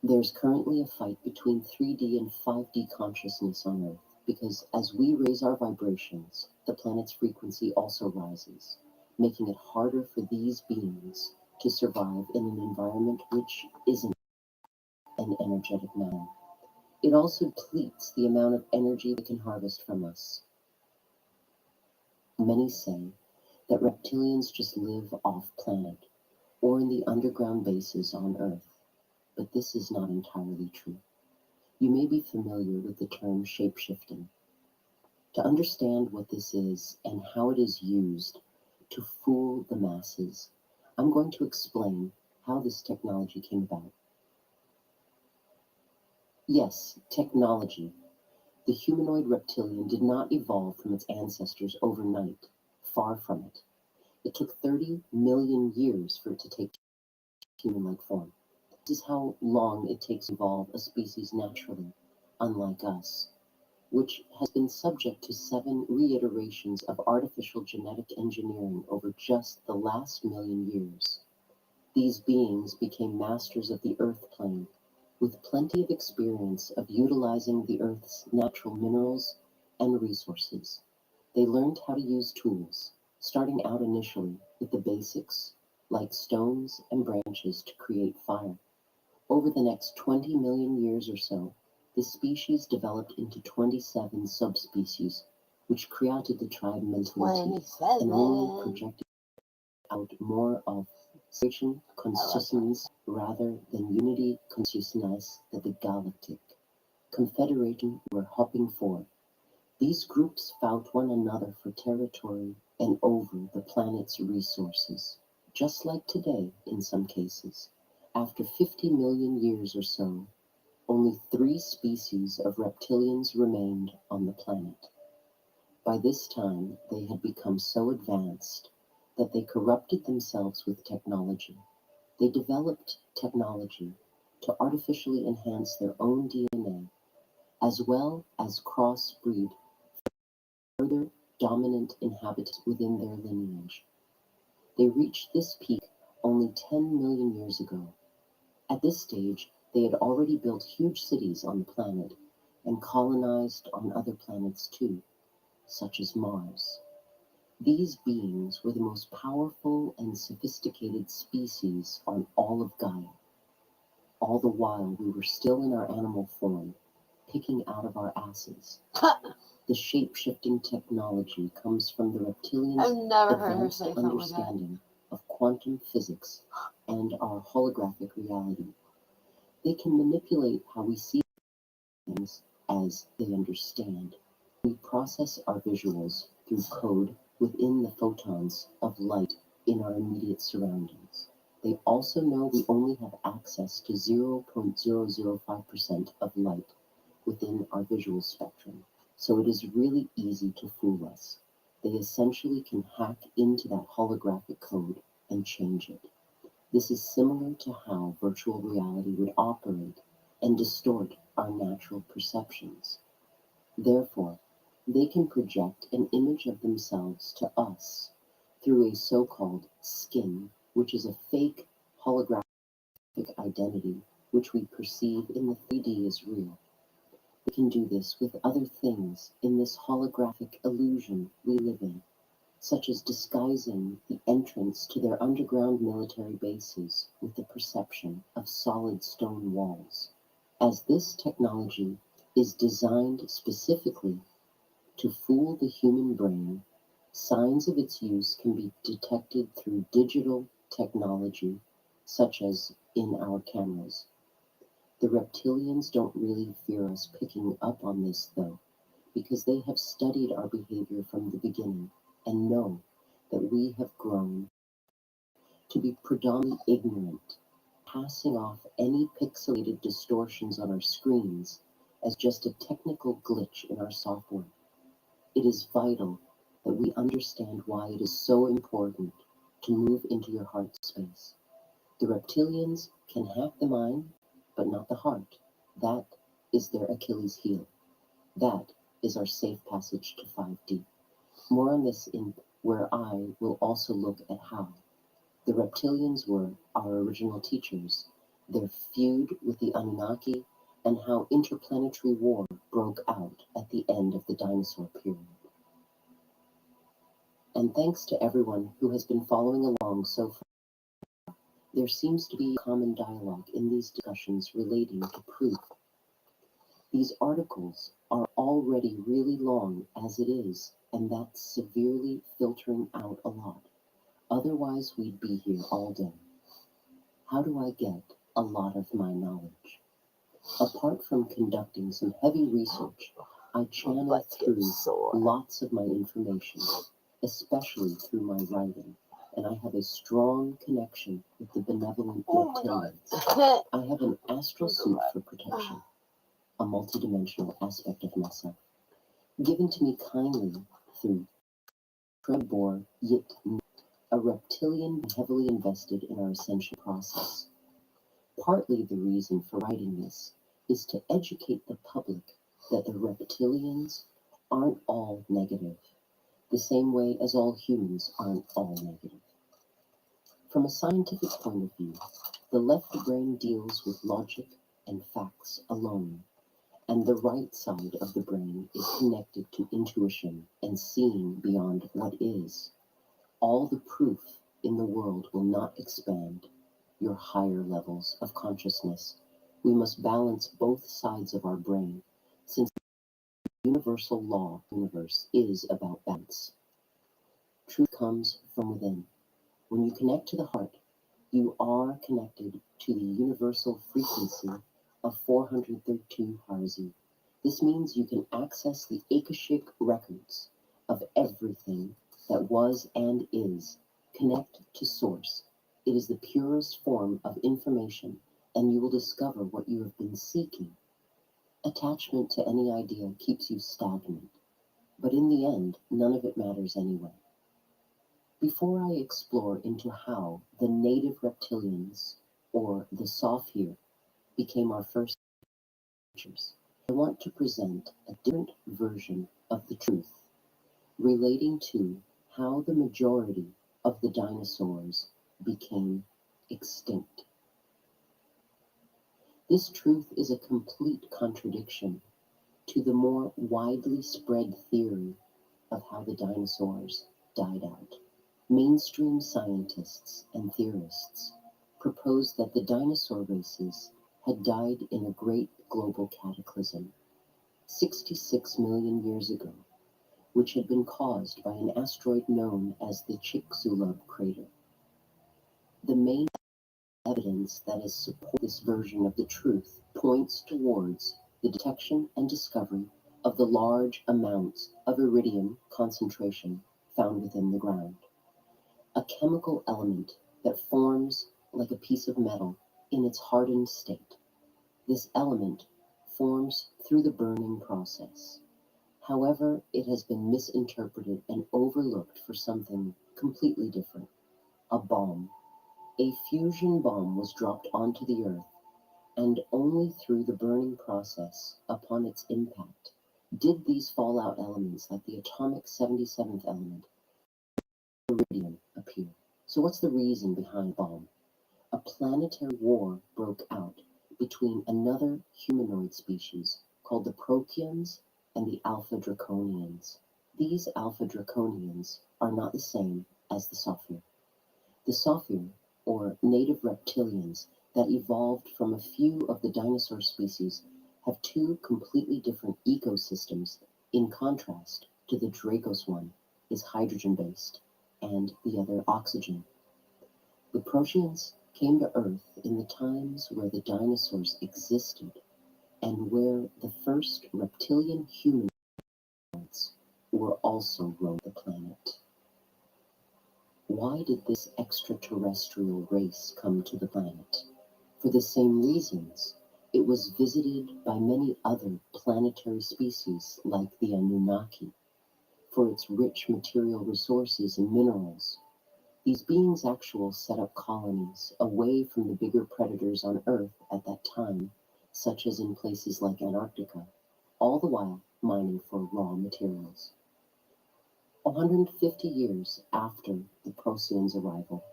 There's currently a fight between 3D and 5D consciousness on Earth because as we raise our vibrations, the planet's frequency also rises, making it harder for these beings to survive in an environment which isn't an energetic manner. It also depletes the amount of energy they can harvest from us. Many say that reptilians just live off planet or in the underground bases on Earth, but this is not entirely true. You may be familiar with the term shapeshifting. To understand what this is and how it is used to fool the masses, I'm going to explain how this technology came about. Yes, technology. The humanoid reptilian did not evolve from its ancestors overnight. Far from it. It took 30 million years for it to take human-like form. This is how long it takes to evolve a species naturally, unlike us, which has been subject to 7 reiterations of artificial genetic engineering over just the last million years. These beings became masters of the Earth plane, with plenty of experience of utilizing the Earth's natural minerals and resources. They learned how to use tools, starting out initially with the basics, like stones and branches to create fire. Over the next 20 million years or so, the species developed into 27 subspecies, which created the tribe mentality and only projected out more of separation consciousness rather than unity consciousness that the galactic confederation were hoping for. These groups fought one another for territory and over the planet's resources, just like today in some cases. After 50 million years or so, only 3 species of reptilians remained on the planet. By this time, they had become so advanced that they corrupted themselves with technology. They developed technology to artificially enhance their own DNA, as well as crossbreed further dominant inhabitants within their lineage. They reached this peak only 10 million years ago. At this stage, they had already built huge cities on the planet and colonized on other planets too, such as Mars. These beings were the most powerful and sophisticated species on all of Gaia. All the while we were still in our animal form, picking out of our asses. The shape-shifting technology comes from the reptilians' I've never heard her advanced say something like that. understanding of quantum physics and our holographic reality. They can manipulate how we see things as they understand. We process our visuals through code within the photons of light in our immediate surroundings. They also know we only have access to 0.005% of light within our visual spectrum, so it is really easy to fool us. They essentially can hack into that holographic code and change it. This is similar to how virtual reality would operate and distort our natural perceptions. Therefore, they can project an image of themselves to us through a so-called skin, which is a fake holographic identity which we perceive in the 3D as real. They can do this with other things in this holographic illusion we live in, such as disguising the entrance to their underground military bases with the perception of solid stone walls. As this technology is designed specifically to fool the human brain, signs of its use can be detected through digital technology, such as in our cameras. The reptilians don't really fear us picking up on this, though, because they have studied our behavior from the beginning and know that we have grown to be predominantly ignorant, passing off any pixelated distortions on our screens as just a technical glitch in our software. It is vital that we understand why it is so important to move into your heart space. The reptilians can hack the mind, but not the heart. That is their Achilles heel. That is our safe passage to 5D. More on this in where I will also look at how the reptilians were our original teachers, their feud with the Anunnaki, and how interplanetary war broke out at the end of the dinosaur period. And thanks to everyone who has been following along so far, there seems to be a common dialogue in these discussions relating to proof. These articles are already really long as it is, and that's severely filtering out a lot. Otherwise, we'd be here all day. How do I get a lot of my knowledge? Apart from conducting some heavy research, I channel through lots of my information, especially through my writing, and I have a strong connection with the benevolent reptilians. I have an astral suit for protection, a multidimensional aspect of myself, given to me kindly through Trebor Yit, a reptilian heavily invested in our ascension process. Partly the reason for writing this is to educate the public that the reptilians aren't all negative, the same way as all humans aren't all negative. From a scientific point of view, the left brain deals with logic and facts alone, and the right side of the brain is connected to intuition and seeing beyond what is. All the proof in the world will not expand your higher levels of consciousness. We must balance both sides of our brain, since the universal law of the universe is about balance. Truth comes from within. When you connect to the heart, you are connected to the universal frequency of 432 Harzi. This means you can access the Akashic records of everything that was and is. Connect to Source. It is the purest form of information, and you will discover what you have been seeking. Attachment to any idea keeps you stagnant, but in the end, none of it matters anyway. Before I explore into how the native reptilians, or the Sophir, became our first teachers, I want to present a different version of the truth relating to how the majority of the dinosaurs became extinct. This truth is a complete contradiction to the more widely spread theory of how the dinosaurs died out. Mainstream scientists and theorists propose that the dinosaur races had died in a great global cataclysm 66 million years ago, which had been caused by an asteroid known as the Chicxulub crater. The main evidence that has supported this version of the truth points towards the detection and discovery of the large amounts of iridium concentration found within the ground, a chemical element that forms like a piece of metal in its hardened state. This element forms through the burning process. However, it has been misinterpreted and overlooked for something completely different: a bomb. A fusion bomb was dropped onto the Earth, and only through the burning process, upon its impact, did these fallout elements, like the atomic 77th element, iridium, appear. So what's the reason behind the bomb? A planetary war broke out between another humanoid species called the Prokians and the Alpha Draconians. These Alpha Draconians are not the same as the Sophir. The Sophir, or native reptilians that evolved from a few of the dinosaur species, have two completely different ecosystems, in contrast to the Dracos one is hydrogen-based and the other oxygen. The Proteans came to Earth in the times where the dinosaurs existed and where the first reptilian humanoids were also roamed the planet. Why did this extraterrestrial race come to the planet? For the same reasons. It was visited by many other planetary species like the Anunnaki, for its rich material resources and minerals. These beings actually set up colonies away from the bigger predators on Earth at that time, such as in places like Antarctica, all the while mining for raw materials. 150 years after the Procyons' arrival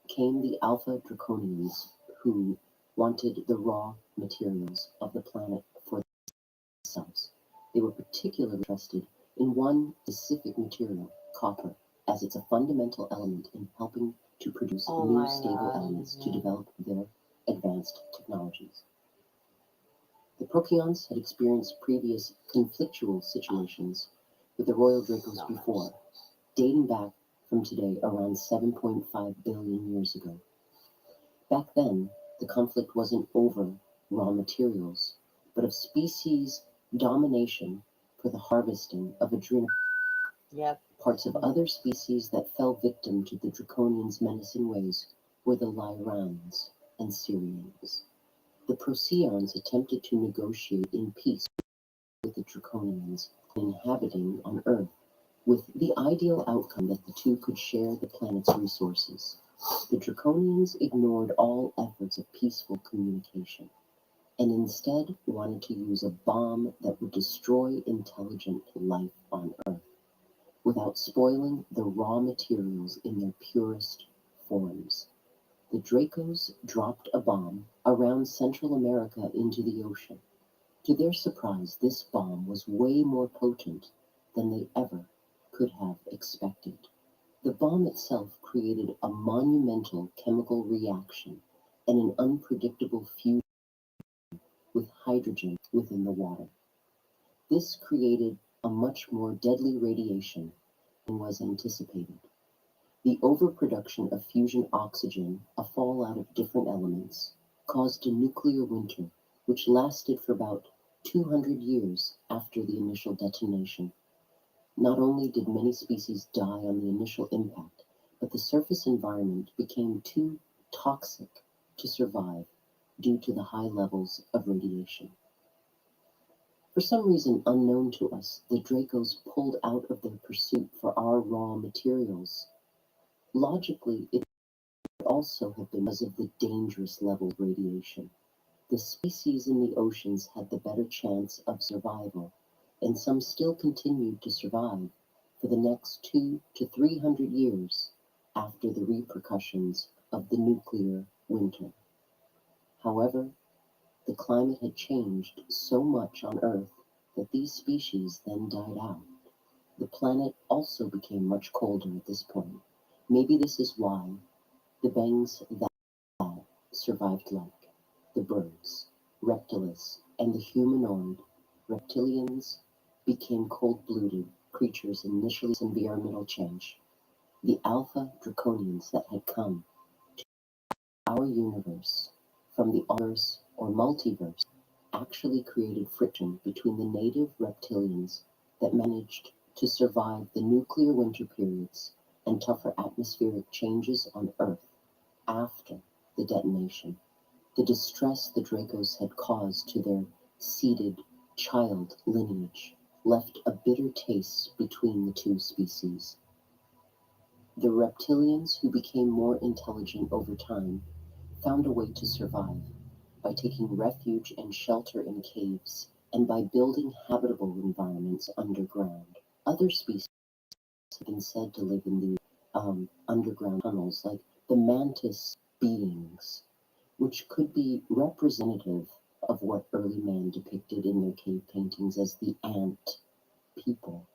came the Alpha Draconians, who wanted the raw materials of the planet for themselves. They were particularly interested in one specific material, copper, as it's a fundamental element in helping to produce Oh new my stable God, elements to yeah. develop their advanced technologies. The Procyons had experienced previous conflictual situations with the Royal Dracos So before, much. dating back from today around 7.5 billion years ago. Back then, the conflict wasn't over raw materials, but of species domination for the harvesting of adrenal Yep. parts of other species that fell victim to the Draconians' menacing ways were the Lyrans and Syrians. The Procyons attempted to negotiate in peace with the Draconians inhabiting on Earth, with the ideal outcome that the two could share the planet's resources. The Draconians ignored all efforts of peaceful communication and instead wanted to use a bomb that would destroy intelligent life on Earth without spoiling the raw materials in their purest forms. The Dracos dropped a bomb around Central America into the ocean. To their surprise, this bomb was way more potent than they ever could have expected. The bomb itself created a monumental chemical reaction and an unpredictable fusion with hydrogen within the water. This created a much more deadly radiation than was anticipated. The overproduction of fusion oxygen, a fallout of different elements, caused a nuclear winter which lasted for about 200 years after the initial detonation. Not only did many species die on the initial impact, but the surface environment became too toxic to survive due to the high levels of radiation. For some reason unknown to us, the Dracos pulled out of their pursuit for our raw materials. Logically, it could also have been because of the dangerous level of radiation. The species in the oceans had the better chance of survival, and some still continued to survive for the next 200 to 300 years after the repercussions of the nuclear winter. However, the climate had changed so much on Earth that these species then died out. The planet also became much colder at this point. Maybe this is why the bangs that survived, like the birds, Reptilis, and the humanoid reptilians, became cold-blooded creatures initially environmental change. The Alpha Draconians that had come to our universe from the universe or multiverse actually created friction between the native reptilians that managed to survive the nuclear winter periods and tougher atmospheric changes on Earth after the detonation. The distress the Dracos had caused to their seeded child lineage left a bitter taste between the two species. The reptilians, who became more intelligent over time, found a way to survive by taking refuge and shelter in caves and by building habitable environments underground. Other species have been said to live in the underground tunnels, like the mantis beings, which could be representative of what early man depicted in their cave paintings as the ant people.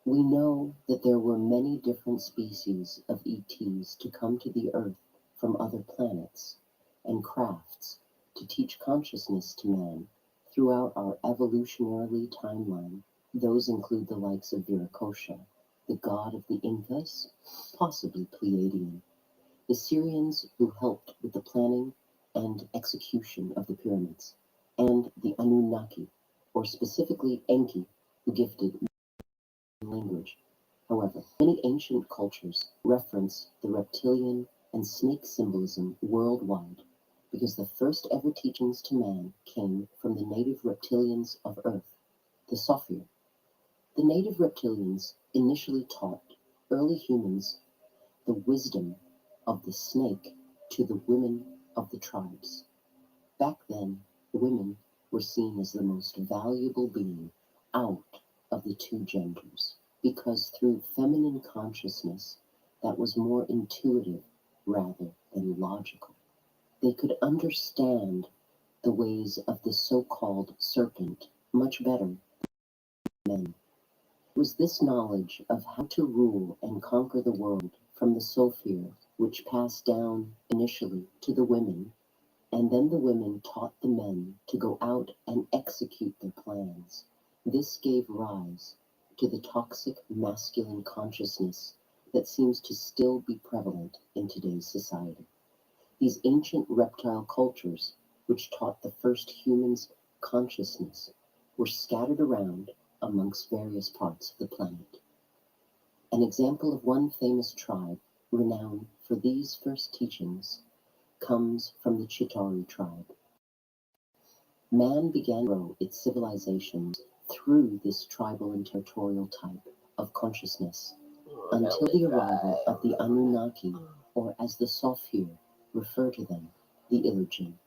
We know that there were many different species of ETs to come to the Earth from other planets and crafts to teach consciousness to man throughout our evolutionary timeline. Those include the likes of Viracocha, the god of the Incas, possibly Pleiadian, the Syrians who helped with the planning and execution of the pyramids, and the Anunnaki, or specifically Enki, who gifted language. However, many ancient cultures reference the reptilian and snake symbolism worldwide because the first ever teachings to man came from the native reptilians of Earth, the Sophir. The native reptilians initially taught early humans the wisdom of the snake to the women of the tribes. Back then, women were seen as the most valuable being out of the two genders because through feminine consciousness that was more intuitive rather than logical, they could understand the ways of the so-called serpent much better than men. It was this knowledge of how to rule and conquer the world from the Sophia which passed down initially to the women, and then the women taught the men to go out and execute their plans. This gave rise to the toxic masculine consciousness that seems to still be prevalent in today's society. These ancient reptile cultures, which taught the first humans consciousness, were scattered around amongst various parts of the planet. An example of one famous tribe renowned for these first teachings comes from the Chitauri tribe. Man began to grow its civilizations through this tribal and territorial type of consciousness until the arrival of the Anunnaki, or as the Sophir refer to them, the Illusion.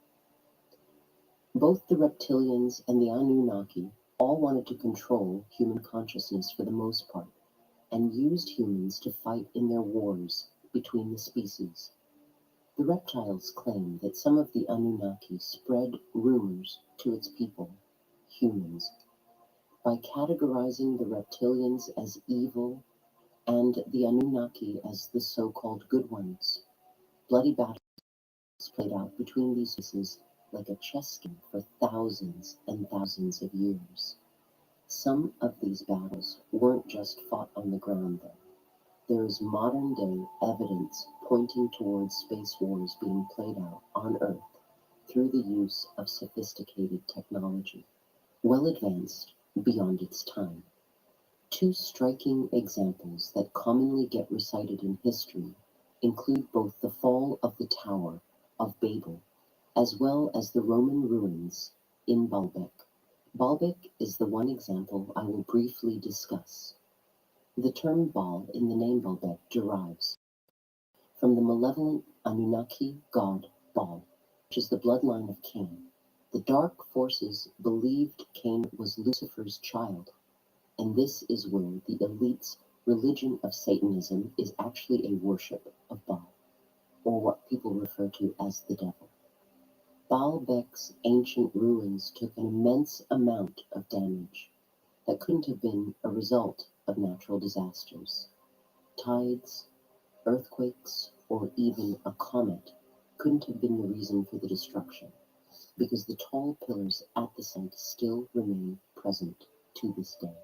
Both the reptilians and the Anunnaki all wanted to control human consciousness for the most part, and used humans to fight in their wars between the species. The reptiles claim that some of the Anunnaki spread rumors to its people, humans, by categorizing the reptilians as evil and the Anunnaki as the so-called good ones. Bloody battles played out between these races like a chess game for thousands and thousands of years. Some of these battles weren't just fought on the ground, though. There is modern-day evidence pointing towards space wars being played out on Earth through the use of sophisticated technology, well advanced beyond its time. Two striking examples that commonly get recited in history include both the fall of the Tower of Babel as well as the Roman ruins in Baalbek. Baalbek is the one example I will briefly discuss. The term Baal in the name Baalbek derives from the malevolent Anunnaki god Baal, which is the bloodline of Cain. The dark forces believed Cain was Lucifer's child, and this is where the elite's religion of Satanism is actually a worship of Baal, or what people refer to as the devil. Baalbek's ancient ruins took an immense amount of damage that couldn't have been a result of natural disasters. Tides, earthquakes, or even a comet couldn't have been the reason for the destruction, because the tall pillars at the site still remain present to this day.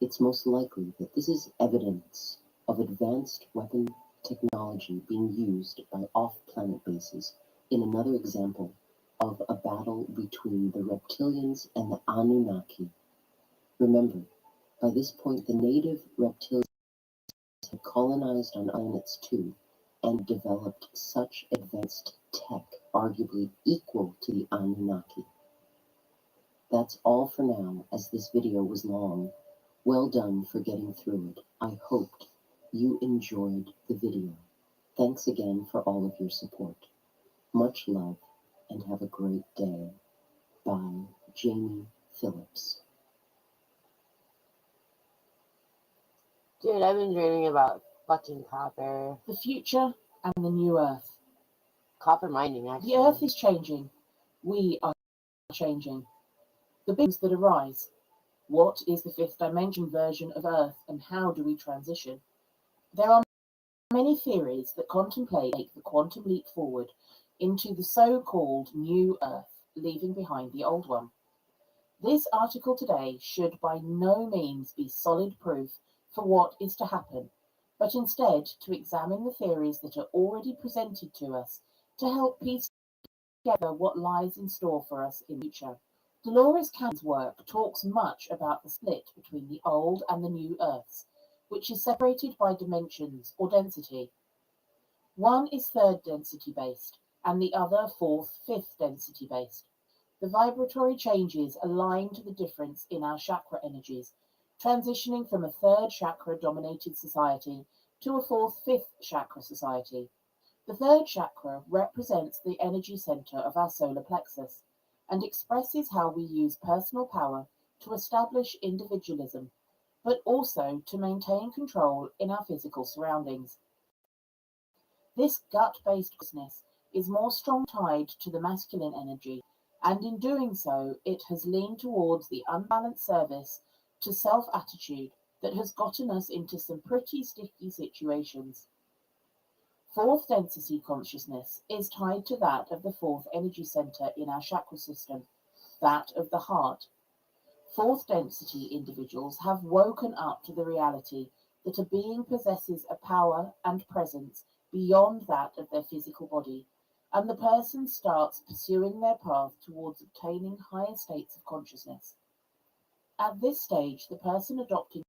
It's most likely that this is evidence of advanced weapon technology being used by off-planet bases in another example of a battle between the reptilians and the Anunnaki. Remember, by this point, the native reptilians had colonized on planets too, and developed such advanced tech, arguably equal to the Anunnaki. That's all for now, as this video was long. Well done for getting through it. I hoped you enjoyed the video. Thanks again for all of your support. Much love, and have a great day. By Jamie Phillips. Dude, I've been dreaming about fucking copper. The future and the new Earth. Copper mining, actually. The Earth is changing. We are changing. The things that arise. What is the fifth dimension version of Earth, and how do we transition? There are many theories that contemplate the quantum leap forward into the so-called new Earth, leaving behind the old one. This article today should by no means be solid proof for what is to happen, but instead to examine the theories that are already presented to us to help piece together what lies in store for us in the future. Dolores Cannon's work talks much about the split between the old and the new Earths, which is separated by dimensions or density. One is third density based, and the other fourth, fifth density based. The vibratory changes align to the difference in our chakra energies, transitioning from a third chakra dominated society to a fourth, fifth chakra society. The third chakra represents the energy center of our solar plexus and expresses how we use personal power to establish individualism, but also to maintain control in our physical surroundings. This gut-based consciousness is more strongly tied to the masculine energy, and in doing so, it has leaned towards the unbalanced service to self attitude that has gotten us into some pretty sticky situations. Fourth density consciousness is tied to that of the fourth energy center in our chakra system, that of the heart. Fourth density individuals have woken up to the reality that a being possesses a power and presence beyond that of their physical body, and the person starts pursuing their path towards obtaining higher states of consciousness. At this stage, the person adopting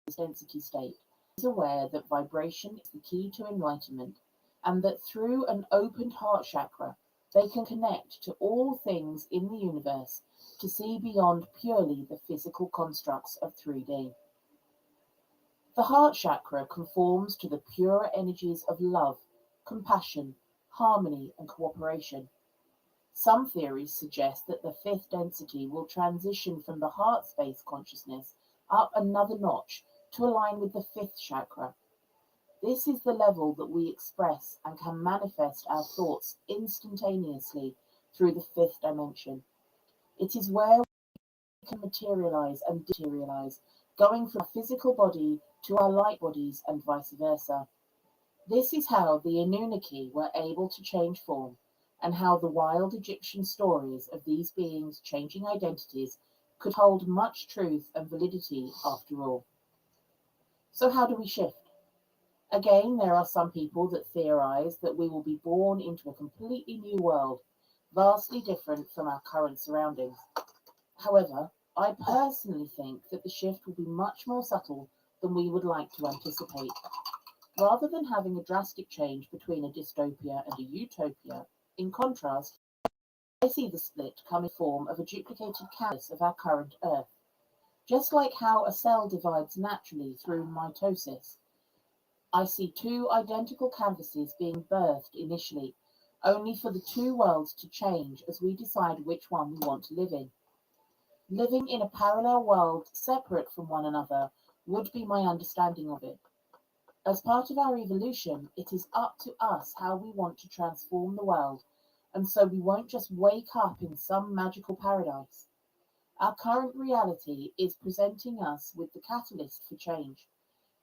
this density state is aware that vibration is the key to enlightenment, and that through an opened heart chakra, they can connect to all things in the universe to see beyond purely the physical constructs of 3D. The heart chakra conforms to the purer energies of love, compassion, harmony, and cooperation. Some theories suggest that the fifth density will transition from the heart space consciousness up another notch to align with the fifth chakra. This is the level that we express and can manifest our thoughts instantaneously through the fifth dimension. It is where we can materialize and dematerialize, going from our physical body to our light bodies and vice versa. This is how the Anunnaki were able to change form, and how the wild Egyptian stories of these beings changing identities could hold much truth and validity after all. So how do we shift? Again, there are some people that theorize that we will be born into a completely new world, vastly different from our current surroundings. However, I personally think that the shift will be much more subtle than we would like to anticipate. Rather than having a drastic change between a dystopia and a utopia, in contrast, I see the split come in the form of a duplicated canvas of our current Earth. Just like how a cell divides naturally through mitosis, I see two identical canvases being birthed initially, only for the two worlds to change as we decide which one we want to live in. Living in a parallel world separate from one another would be my understanding of it. As part of our evolution, it is up to us how we want to transform the world, and so we won't just wake up in some magical paradise. Our current reality is presenting us with the catalyst for change,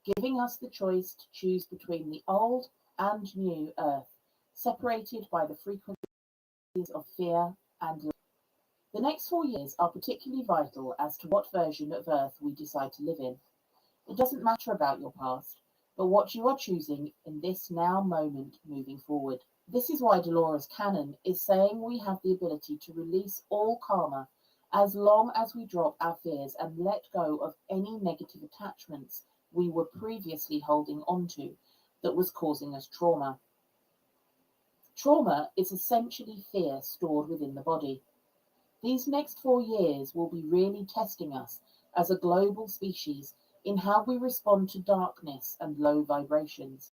giving us the choice to choose between the old and new Earth, separated by the frequencies of fear and love. The next 4 years are particularly vital as to what version of Earth we decide to live in. It doesn't matter about your past, but what you are choosing in this now moment moving forward. This is why Dolores Cannon is saying we have the ability to release all karma as long as we drop our fears and let go of any negative attachments we were previously holding onto that was causing us trauma. Trauma is essentially fear stored within the body. These next 4 years will be really testing us as a global species in how we respond to darkness and low vibrations.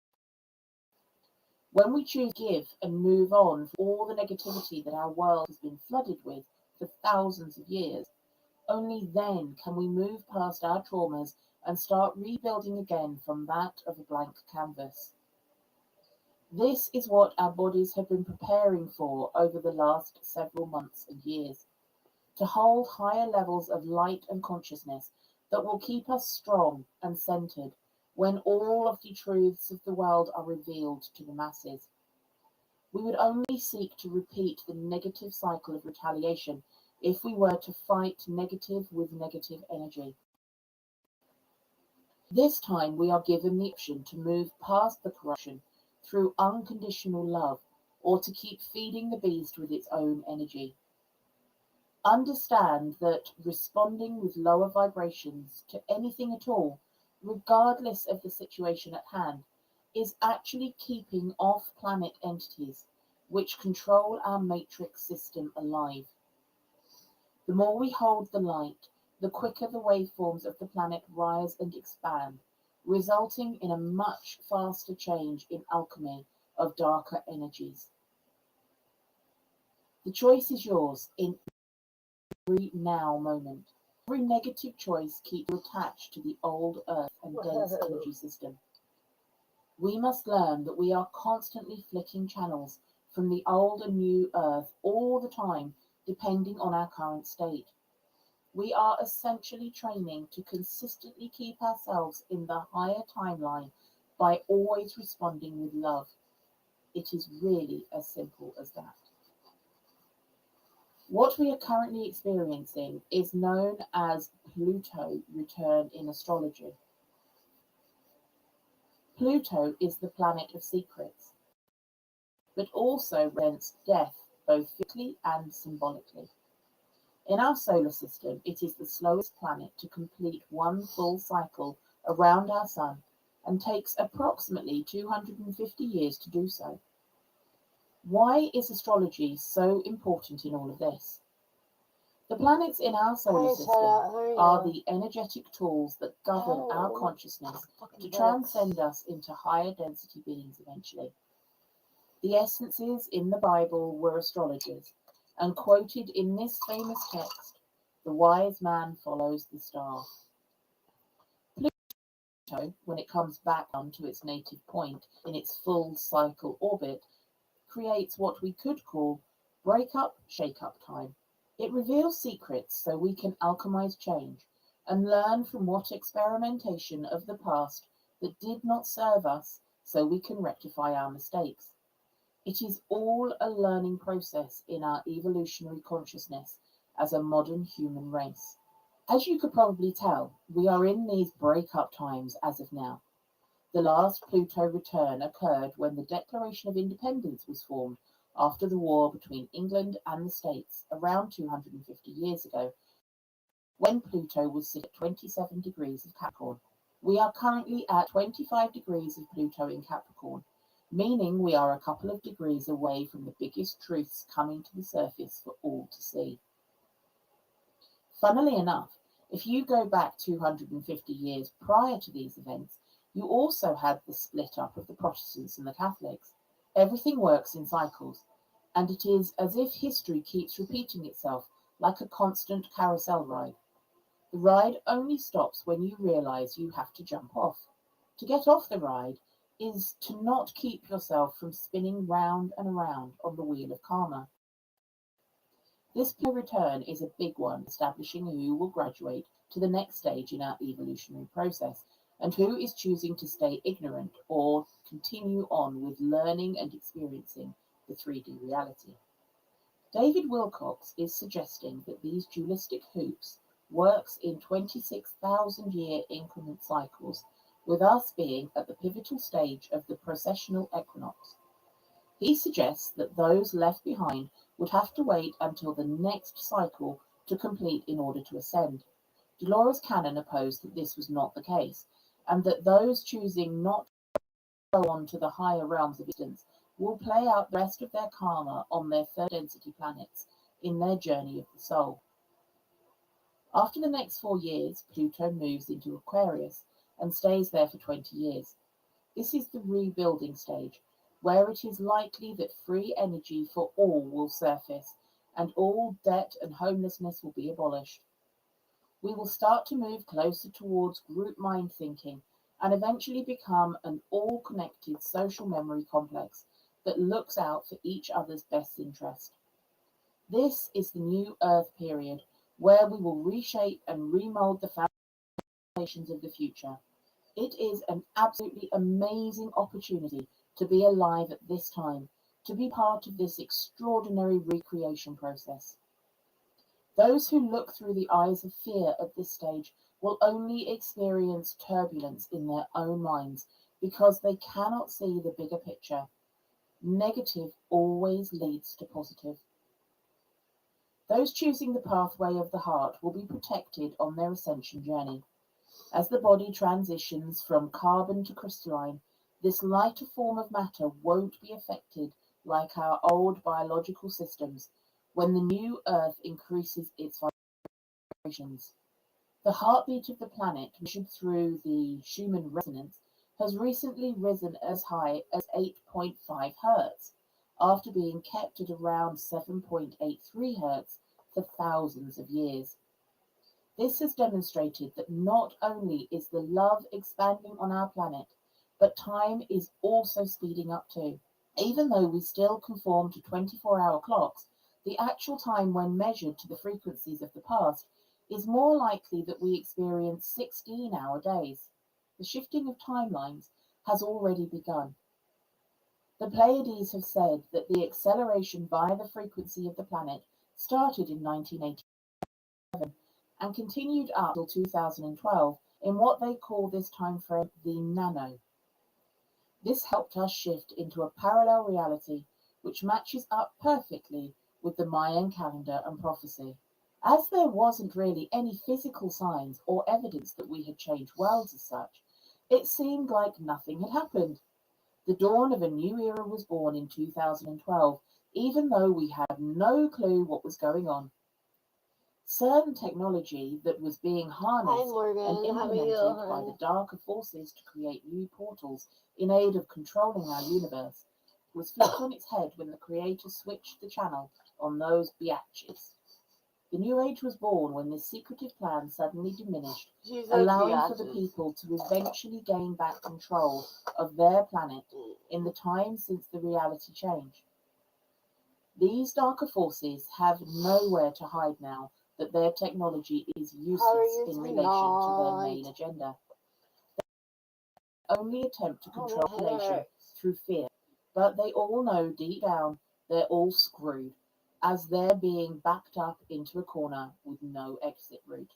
When we choose to give and move on from all the negativity that our world has been flooded with for thousands of years, only then can we move past our traumas and start rebuilding again from that of a blank canvas. This is what our bodies have been preparing for over the last several months and years, to hold higher levels of light and consciousness that will keep us strong and centered when all of the truths of the world are revealed to the masses. We would only seek to repeat the negative cycle of retaliation if we were to fight negative with negative energy. This time we are given the option to move past the corruption through unconditional love, or to keep feeding the beast with its own energy. Understand that responding with lower vibrations to anything at all, regardless of the situation at hand, is actually keeping off-planet entities which control our matrix system alive. The more we hold the light, the quicker the waveforms of the planet rise and expand, resulting in a much faster change in alchemy of darker energies. The choice is yours in every now moment. Every negative choice keeps you attached to the old earth and dense energy system. We must learn that we are constantly flicking channels from the old and new earth all the time, depending on our current state. We are essentially training to consistently keep ourselves in the higher timeline by always responding with love. It is really as simple as that. What we are currently experiencing is known as Pluto return in astrology. Pluto is the planet of secrets, but also represents death both physically and symbolically. In our solar system, it is the slowest planet to complete one full cycle around our sun and takes approximately 250 years to do so. Why is astrology so important in all of this? The planets in our solar Hey, system shut up. Who are you? the energetic tools that govern our Oh, consciousness fucking to books. transcend us into higher density beings eventually. The essences in the Bible were astrologers, and quoted in this famous text, the wise man follows the star. Pluto, when it comes back onto its native point in its full cycle orbit, creates what we could call break-up, shake-up time. It reveals secrets so we can alchemize change and learn from what experimentation of the past that did not serve us so we can rectify our mistakes. It is all a learning process in our evolutionary consciousness as a modern human race. As you could probably tell, we are in these break-up times as of now. The last Pluto return occurred when the Declaration of Independence was formed after the war between England and the States around 250 years ago, when Pluto was sitting at 27 degrees of Capricorn. We are currently at 25 degrees of Pluto in Capricorn, meaning we are a couple of degrees away from the biggest truths coming to the surface for all to see. Funnily enough, if you go back 250 years prior to these events, you also had the split up of the Protestants and the Catholics. Everything works in cycles, and it is as if history keeps repeating itself like a constant carousel ride. The ride only stops when you realize you have to jump off. To get off the ride is to not keep yourself from spinning round and around on the wheel of karma. This return is a big one, establishing who will graduate to the next stage in our evolutionary process and who is choosing to stay ignorant or continue on with learning and experiencing the 3D reality. David Wilcox is suggesting that these dualistic hoops works in 26,000-year increment cycles, with us being at the pivotal stage of the processional equinox. He suggests that those left behind would have to wait until the next cycle to complete in order to ascend. Dolores Cannon opposed that this was not the case, and that those choosing not to go on to the higher realms of existence will play out the rest of their karma on their third density planets in their journey of the soul. After the next 4 years, Pluto moves into Aquarius and stays there for 20 years. This is the rebuilding stage, where it is likely that free energy for all will surface and all debt and homelessness will be abolished. We will start to move closer towards group mind thinking and eventually become an all-connected social memory complex that looks out for each other's best interest. This is the new Earth period, where we will reshape and remold the foundations of the future. It is an absolutely amazing opportunity to be alive at this time, to be part of this extraordinary recreation process. Those who look through the eyes of fear at this stage will only experience turbulence in their own minds because they cannot see the bigger picture. Negative always leads to positive. Those choosing the pathway of the heart will be protected on their ascension journey. As the body transitions from carbon to crystalline, this lighter form of matter won't be affected like our old biological systems when the new Earth increases its vibrations. The heartbeat of the planet, measured through the Schumann resonance, has recently risen as high as 8.5 Hz, after being kept at around 7.83 Hz for thousands of years. This has demonstrated that not only is the love expanding on our planet, but time is also speeding up too. Even though we still conform to 24-hour clocks, the actual time when measured to the frequencies of the past is more likely that we experience 16-hour days. The shifting of timelines has already begun. The Pleiades have said that the acceleration via the frequency of the planet started in 1987 and continued up till 2012 in what they call this time frame the nano. This helped us shift into a parallel reality which matches up perfectly with the Mayan calendar and prophecy. As there wasn't really any physical signs or evidence that we had changed worlds as such, it seemed like nothing had happened. The dawn of a new era was born in 2012, even though we had no clue what was going on. Certain technology that was being Hi, harnessed and Morgan. How are you, implemented by hon? the darker forces to create new portals in aid of controlling our universe was flipped on its head when the creator switched the channel on those biatches. The new age was born when this secretive plan suddenly diminished, She's like allowing for the biatches. people to eventually gain back control of their planet in the time since the reality change. These darker forces have nowhere to hide now that their technology is How are useless you in relation to their tonight? main agenda. They only attempt to Oh, my control head the nation hurts. through fear, but they all know deep down they're all screwed, as they're being backed up into a corner with no exit route.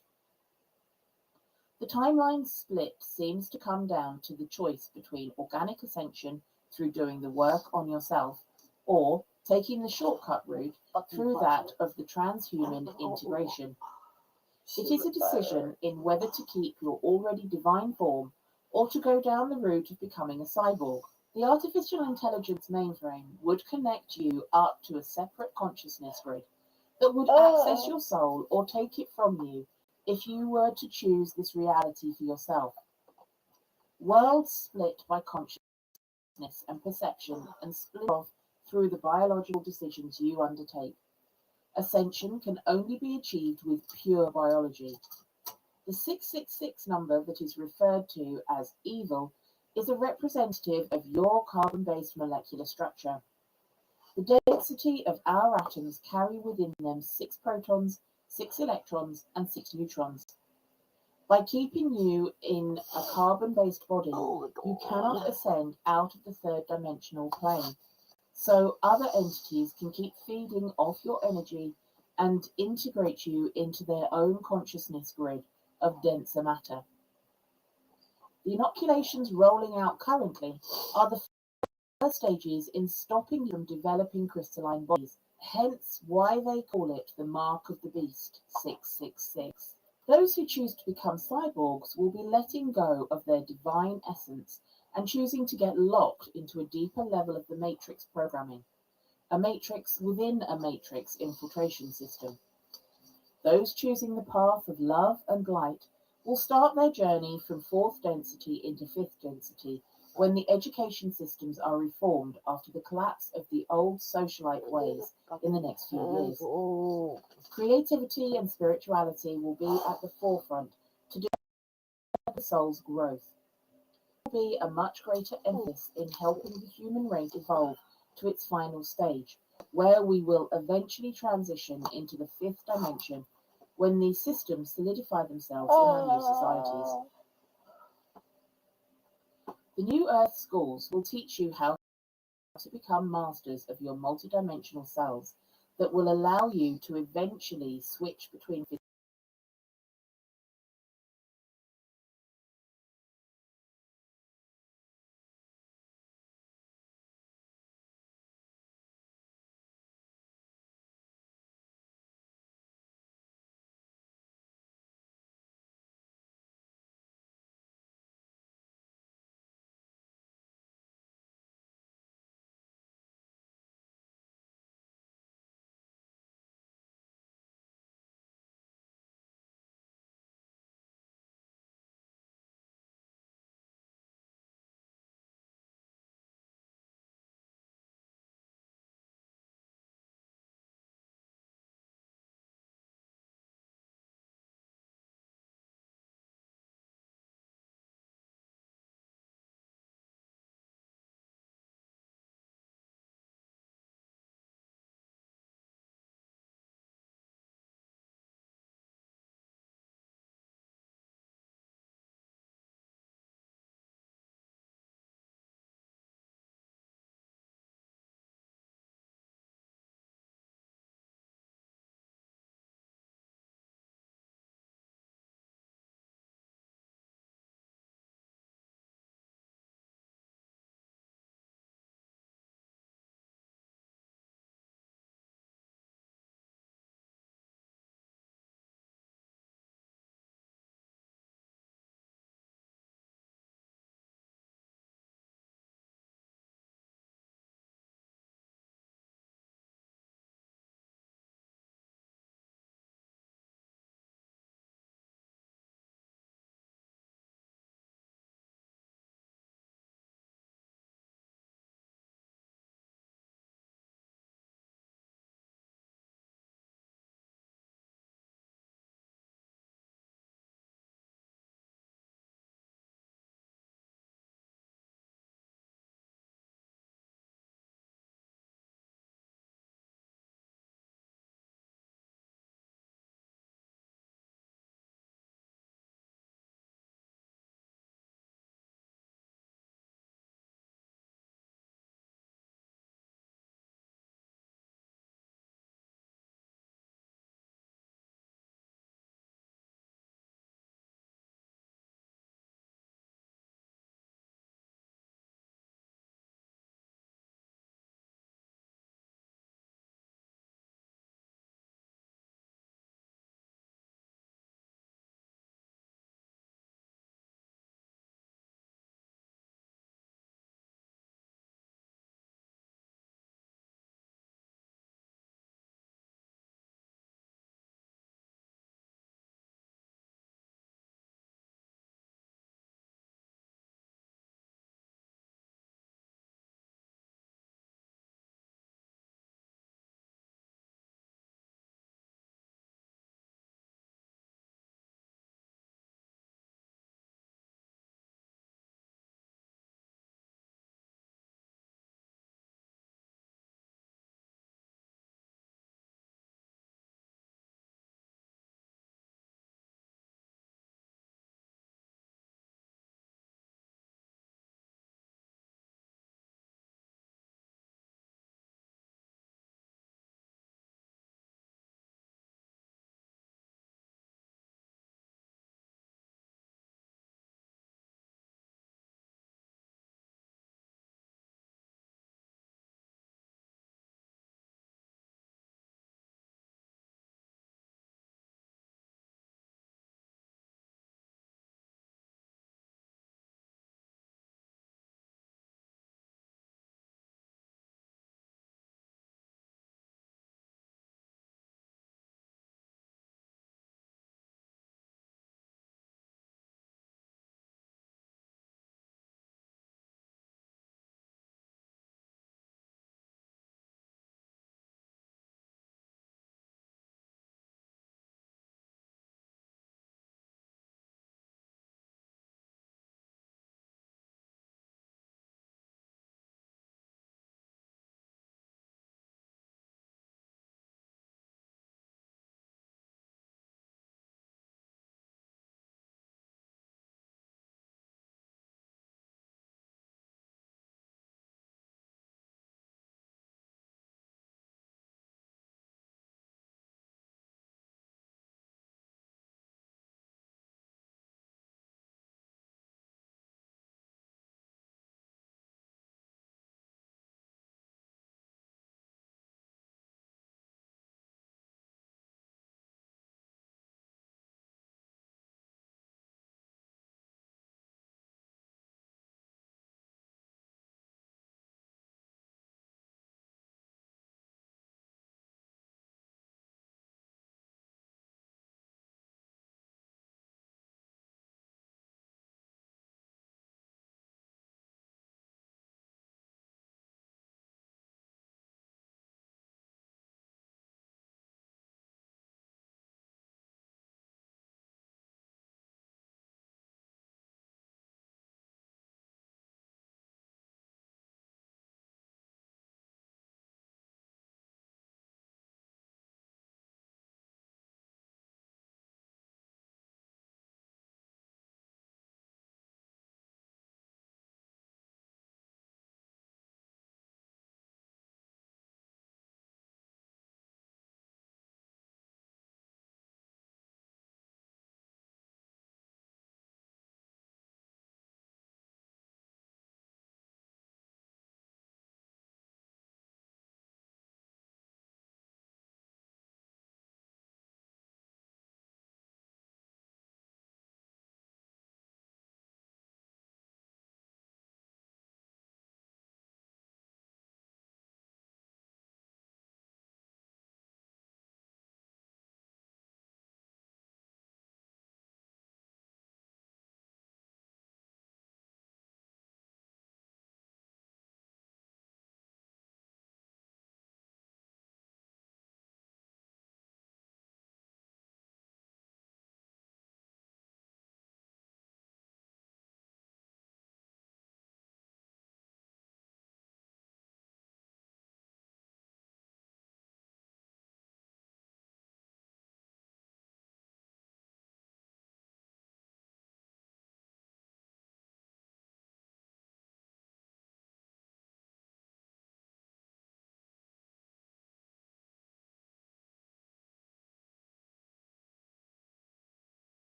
The timeline split seems to come down to the choice between organic ascension through doing the work on yourself, or taking the shortcut route through that of the transhuman integration. It is a decision in whether to keep your already divine form or to go down the route of becoming a cyborg. The artificial intelligence mainframe would connect you up to a separate consciousness grid that would access your soul or take it from you if you were to choose this reality for yourself. Worlds split by consciousness and perception and split off through the biological decisions you undertake. Ascension can only be achieved with pure biology. The 666 number that is referred to as evil is a representative of your carbon-based molecular structure. The density of our atoms carry within them 6 protons, 6 electrons, and 6 neutrons. By keeping you in a carbon-based body, you cannot ascend out of the third dimensional plane, so other entities can keep feeding off your energy and integrate you into their own consciousness grid of denser matter. The inoculations rolling out currently are the first stages in stopping you from developing crystalline bodies, hence why they call it the mark of the beast, 666. Those who choose to become cyborgs will be letting go of their divine essence and choosing to get locked into a deeper level of the matrix programming, a matrix within a matrix infiltration system. Those choosing the path of love and light will start their journey from 4th density into 5th density when the education systems are reformed after the collapse of the old socialite ways in the next few years. Creativity and spirituality will be at the forefront to develop the soul's growth. There will be a much greater emphasis in helping the human race evolve to its final stage, where we will eventually transition into the 5th dimension when these systems solidify themselves in our new societies. The New Earth schools will teach you how to become masters of your multidimensional selves that will allow you to eventually switch between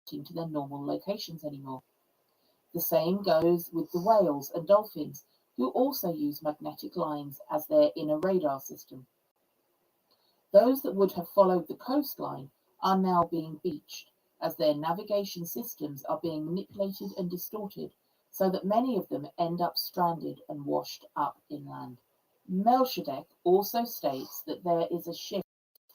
to their normal locations anymore. The same goes with the whales and dolphins, who also use magnetic lines as their inner radar system. Those that would have followed the coastline are now being beached, as their navigation systems are being manipulated and distorted, so that many of them end up stranded and washed up inland. Melchizedek also states that there is a shift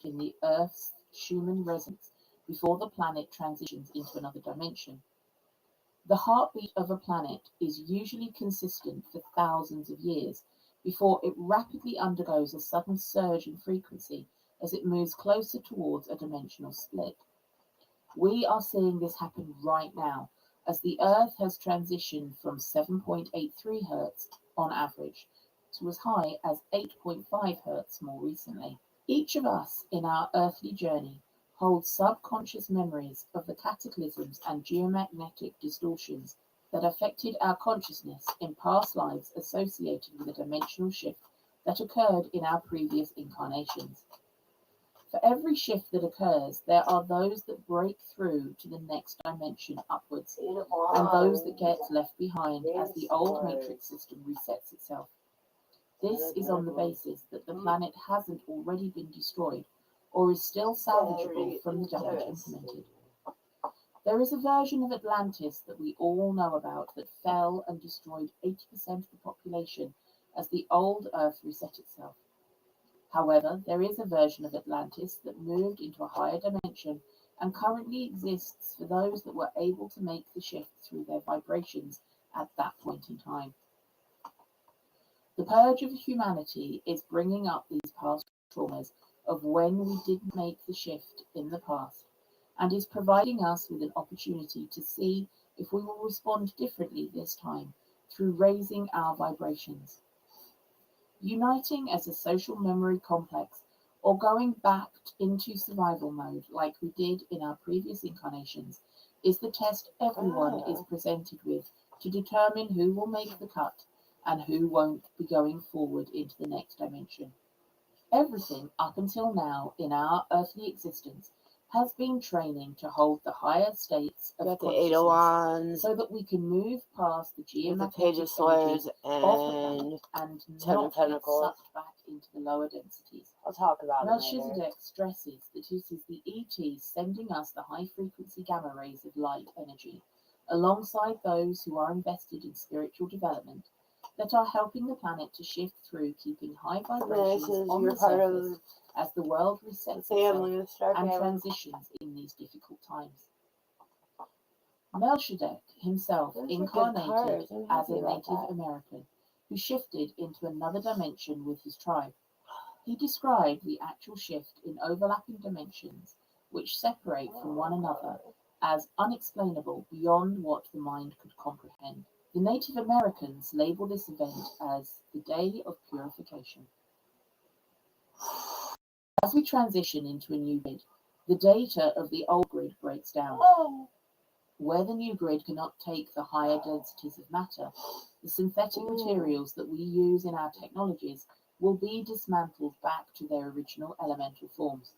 in the Earth's Schumann resonance before the planet transitions into another dimension. The heartbeat of a planet is usually consistent for thousands of years before it rapidly undergoes a sudden surge in frequency as it moves closer towards a dimensional split. We are seeing this happen right now, as the Earth has transitioned from 7.83 Hz on average to as high as 8.5 Hz more recently. Each of us in our earthly journey holds subconscious memories of the cataclysms and geomagnetic distortions that affected our consciousness in past lives associated with a dimensional shift that occurred in our previous incarnations. For every shift that occurs, there are those that break through to the next dimension upwards, and those that get left behind as the old matrix system resets itself. This is on the basis that the planet hasn't already been destroyed or is still salvageable from the damage implemented. There is a version of Atlantis that we all know about that fell and destroyed 80% of the population as the old Earth reset itself. However, there is a version of Atlantis that moved into a higher dimension and currently exists for those that were able to make the shift through their vibrations at that point in time. The purge of humanity is bringing up these past traumas of when we didn't make the shift in the past, and is providing us with an opportunity to see if we will respond differently this time through raising our vibrations. Uniting as a social memory complex or going back into survival mode like we did in our previous incarnations is the test everyone is presented with to determine who will make the cut and who won't be going forward into the next dimension. Everything up until now in our earthly existence has been training to hold the higher states of Got the consciousness 801s, so that we can move past the with the geomagnetic Page of energies Swords, of the and planet and Ten of not get Pentacles. sucked back into the lower densities. I'll talk about it later. Melchizedek stresses that it is the ET sending us the high frequency gamma rays of light energy, alongside those who are invested in spiritual development, that are helping the planet to shift through keeping high vibrations This is on your the part surface of as the world the resets itself family of Star and Family. transitions in these difficult times. Melchizedek himself Those are good incarnated cards. I'm as happy a about Native that. American who shifted into another dimension with his tribe. He described the actual shift in overlapping dimensions which separate from one another as unexplainable beyond what the mind could comprehend. The Native Americans label this event as the Day of Purification. As we transition into a new grid, the data of the old grid breaks down. Where the new grid cannot take the higher densities of matter, the synthetic materials that we use in our technologies will be dismantled back to their original elemental forms.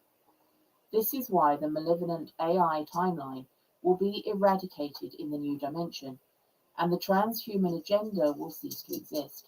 This is why the malevolent AI timeline will be eradicated in the new dimension, and the transhuman agenda will cease to exist.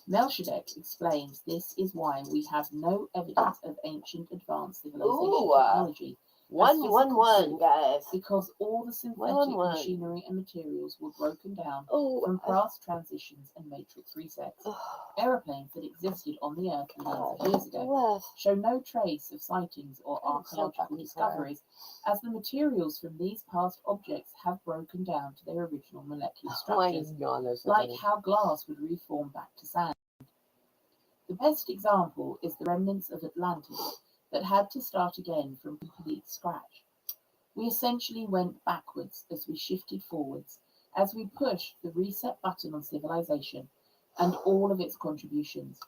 Melchizedek explains this is why we have no evidence of ancient advanced civilization technology. 111, guys. Because all the synthetic 111. machinery and materials were broken down Oh, from past transitions and matrix resets. Aeroplanes that existed on the Earth millions of years ago show no trace of sightings or archaeological discoveries, as the materials from these past objects have broken down to their original molecular structures, like how glass would reform back to sand. The best example is the remnants of Atlantis that had to start again from complete scratch. We essentially went backwards as we shifted forwards, as we pushed the reset button on civilization and all of its contributions.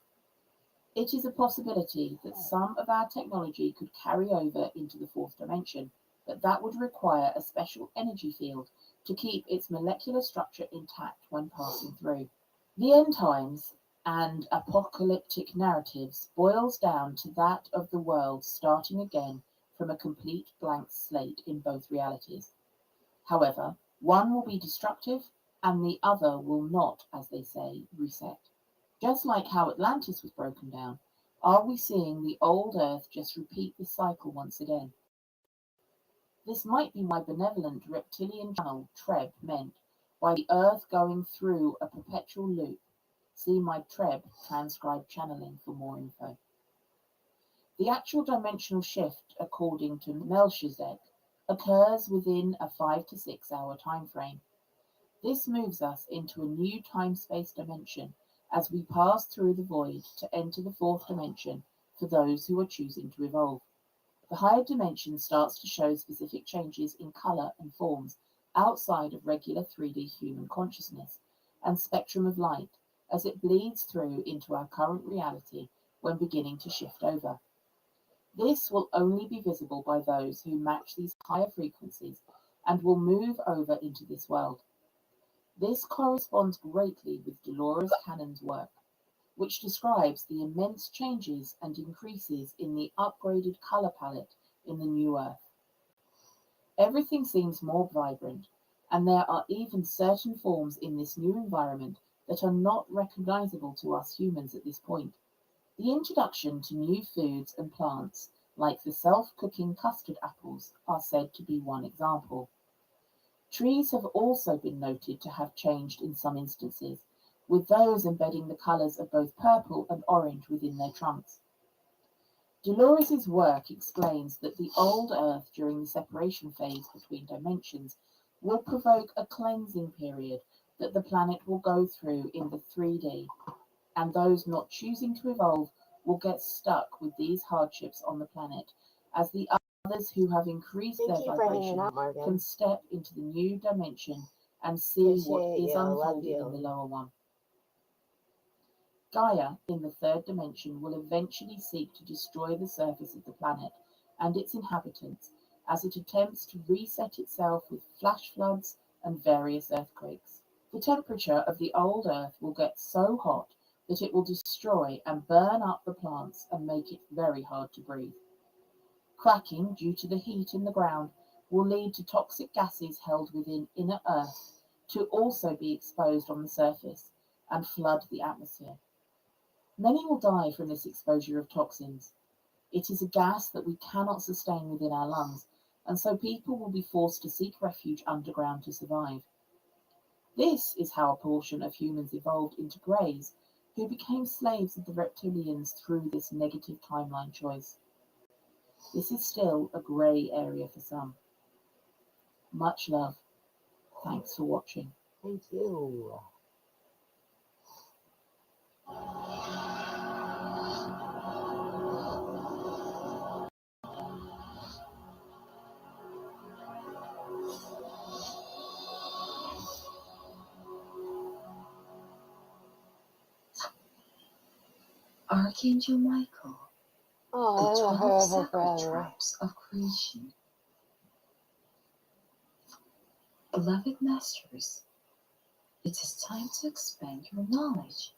It is a possibility that some of our technology could carry over into the fourth dimension, but that would require a special energy field to keep its molecular structure intact when passing through. The end times and apocalyptic narratives boils down to that of the world starting again from a complete blank slate in both realities. However, one will be destructive and the other will not, as they say, reset. Just like how Atlantis was broken down, are we seeing the old Earth just repeat this cycle once again? This might be my benevolent reptilian channel Treb meant by the Earth going through a perpetual loop. See my Treb transcribed channeling for more info. The actual dimensional shift, according to Melchizedek, occurs within a 5 to 6 hour time frame. This moves us into a new time-space dimension as we pass through the void to enter the fourth dimension for those who are choosing to evolve. The higher dimension starts to show specific changes in color and forms outside of regular 3D human consciousness and spectrum of light as it bleeds through into our current reality when beginning to shift over. This will only be visible by those who match these higher frequencies and will move over into this world. This corresponds greatly with Dolores Cannon's work, which describes the immense changes and increases in the upgraded color palette in the new Earth. Everything seems more vibrant, and there are even certain forms in this new environment that are not recognizable to us humans at this point. The introduction to new foods and plants, like the self-cooking custard apples, are said to be one example. Trees have also been noted to have changed in some instances, with those embedding the colors of both purple and orange within their trunks. Dolores's work explains that the old Earth during the separation phase between dimensions will provoke a cleansing period that the planet will go through in the 3D, and those not choosing to evolve will get stuck with these hardships on the planet, as the others who have increased their Thank you for hanging vibration out, Morgan. can step into the new dimension and see what Appreciate is you. Love unfolding you. in the lower one. Gaia, in the third dimension, will eventually seek to destroy the surface of the planet and its inhabitants as it attempts to reset itself with flash floods and various earthquakes. The temperature of the old Earth will get so hot that it will destroy and burn up the plants and make it very hard to breathe. Cracking due to the heat in the ground will lead to toxic gases held within inner Earth to also be exposed on the surface and flood the atmosphere. Many will die from this exposure of toxins. It is a gas that we cannot sustain within our lungs, and so people will be forced to seek refuge underground to survive. This is how a portion of humans evolved into greys, who became slaves of the reptilians through this negative timeline choice. This is still a grey area for some. Much love. Thanks for watching. Thank you. Archangel Michael, Oh, the I haven't 12 heard of her sacred forever. tribes of creation. Beloved Masters, it is time to expand your knowledge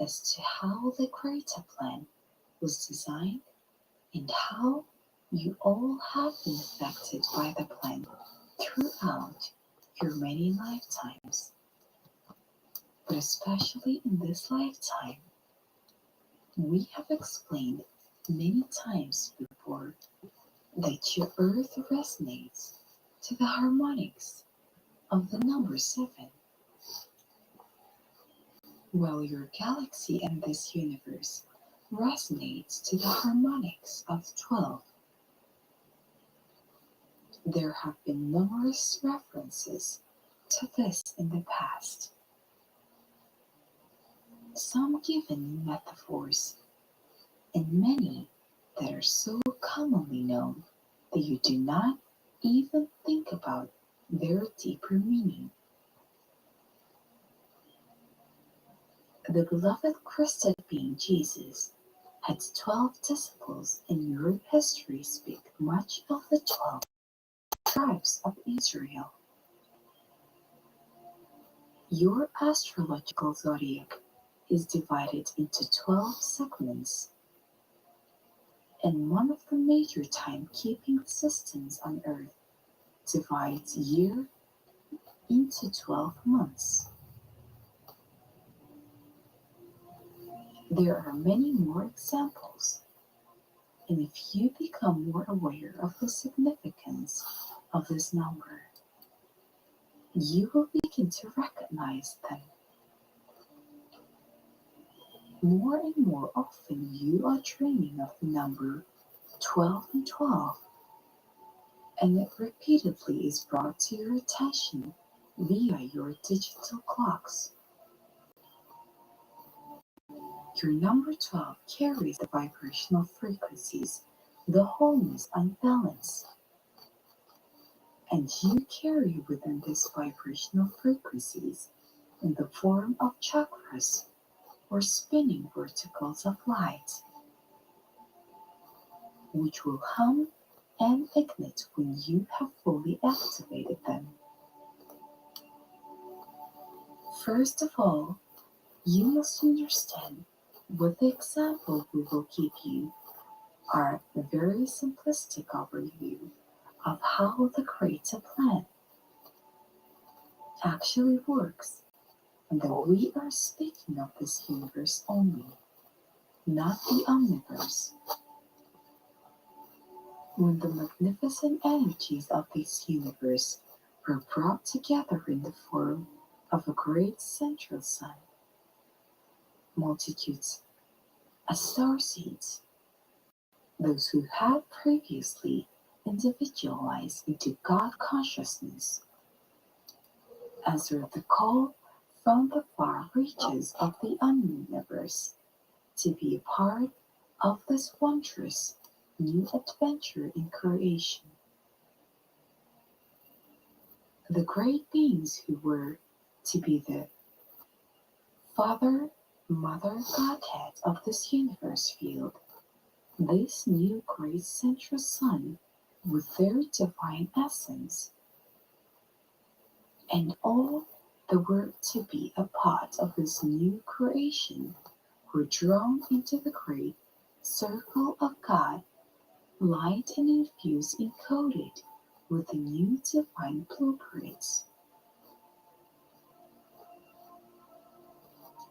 as to how the Krita plan was designed and how you all have been affected by the plan throughout your many lifetimes. But especially in this lifetime, we have explained many times before that your Earth resonates to the harmonics of the number 7, while your galaxy and this universe resonates to the harmonics of 12. There have been numerous references to this in the past, some given in metaphors, and many that are so commonly known that you do not even think about their deeper meaning. The beloved crested being Jesus had 12 disciples, and your history speak much of the 12 tribes of Israel. Your astrological zodiac is divided into 12 segments, and one of the major timekeeping systems on Earth divides year into 12 months. There are many more examples, and if you become more aware of the significance of this number, you will begin to recognize them. More and more often, you are dreaming of the number 12 and 12, and it repeatedly is brought to your attention via your digital clocks. Your number 12 carries the vibrational frequencies, the wholeness and balance. And you carry within these vibrational frequencies in the form of chakras or spinning verticals of light, which will hum and ignite when you have fully activated them. First of all, you must understand what the example we will give you are a very simplistic overview of how the Krita plan actually works, and that we are speaking of this universe only, not the omniverse. When the magnificent energies of this universe are brought together in the form of a great central sun, multitudes as star seeds, those who had previously individualized into God consciousness, answer the call from the far reaches of the universe to be a part of this wondrous new adventure in creation. The great beings who were to be the Father, Mother, Godhead of this universe field, this new great central sun with their divine essence, and all that were to be a part of this new creation were drawn into the great circle of God, light and infused, encoded with the new divine blueprints.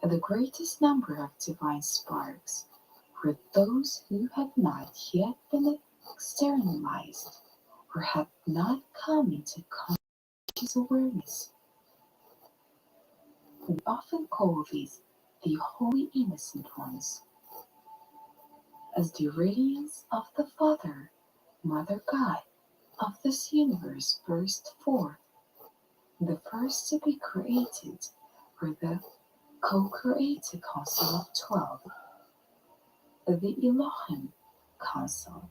The greatest number of divine sparks were those who had not yet been externalized or had not come into conscious awareness. We often call these the holy innocent ones, as the radiance of the Father, Mother God of this universe burst forth. The first to be created were the co-created Council of 12, the Elohim Council,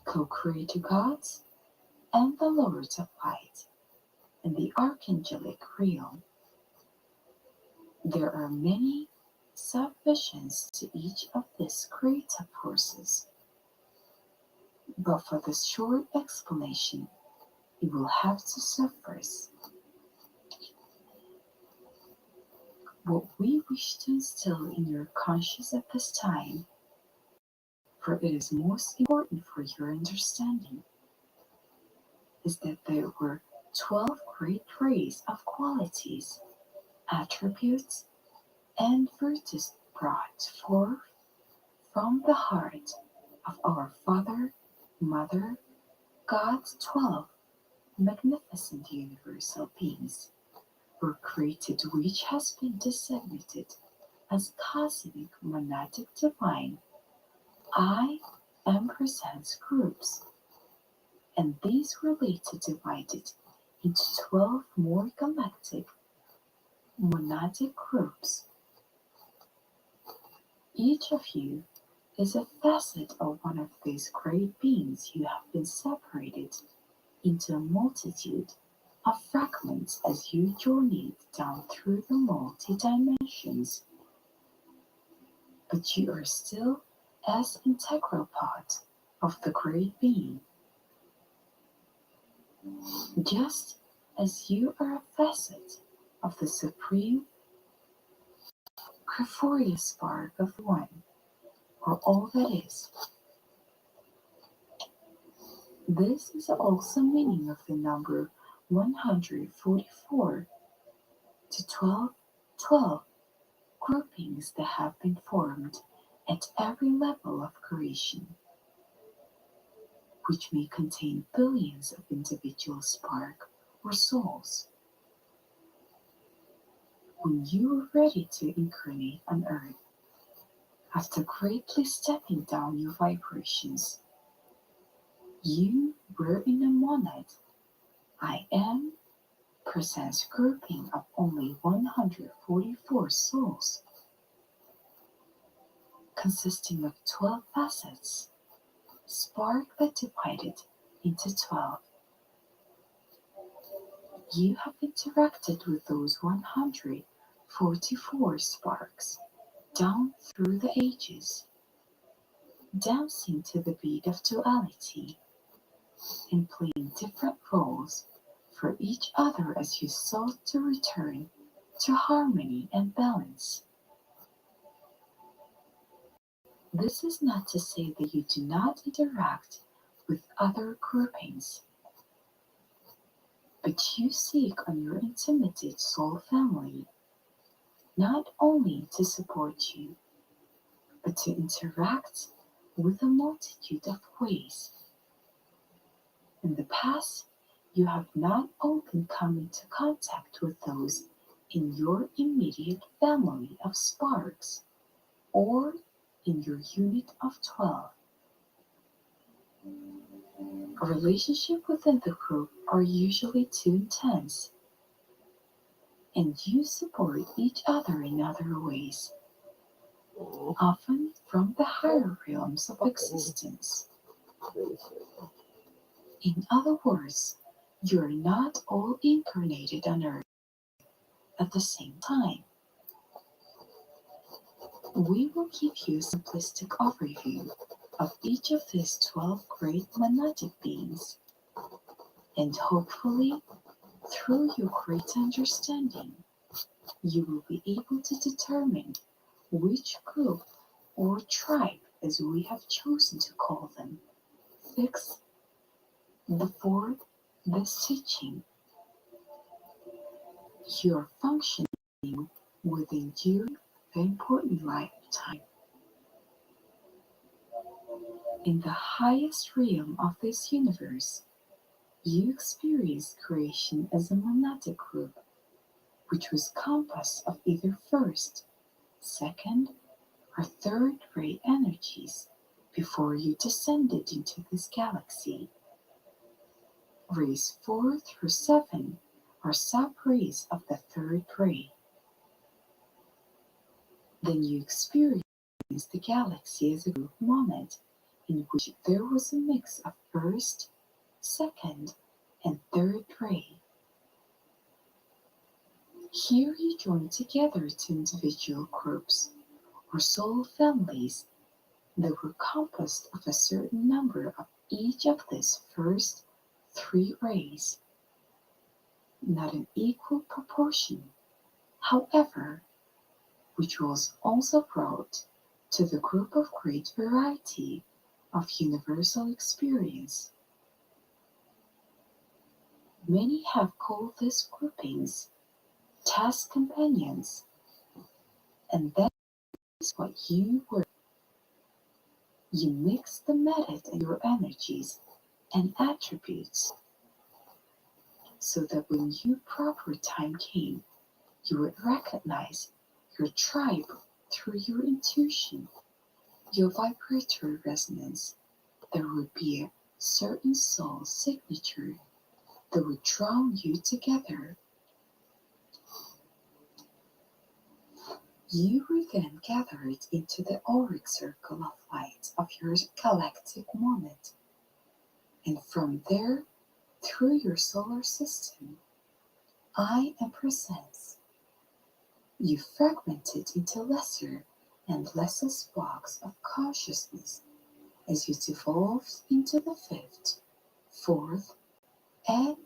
co-creator gods, and the Lords of Light, and the Archangelic realm. There are many subdivisions to each of these creative forces, but for this short explanation, you will have to suffice. What we wish to instill in your conscience at this time, for it is most important for your understanding, is that there were 12 great rays of qualities, attributes, and virtues brought forth from the heart of our Father, Mother, God's 12 magnificent universal beings were created, which has been designated as cosmic monadic divine I am presence groups, and these were later divided into 12 more galactic monadic groups. Each of you is a facet of one of these great beings who have been separated into a multitude of fragments as you journeyed down through the multi-dimensions. But you are still as integral part of the great being, just as you are a facet of the supreme Creforia spark of one, or all that is. This is also meaning of the number 144 to 12 groupings that have been formed at every level of creation, which may contain billions of individual spark or souls. When you were ready to incarnate on Earth, after greatly stepping down your vibrations, you were in a monad, I am, presence grouping of only 144 souls, consisting of 12 facets, spark that divided into 12. You have interacted with those 144 sparks down through the ages, dancing to the beat of duality and playing different roles for each other as you sought to return to harmony and balance. This is not to say that you do not interact with other groupings, but you seek on your intimated soul family not only to support you, but to interact with a multitude of ways. In the past, you have not only come into contact with those in your immediate family of sparks or in your unit of 12. A relationship within the group are usually too intense, and you support each other in other ways, often from the higher realms of existence. In other words, you are not all incarnated on Earth at the same time. We will give you a simplistic overview of each of these 12 great monadic beings, and hopefully, through your great understanding, you will be able to determine which group or tribe, as we have chosen to call them, fix before this teaching. Your functioning within during the important lifetime. In the highest realm of this universe, you experience creation as a monadic group, which was composed of either first, second, or third ray energies before you descended into this galaxy. Rays 4 through 7 are sub-rays of the third ray. Then you experience the galaxy as a group monad in which there was a mix of first, second, and third ray. Here you join together to individual groups or soul families that were composed of a certain number of each of these first 3 rays. Not an equal proportion, however, which was also brought to the group of great variety of universal experience. Many have called these groupings task companions, and that is what you were. You mix the method and your energies and attributes so that when your proper time came, you would recognize your tribe through your intuition, your vibratory resonance. There would be a certain soul signature that would draw you together. You were then gathered into the auric circle of light of your galactic monad, and from there, through your solar system, I am presence. You fragmented into lesser and lesser sparks of consciousness as you devolved into the fifth, fourth, and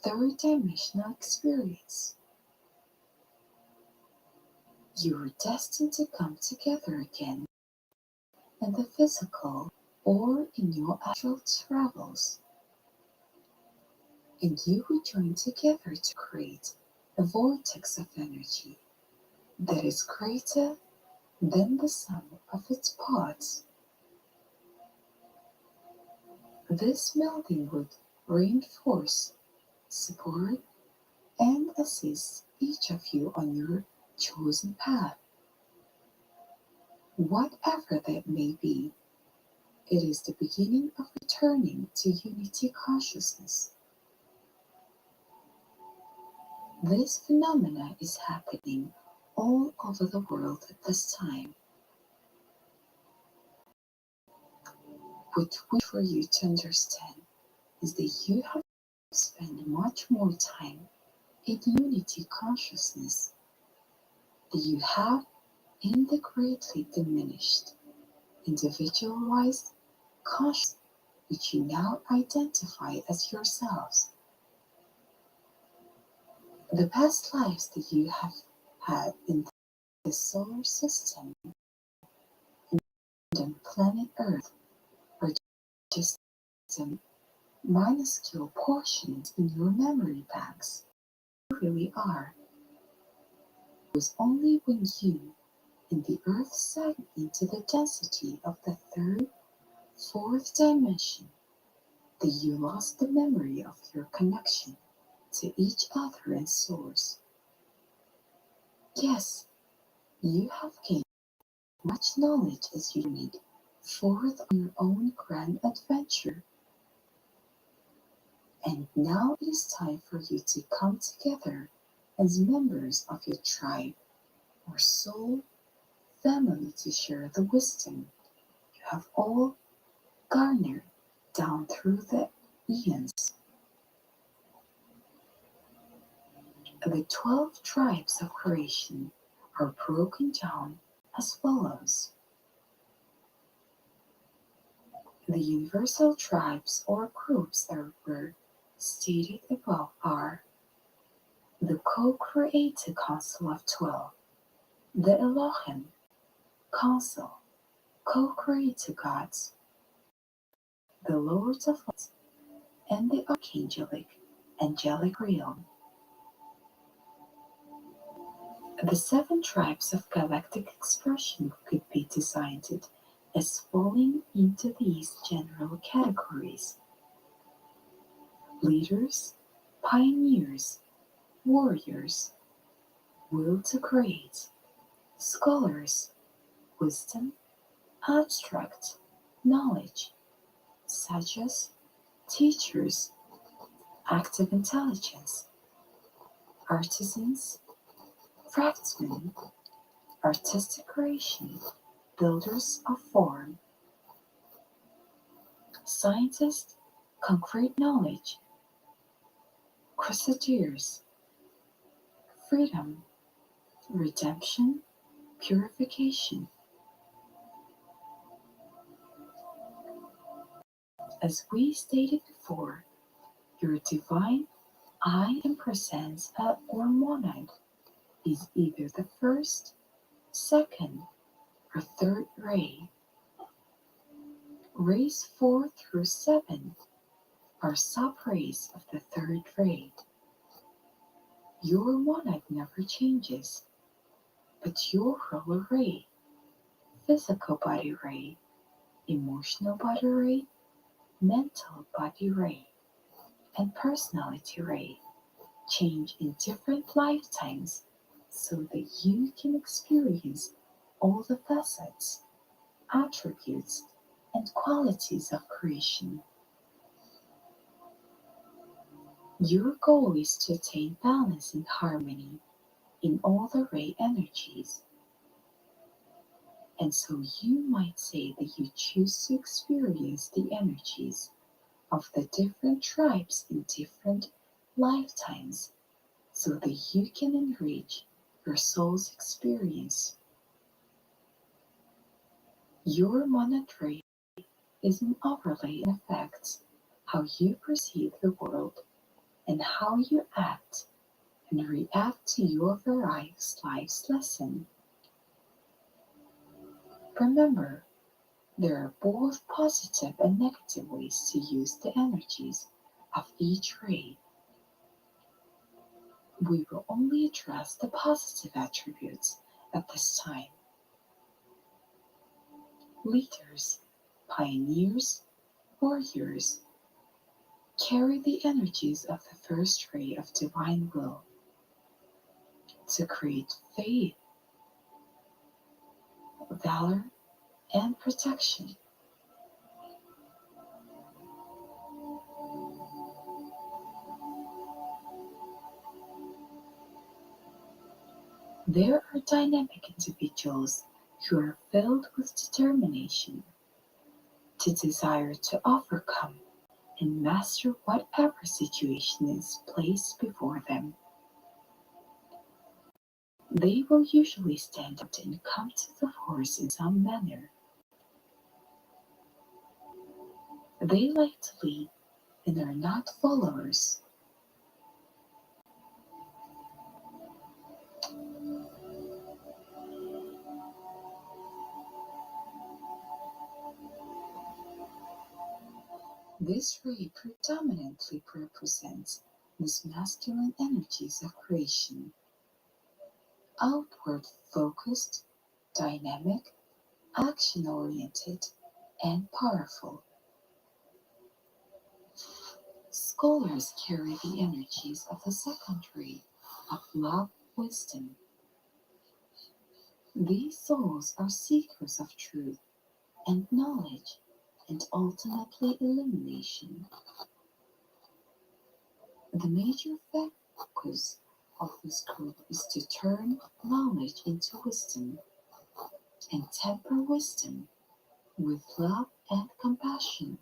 third dimensional experience. You were destined to come together again in the physical or in your astral travels and you will join together to create a vortex of energy that is greater than the sum of its parts. This melding would reinforce, support, and assist each of you on your chosen path. Whatever that may be, it is the beginning of returning to unity consciousness. This phenomena is happening all over the world at this time. What we for you to understand is that you have spent much more time in unity consciousness than you have in the greatly diminished, individualized consciousness which you now identify as yourselves. The past lives that you have had in the solar system and on planet Earth are just some minuscule portions in your memory banks. You really are. It was only when you and the Earth sank into the density of the third, fourth dimension that you lost the memory of your connection to each other and source. Yes, you have gained much knowledge as you journeyed forth on your own grand adventure. And now it is time for you to come together as members of your tribe or soul family to share the wisdom you have all garnered down through the eons. The 12 tribes of creation are broken down as follows. The universal tribes or groups that were stated above are the co-created Council of 12, the Elohim Council, co-created gods, the Lords of Light, and the angelic realm. The 7 tribes of galactic expression could be designed as falling into these general categories: leaders, pioneers, warriors, will to create, scholars, wisdom, abstract, knowledge, sages, teachers, active intelligence, artisans, craftsmen, artistic creation, builders of form, scientists, concrete knowledge, crusaders, freedom, redemption, purification. As we stated before, your divine I and presence or monad is either the first, second, or third ray. Rays 4 through 7 are sub-rays of the third ray. Your monad never changes, but your roller ray, physical body ray, emotional body ray, mental body ray, and personality ray change in different lifetimes so that you can experience all the facets, attributes, and qualities of creation. Your goal is to attain balance and harmony in all the ray energies. And so you might say that you choose to experience the energies of the different tribes in different lifetimes so that you can enrich your soul's experience. Your monad ray is an overlay and affects how you perceive the world and how you act and react to your various life's lesson. Remember, there are both positive and negative ways to use the energies of each ray We will only address the positive attributes at this time. Leaders, pioneers, warriors carry the energies of the first ray of divine will to create faith, valor, and protection. There are dynamic individuals who are filled with determination to desire to overcome and master whatever situation is placed before them. They will usually stand up and come to the force in some manner. They like to lead and are not followers. This ray predominantly represents these masculine energies of creation, outward focused, dynamic, action oriented, and powerful. Scholars carry the energies of the second ray of love, wisdom. These souls are seekers of truth and knowledge and ultimately illumination. The major focus of this group is to turn knowledge into wisdom and temper wisdom with love and compassion.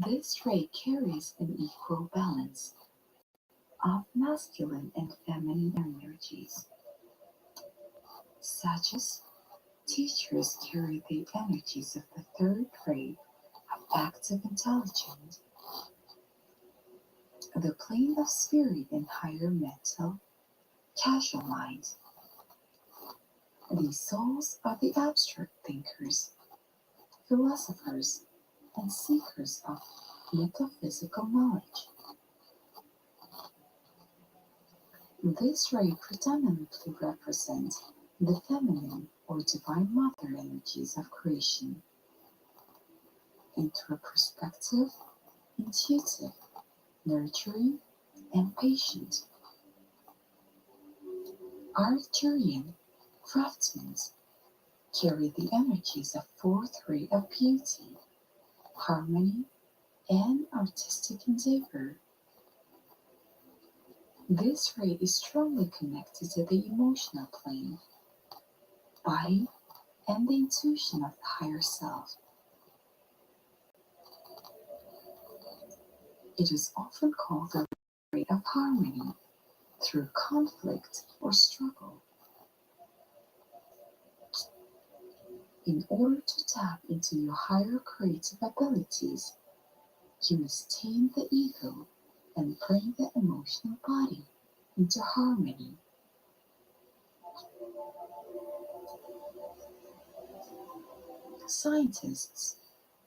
This ray carries an equal balance of masculine and feminine energies, such as teachers carry the energies of the third ray of active intelligence, the plane of spirit and higher mental, casual mind. These souls are the abstract thinkers, philosophers, and seekers of metaphysical knowledge. This ray predominantly represents the feminine or divine mother energies of creation, introspective, intuitive, nurturing, and patient. Arcturian craftsmen carry the energies of fourth ray of beauty, harmony, and artistic endeavor. This ray is strongly connected to the emotional plane, body, and the intuition of the higher self. It is often called the ray of harmony through conflict or struggle. In order to tap into your higher creative abilities, you must tame the ego and bring the emotional body into harmony. Scientists,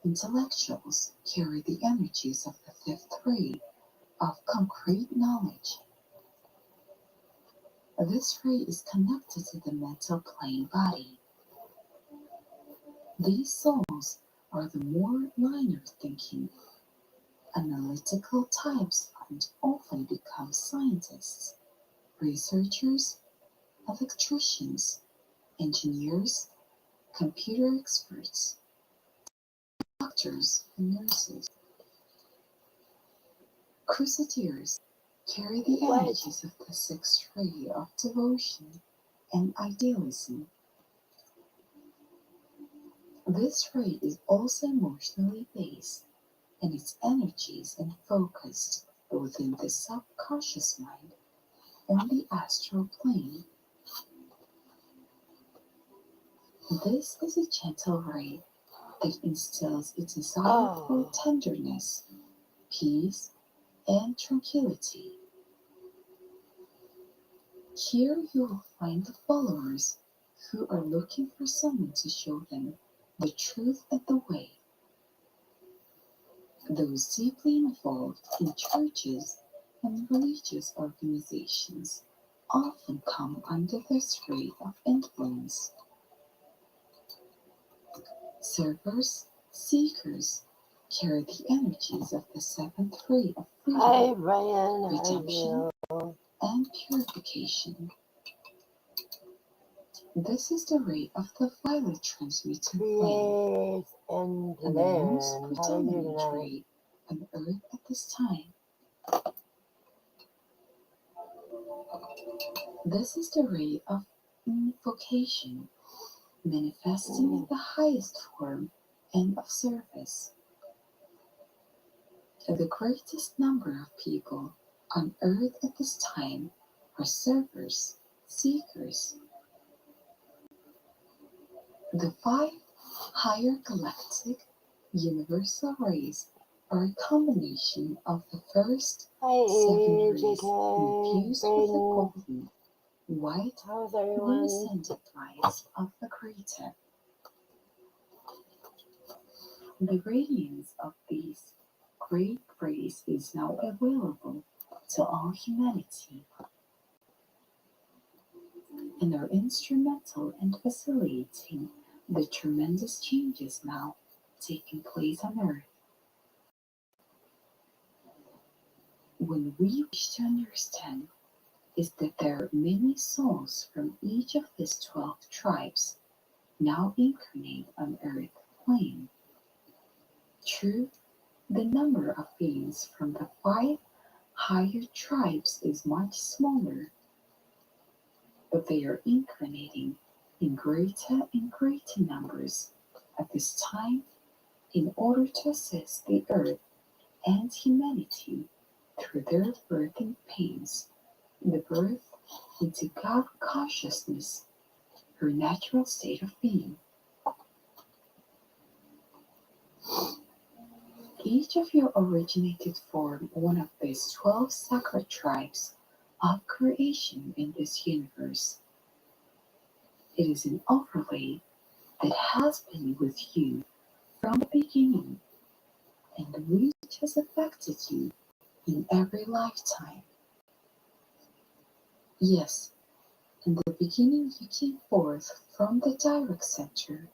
intellectuals carry the energies of the fifth ray of concrete knowledge. This ray is connected to the mental plane body. These souls are the more linear thinking, analytical types and often become scientists, researchers, electricians, engineers, computer experts, doctors, and nurses. Crusaders carry the energies of the sixth ray of devotion and idealism. This ray is also emotionally based, and its energies and focused within the subconscious mind and the astral plane. This is a gentle ray that instills a desire for tenderness, peace, and tranquility. Here you will find the followers who are looking for someone to show them the truth and the way. Those deeply involved in churches and religious organizations often come under the sphere of influence. Servers, seekers, carry the energies of the seventh ray of Hi, freedom, Brian. How are redemption, you? and purification. This is the ray of the violet transmuter flame, Grace and and the most Lynn. How are you predominant tonight? ray on Earth at this time. This is the ray of invocation, manifesting in the highest form and of service. The greatest number of people on Earth at this time are servers, seekers. The five higher galactic universal rays are a combination of the first Hi, seven rays JK. infused with the Brayden. golden, white, How's everyone? blue-scented lights of the Creator. The radiance of these great rays is now available to all humanity and are instrumental in facilitating the tremendous changes now taking place on Earth. When we wish to understand is that there are many souls from each of these 12 tribes now incarnate on Earth plane. True, the number of beings from the 5 higher tribes is much smaller, but they are incarnating in greater and greater numbers at this time in order to assist the Earth and humanity through their birthing pains, the birth into God consciousness, her natural state of being. Each of you originated from one of these 12 sacred tribes of creation in this universe. It is an overlay that has been with you from the beginning and which has affected you in every lifetime. Yes, in the beginning you came forth from the direct center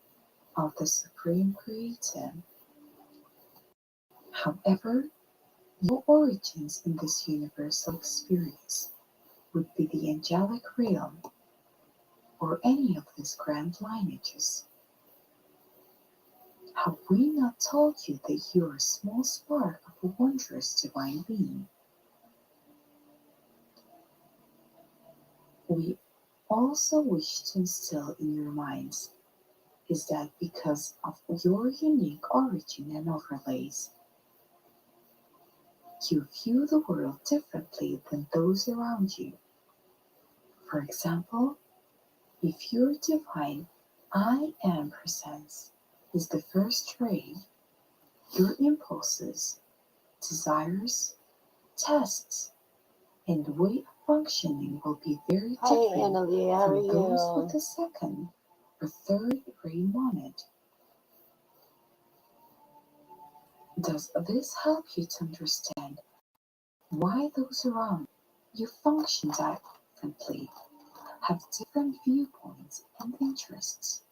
of the Supreme Creator. However, your origins in this universal experience would be the angelic realm or any of these grand lineages. Have we not told you that you are a small spark of a wondrous divine being? We also wish to instill in your minds is that because of your unique origin and overlays, you view the world differently than those around you. For example, if your divine I Am presence is the first ray, your impulses, desires, tests, and way of functioning will be very Hi, different Annalie. How are from those you? with the second or third ray monad. Does this help you to understand why those around you function differently, have different viewpoints and interests,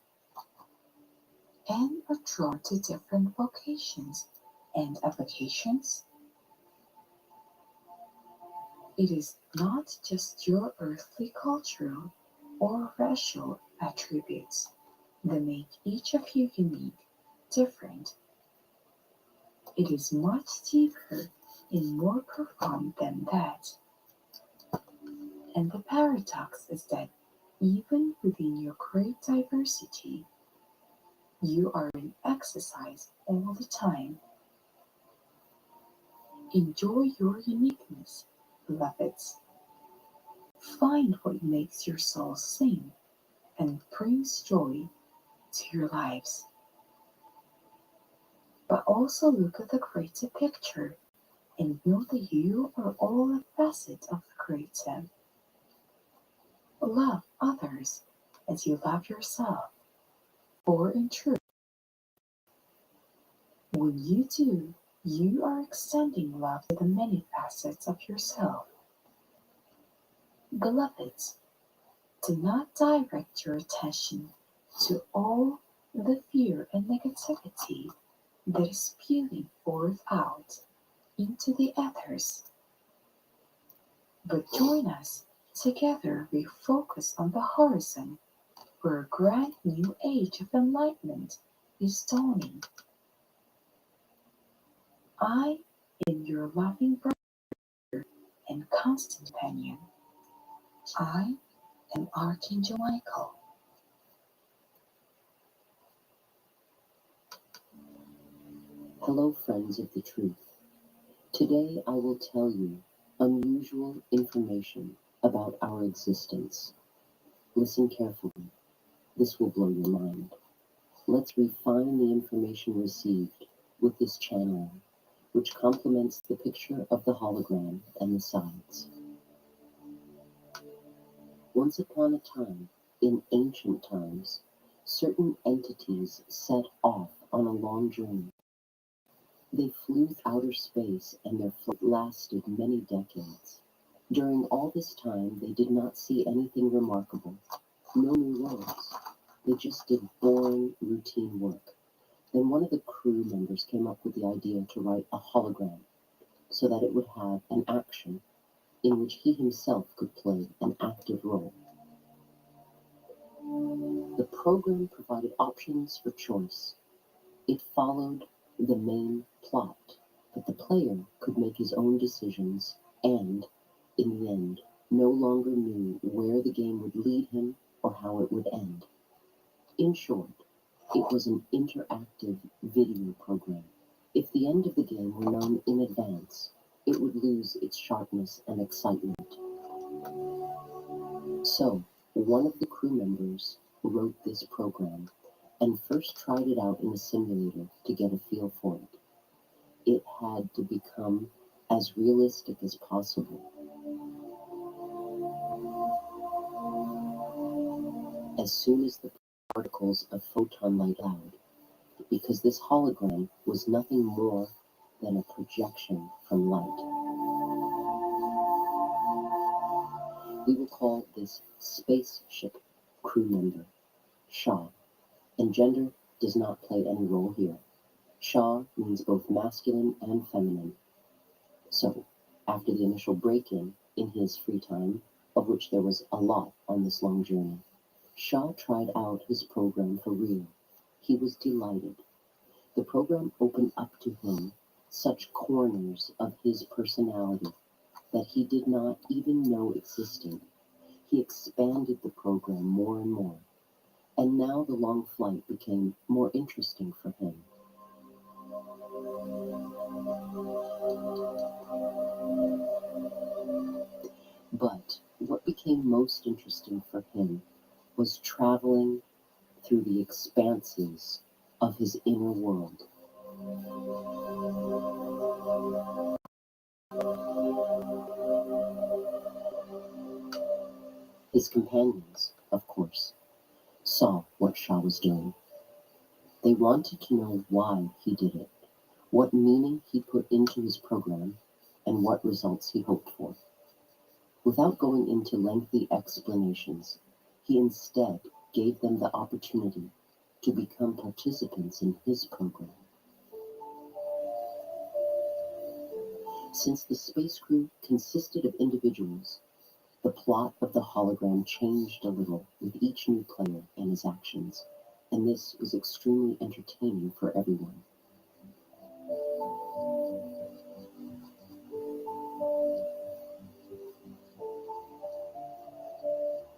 and are drawn to different vocations and avocations? It is not just your earthly cultural or racial attributes that make each of you unique, different. It is much deeper and more profound than that. And the paradox is that even within your great diversity, you are in exercise all the time. Enjoy your uniqueness, beloveds. Find what makes your soul sing and brings joy to your lives. But also look at the greater picture and know that you are all a facet of the Creator. Love others as you love yourself, for in truth, when you do, you are extending love to the many facets of yourself. Beloveds, do not direct your attention to all the fear and negativity that is spewing forth out into the ethers, but join us. Together we focus on the horizon where a grand new age of enlightenment is dawning. I am your loving brother and constant companion. I am Archangel Michael. Hello, friends of the truth. Today I will tell you unusual information about our existence. Listen carefully. This will blow your mind. Let's refine the information received with this channeling, which complements the picture of the hologram and the sides. Once upon a time, in ancient times, certain entities set off on a long journey. They flew through outer space, and their flight lasted many decades. During all this time, they did not see anything remarkable, no new roads. They just did boring, routine work. Then one of the crew members came up with the idea to write a hologram so that it would have an action in which he himself could play an active role. The program provided options for choice. It followed the main plot, but the player could make his own decisions and, in the end, no longer knew where the game would lead him or how it would end. In short, it was an interactive video program. If the end of the game were known in advance, it would lose its sharpness and excitement. So, one of the crew members wrote this program and first tried it out in a simulator to get a feel for it. It had to become as realistic as possible. As soon as the particles of photon light out, because this hologram was nothing more than a projection from light. We will call this spaceship crew member Shaw, and gender does not play any role here. Shaw means both masculine and feminine. So, after the initial break-in in his free time, of which there was a lot on this long journey, Shaw tried out his program for real. He was delighted. The program opened up to him such corners of his personality that he did not even know existed. He expanded the program more and more, and now the long flight became more interesting for him. But what became most interesting for him was traveling through the expanses of his inner world. His companions, of course, saw what Shaw was doing. They wanted to know why he did it, what meaning he put into his program, and what results he hoped for. Without going into lengthy explanations, he instead gave them the opportunity to become participants in his program. Since the space crew consisted of individuals, the plot of the hologram changed a little with each new player and his actions, and this was extremely entertaining for everyone.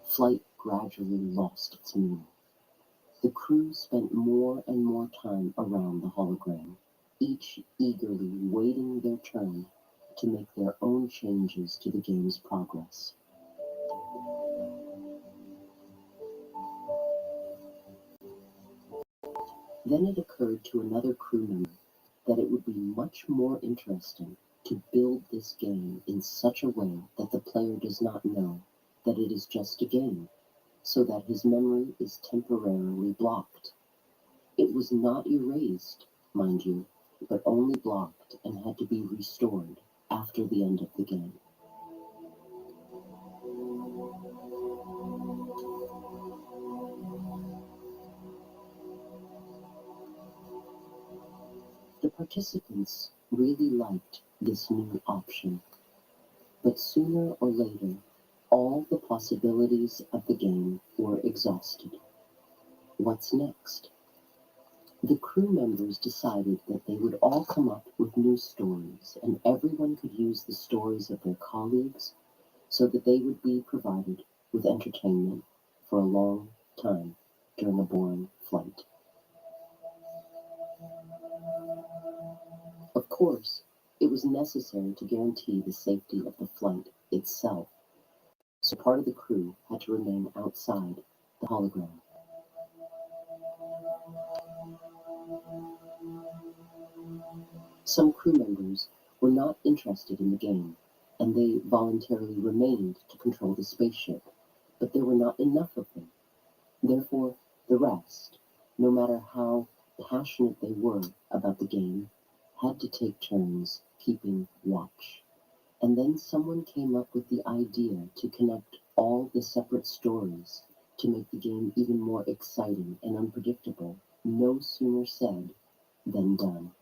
Flight gradually lost its meaning. The crew spent more and more time around the hologram, each eagerly waiting their turn to make their own changes to the game's progress. Then it occurred to another crew member that it would be much more interesting to build this game in such a way that the player does not know that it is just a game, so that his memory is temporarily blocked. It was not erased, mind you, but only blocked and had to be restored after the end of the game. The participants really liked this new option, but sooner or later, all the possibilities of the game were exhausted. What's next? The crew members decided that they would all come up with new stories, and everyone could use the stories of their colleagues so that they would be provided with entertainment for a long time during a boring flight. Of course, it was necessary to guarantee the safety of the flight itself, so part of the crew had to remain outside the hologram. Some crew members were not interested in the game, and they voluntarily remained to control the spaceship, but there were not enough of them. Therefore, the rest, no matter how passionate they were about the game, had to take turns keeping watch. And then someone came up with the idea to connect all the separate stories to make the game even more exciting and unpredictable. No sooner said than done.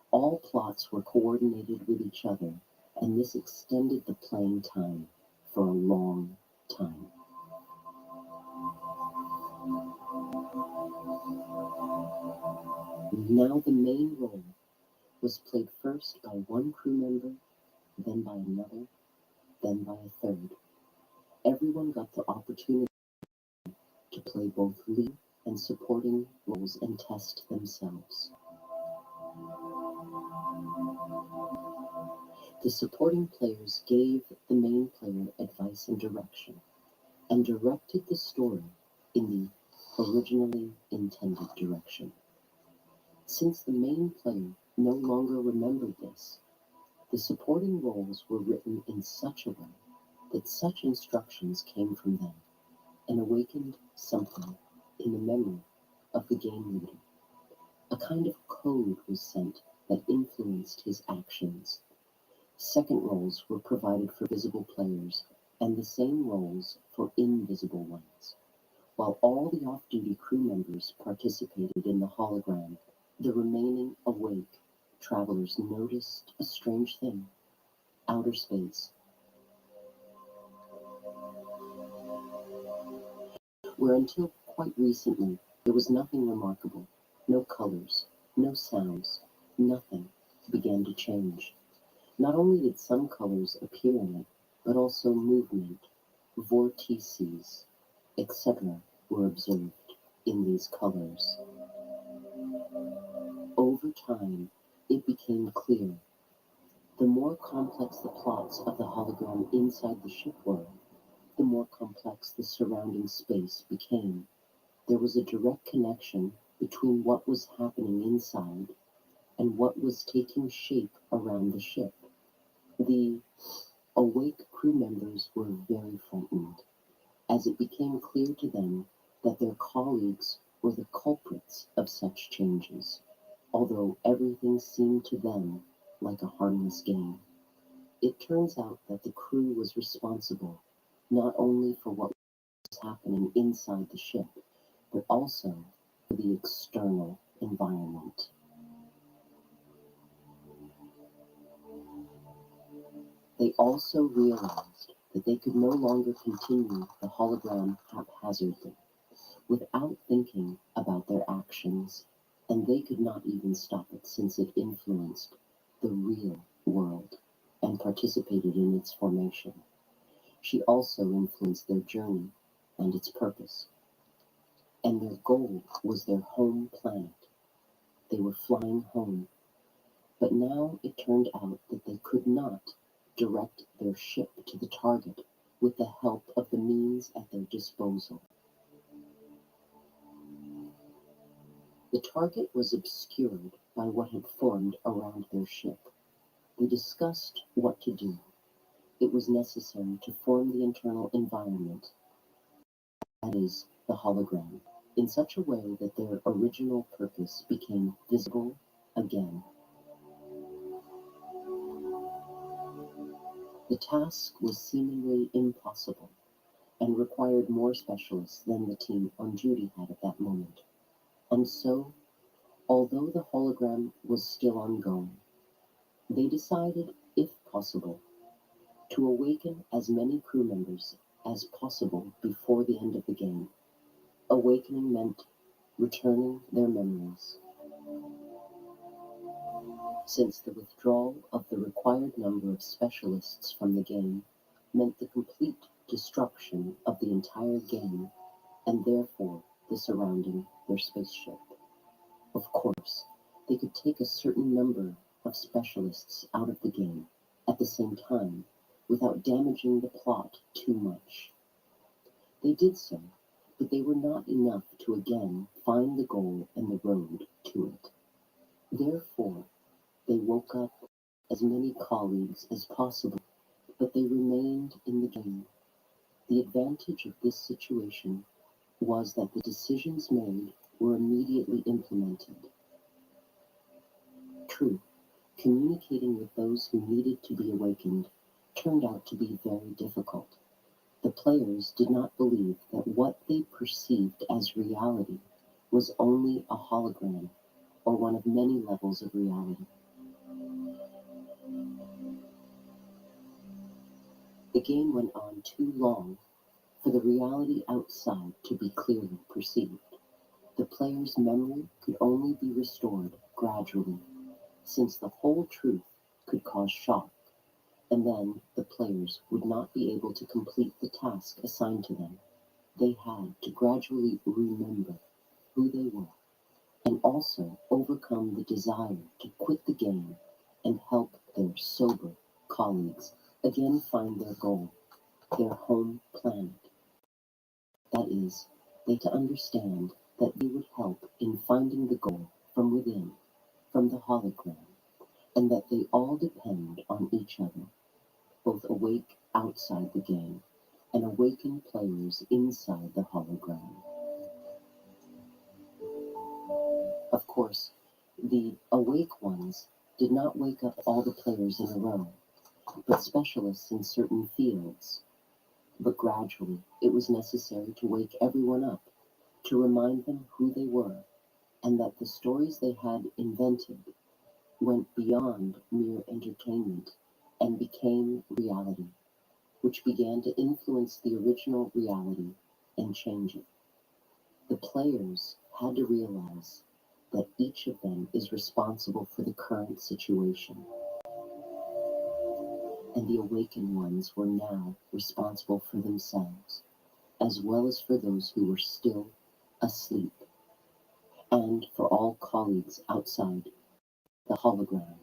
All plots were coordinated with each other, and this extended the playing time for a long time. Now the main role was played first by one crew member, then by another, then by a third. Everyone got the opportunity to play both lead and supporting roles and test themselves. The supporting players gave the main player advice and direction, and directed the story in the originally intended direction. Since the main player no longer remembered this, the supporting roles were written in such a way that such instructions came from them and awakened something in the memory of the game leader. A kind of code was sent that influenced his actions. Second roles were provided for visible players, and the same roles for invisible ones. While all the off-duty crew members participated in the hologram, the remaining awake travelers noticed a strange thing. Outer space, where until quite recently there was nothing remarkable, no colors, no sounds, nothing began to change. Not only did some colors appear in it, but also movement, vortices, etc. were observed in these colors. Over time, it became clear. The more complex the plots of the hologram inside the ship were, the more complex the surrounding space became. There was a direct connection between what was happening inside and what was taking shape around the ship. The awake crew members were very frightened, as it became clear to them that their colleagues were the culprits of such changes, although everything seemed to them like a harmless game. It turns out that the crew was responsible not only for what was happening inside the ship, but also for the external environment. They also realized that they could no longer continue the hologram haphazardly, without thinking about their actions, and they could not even stop it since it influenced the real world and participated in its formation. She also influenced their journey and its purpose. And their goal was their home planet. They were flying home. But now it turned out that they could not direct their ship to the target with the help of the means at their disposal. The target was obscured by what had formed around their ship. They discussed what to do. It was necessary to form the internal environment, that is, the hologram, in such a way that their original purpose became visible again. The task was seemingly impossible and required more specialists than the team on duty had at that moment. And so, although the hologram was still ongoing, they decided, if possible, to awaken as many crew members as possible before the end of the game. Awakening meant returning their memories. Since the withdrawal of the required number of specialists from the game meant the complete destruction of the entire game and therefore the surrounding their spaceship. Of course, they could take a certain number of specialists out of the game at the same time without damaging the plot too much. They did so, but they were not enough to again find the goal and the road to it. Therefore, they woke up as many colleagues as possible, but they remained in the game. The advantage of this situation was that the decisions made were immediately implemented. True, communicating with those who needed to be awakened turned out to be very difficult. The players did not believe that what they perceived as reality was only a hologram or one of many levels of reality. The game went on too long for the reality outside to be clearly perceived. The player's memory could only be restored gradually, since the whole truth could cause shock, and then the players would not be able to complete the task assigned to them. They had to gradually remember who they were, and also overcome the desire to quit the game and help their sober colleagues again find their goal, their home planet. That is, they to understand that they would help in finding the goal from within, from the hologram, and that they all depend on each other, both awake outside the game and awakened players inside the hologram. Of course, the awake ones did not wake up all the players in a row, but specialists in certain fields. But gradually, it was necessary to wake everyone up, to remind them who they were, and that the stories they had invented went beyond mere entertainment and became reality, which began to influence the original reality and change it. The players had to realize that each of them is responsible for the current situation, and the awakened ones were now responsible for themselves, as well as for those who were still asleep, and for all colleagues outside the hologram.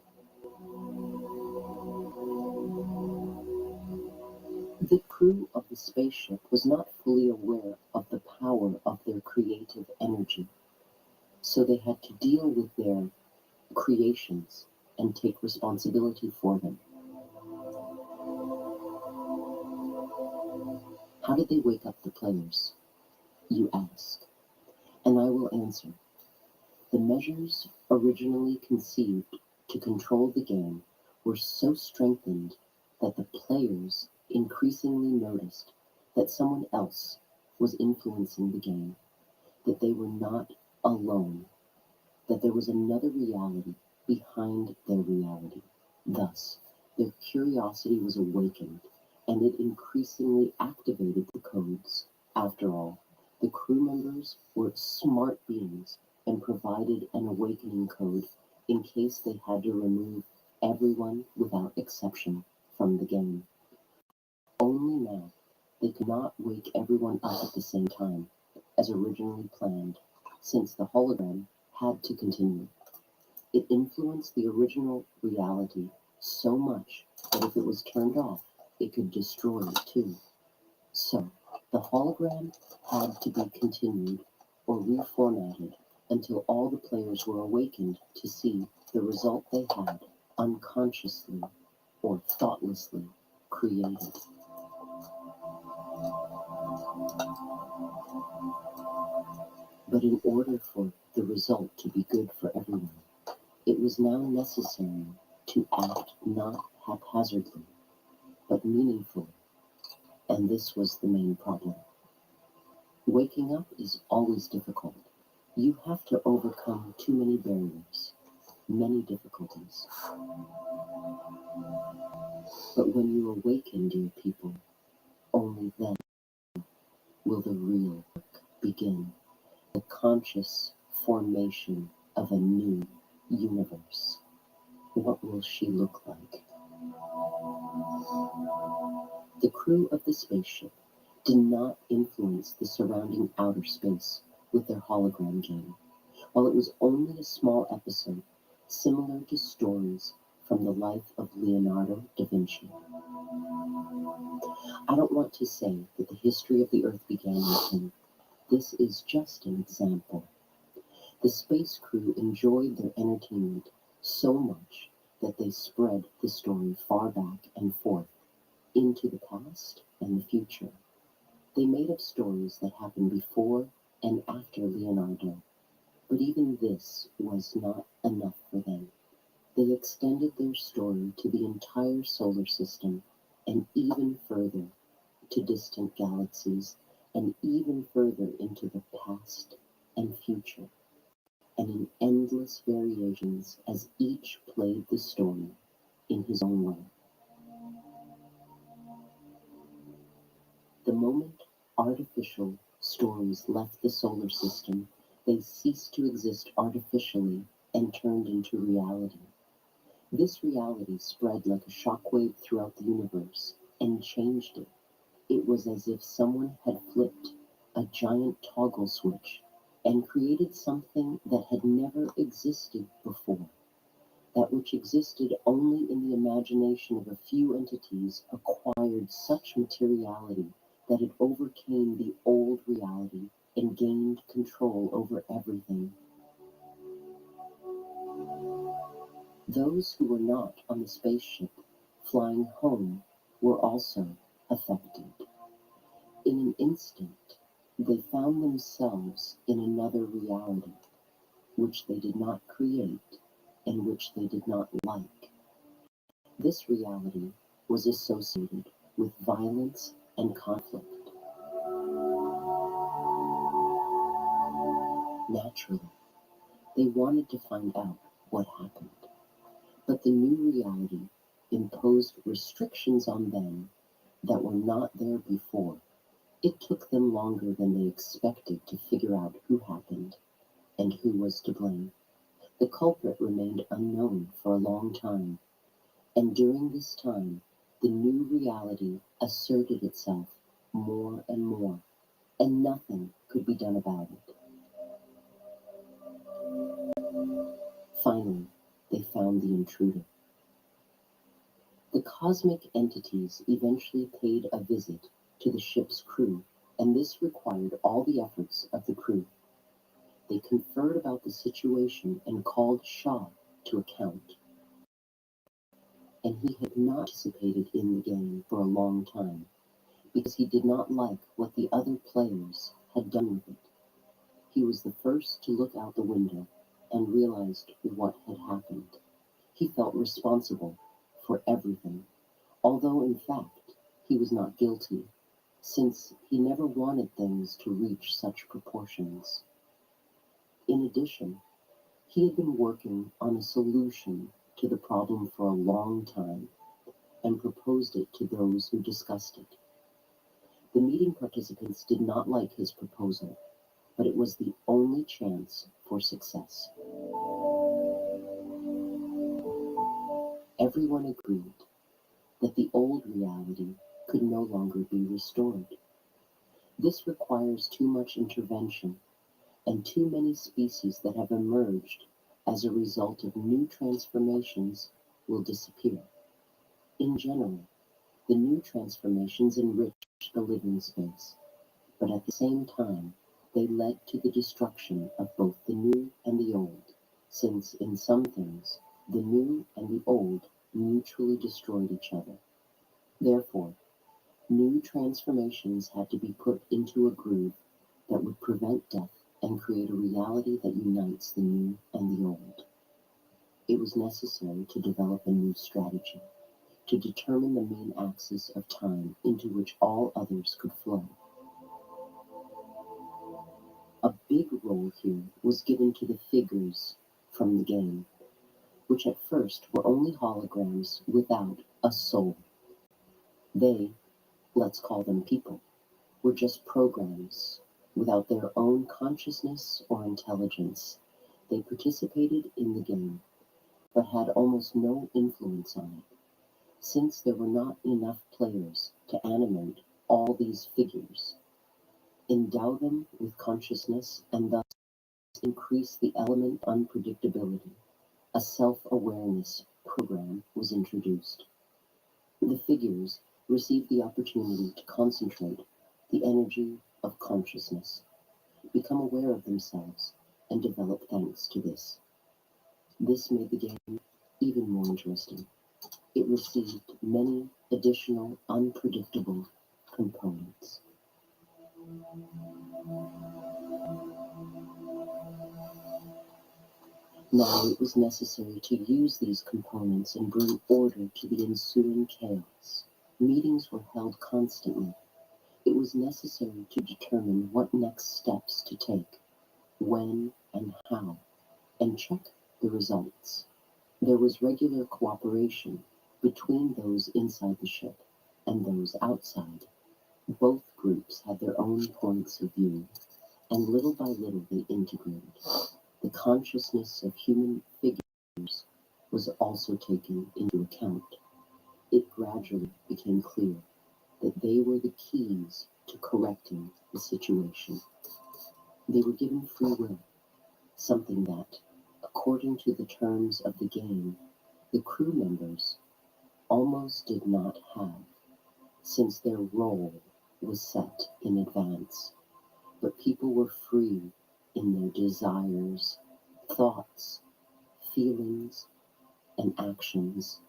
The crew of the spaceship was not fully aware of the power of their creative energy, so they had to deal with their creations and take responsibility for them. How did they wake up the players, you ask? And I will answer. The measures originally conceived to control the game were so strengthened that the players increasingly noticed that someone else was influencing the game, that they were not alone, that there was another reality behind their reality. Thus, their curiosity was awakened, and it increasingly activated the codes. After all, the crew members were smart beings and provided an awakening code in case they had to remove everyone without exception from the game. Only now, they could not wake everyone up at the same time, as originally planned, since the hologram had to continue. It influenced the original reality so much that if it was turned off, it could destroy it too. So, the hologram had to be continued or reformatted until all the players were awakened to see the result they had unconsciously or thoughtlessly created. But in order for the result to be good for everyone, it was now necessary to act not haphazardly. but meaningfully. And this was the main problem. Waking up is always difficult. You have to overcome too many barriers, many difficulties. But when you awaken, dear people, only then will the real work begin, the conscious formation of a new universe. What will she look like? The crew of the spaceship did not influence the surrounding outer space with their hologram game, while it was only a small episode similar to stories from the life of Leonardo da Vinci. I don't want to say that the history of the Earth began with him. This is just an example. The space crew enjoyed their entertainment so much that they spread the story far back and forth into the past and the future. They made up stories that happened before and after Leonardo, but even this was not enough for them. They extended their story to the entire solar system and even further to distant galaxies and even further into the past and future, and in endless variations as each played the story in his own way. The moment artificial stories left the solar system, they ceased to exist artificially and turned into reality. This reality spread like a shockwave throughout the universe and changed it. It was as if someone had flipped a giant toggle switch and created something that had never existed before. That which existed only in the imagination of a few entities acquired such materiality that it overcame the old reality and gained control over everything. Those who were not on the spaceship flying home were also affected. In an instant, they found themselves in another reality, which they did not create and which they did not like. This reality was associated with violence and conflict. Naturally, they wanted to find out what happened, but the new reality imposed restrictions on them that were not there before. It took them longer than they expected to figure out who happened and who was to blame. The culprit remained unknown for a long time, and during this time, the new reality asserted itself more and more, and nothing could be done about it. Finally, they found the intruder. The cosmic entities eventually paid a visit to the ship's crew, and this required all the efforts of the crew. They conferred about the situation and called Shaw to account. And he had not participated in the game for a long time because he did not like what the other players had done with it. He was the first to look out the window and realized what had happened. He felt responsible for everything, although in fact he was not guilty, since he never wanted things to reach such proportions. In addition, he had been working on a solution to the problem for a long time and proposed it to those who discussed it. The meeting participants did not like his proposal, but it was the only chance for success. Everyone agreed that the old reality could no longer be restored. This requires too much intervention, and too many species that have emerged as a result of new transformations will disappear. In general, the new transformations enrich the living space, but at the same time, they led to the destruction of both the new and the old, since in some things, the new and the old mutually destroyed each other. Therefore, new transformations had to be put into a groove that would prevent death and create a reality that unites the new and the old. It was necessary to develop a new strategy, to determine the main axis of time into which all others could flow. A big role here was given to the figures from the game, which at first were only holograms without a soul. They, let's call them people, were just programs without their own consciousness or intelligence. They participated in the game, but had almost no influence on it, since there were not enough players to animate all these figures, endow them with consciousness, and thus increase the element unpredictability. A self-awareness program was introduced. The figures received the opportunity to concentrate the energy of consciousness, become aware of themselves, and develop thanks to this. This made the game even more interesting. It received many additional unpredictable components. Now it was necessary to use these components and bring order to the ensuing chaos. Meetings were held constantly. It was necessary to determine what next steps to take, when and how, and check the results. There was regular cooperation between those inside the ship and those outside. Both groups had their own points of view, and little by little they integrated. The consciousness of human figures was also taken into account. It gradually became clear that they were the keys to correcting the situation. They were given free will, something that, according to the terms of the game, the crew members almost did not have, since their role was set in advance. But people were free in their desires, thoughts, feelings, and actions.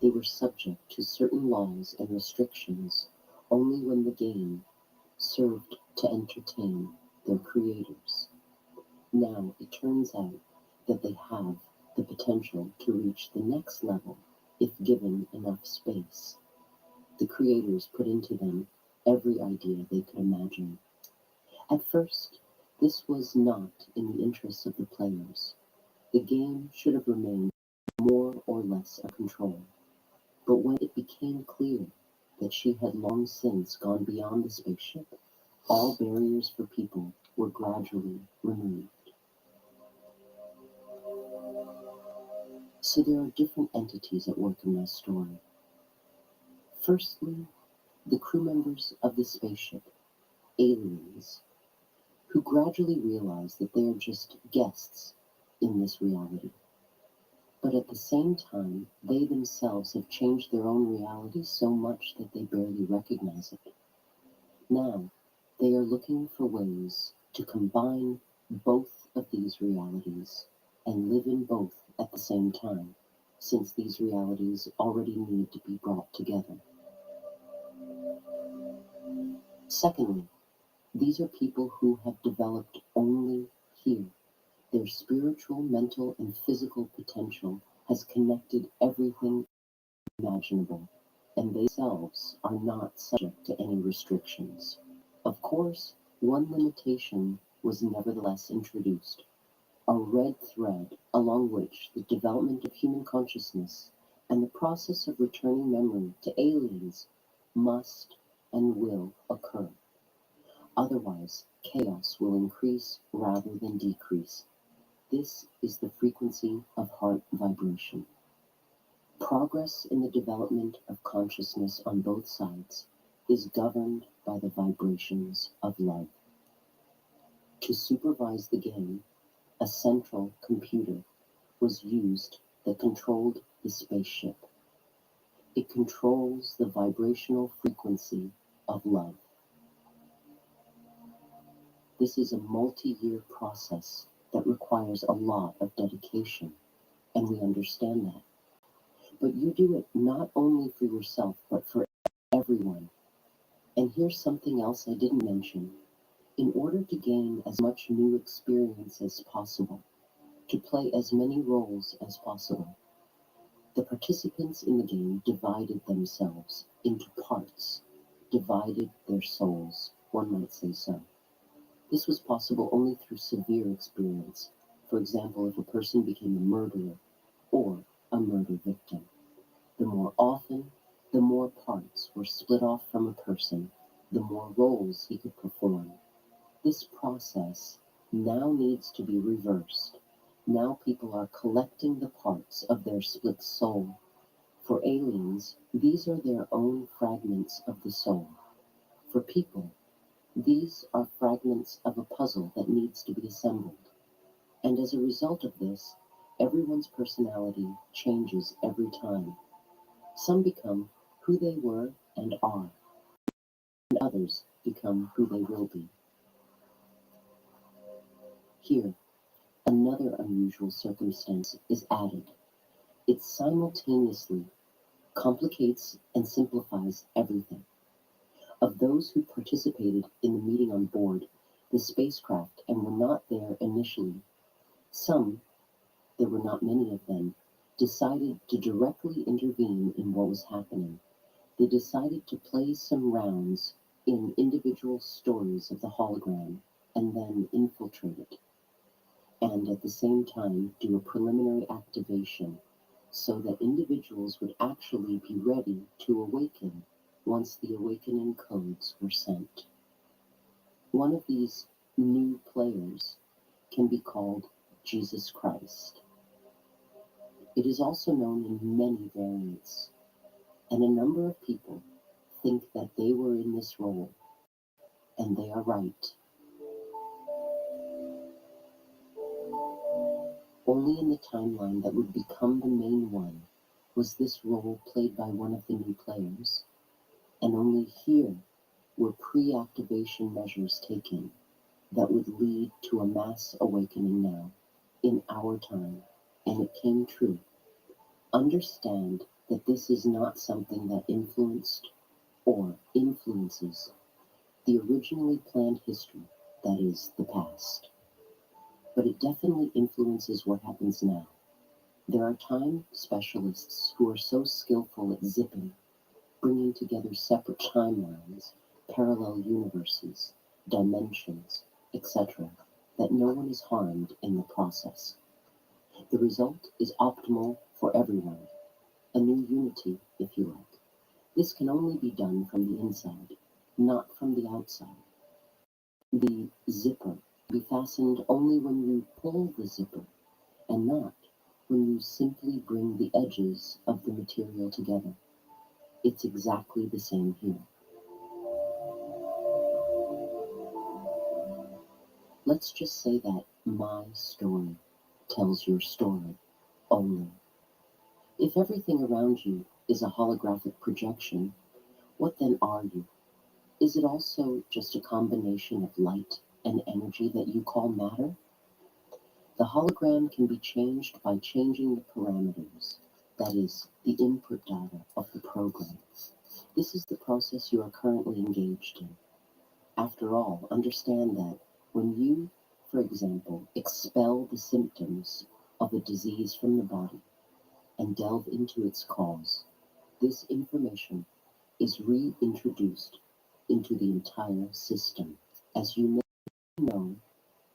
They were subject to certain laws and restrictions only when the game served to entertain their creators. Now it turns out that they have the potential to reach the next level if given enough space. The creators put into them every idea they could imagine. At first, this was not in the interests of the players. The game should have remained more or less under control. But when it became clear that she had long since gone beyond the spaceship, all barriers for people were gradually removed. So there are different entities at work in my story. Firstly, the crew members of the spaceship, aliens, who gradually realize that they are just guests in this reality. But at the same time, they themselves have changed their own reality so much that they barely recognize it. Now, they are looking for ways to combine both of these realities and live in both at the same time, since these realities already need to be brought together. Secondly, these are people who have developed only here. Their spiritual, mental, and physical potential has connected everything imaginable, and they themselves are not subject to any restrictions. Of course, one limitation was nevertheless introduced, a red thread along which the development of human consciousness and the process of returning memory to aliens must and will occur. Otherwise, chaos will increase rather than decrease. This is the frequency of heart vibration. Progress in the development of consciousness on both sides is governed by the vibrations of love. To supervise the game, a central computer was used that controlled the spaceship. It controls the vibrational frequency of love. This is a multi-year process that requires a lot of dedication, and we understand that. But you do it not only for yourself, but for everyone. And here's something else I didn't mention. In order to gain as much new experience as possible, to play as many roles as possible. The participants in the game divided themselves into parts, divided their souls, one might say so. This was possible only through severe experience. For example, if a person became a murderer or a murder victim. The more often, the more parts were split off from a person, the more roles he could perform. This process now needs to be reversed. Now people are collecting the parts of their split soul. For aliens, these are their own fragments of the soul. For people, these are fragments of a puzzle that needs to be assembled. And as a result of this, everyone's personality changes every time. Some become who they were and are, and others become who they will be. Here, another unusual circumstance is added. It simultaneously complicates and simplifies everything. Of those who participated in the meeting on board the spacecraft and were not there initially, some, there were not many of them, decided to directly intervene in what was happening. They decided to play some rounds in individual stories of the hologram and then infiltrate it, and at the same time do a preliminary activation so that individuals would actually be ready to awaken once the awakening codes were sent. One of these new players can be called Jesus Christ. It is also known in many variants, and a number of people think that they were in this role, and they are right. Only in the timeline that would become the main one was this role played by one of the new players, and only here were pre-activation measures taken that would lead to a mass awakening now, in our time, and it came true. Understand that this is not something that influenced or influences the originally planned history, that is, the past. But it definitely influences what happens now. There are time specialists who are so skillful at zipping, bringing together separate timelines, parallel universes, dimensions, etc., that no one is harmed in the process. The result is optimal for everyone, a new unity, if you like. This can only be done from the inside, not from the outside. The zipper be fastened only when you pull the zipper, and not when you simply bring the edges of the material together. It's exactly the same here. Let's just say that my story tells your story only. If everything around you is a holographic projection, what then are you? Is it also just a combination of light and energy that you call matter? The hologram can be changed by changing the parameters, that is, the input data of the program. This is the process you are currently engaged in. After all, understand that when you, for example, expel the symptoms of a disease from the body and delve into its cause, this information is reintroduced into the entire system. As you may know,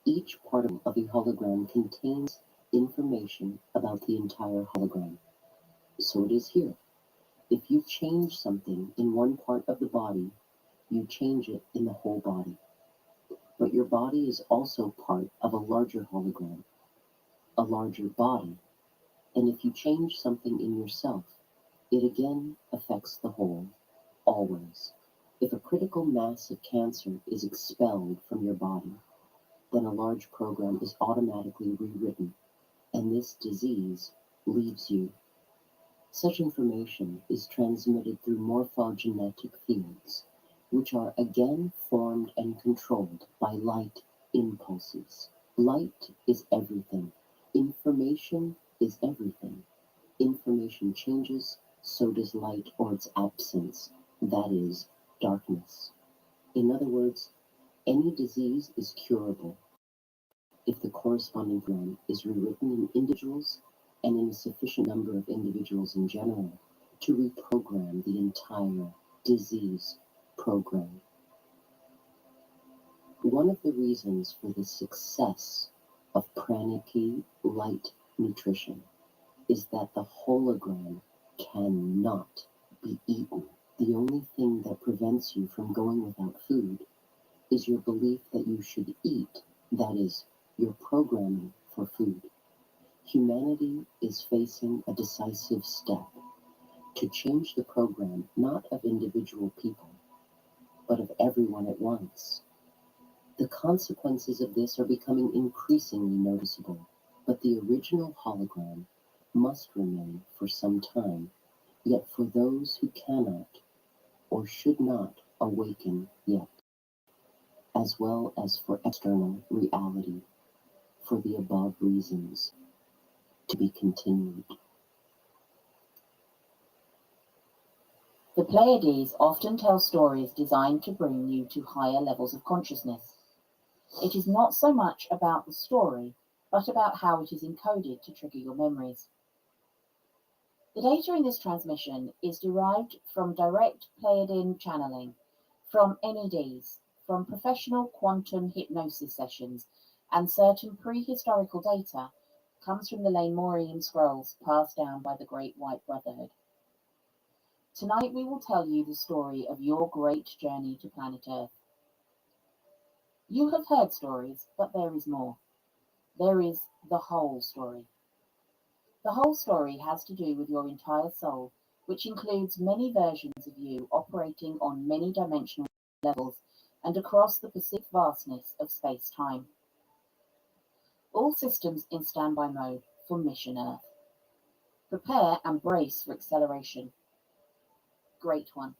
each particle of a hologram contains information about the entire hologram. So it is here. If you change something in one part of the body, you change it in the whole body. But your body is also part of a larger hologram, a larger body. And if you change something in yourself, it again affects the whole, always. If a critical mass of cancer is expelled from your body, then a large program is automatically rewritten, and this disease leaves you. Such information is transmitted through morphogenetic fields, which are again formed and controlled by light impulses. Light is everything. Information is everything. Information changes, so does light or its absence, that is, darkness. In other words, any disease is curable. if the corresponding program is rewritten in individuals and in a sufficient number of individuals in general to reprogram the entire disease program. One of the reasons for the success of Praniki light nutrition is that the hologram cannot be eaten. The only thing that prevents you from going without food is your belief that you should eat, that is, your programming for food. Humanity is facing a decisive step to change the program not of individual people, but of everyone at once. The consequences of this are becoming increasingly noticeable, but the original hologram must remain for some time, yet for those who cannot or should not awaken yet, as well as for external reality, for the above reasons, to be continued. The Pleiades often tell stories designed to bring you to higher levels of consciousness. It is not so much about the story, but about how it is encoded to trigger your memories. The data in this transmission is derived from direct Pleiadian channeling, from NEDs, from professional quantum hypnosis sessions, and certain prehistorical data comes from the Lemurian scrolls passed down by the Great White Brotherhood. Tonight we will tell you the story of your great journey to planet Earth. You have heard stories, but there is more. There is the whole story. The whole story has to do with your entire soul, which includes many versions of you operating on many dimensional levels and across the perceived vastness of space-time. All systems in standby mode for Mission Earth. Prepare and brace for acceleration. Great one.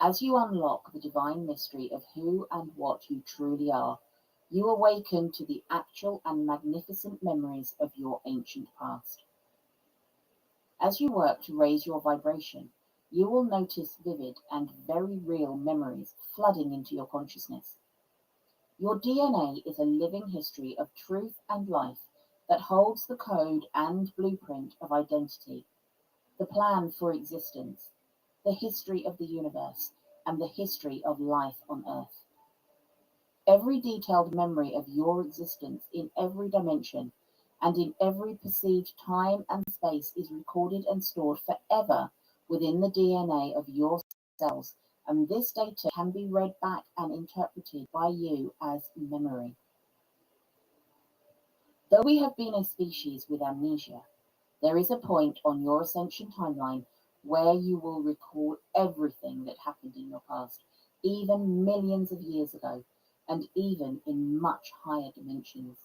As you unlock the divine mystery of who and what you truly are, you awaken to the actual and magnificent memories of your ancient past. As you work to raise your vibration, you will notice vivid and very real memories flooding into your consciousness. Your DNA is a living history of truth and life that holds the code and blueprint of identity, the plan for existence, the history of the universe, and the history of life on Earth. Every detailed memory of your existence in every dimension and in every perceived time and space is recorded and stored forever within the DNA of your cells, and this data can be read back and interpreted by you as memory. Though we have been a species with amnesia, there is a point on your ascension timeline where you will recall everything that happened in your past, even millions of years ago, and even in much higher dimensions.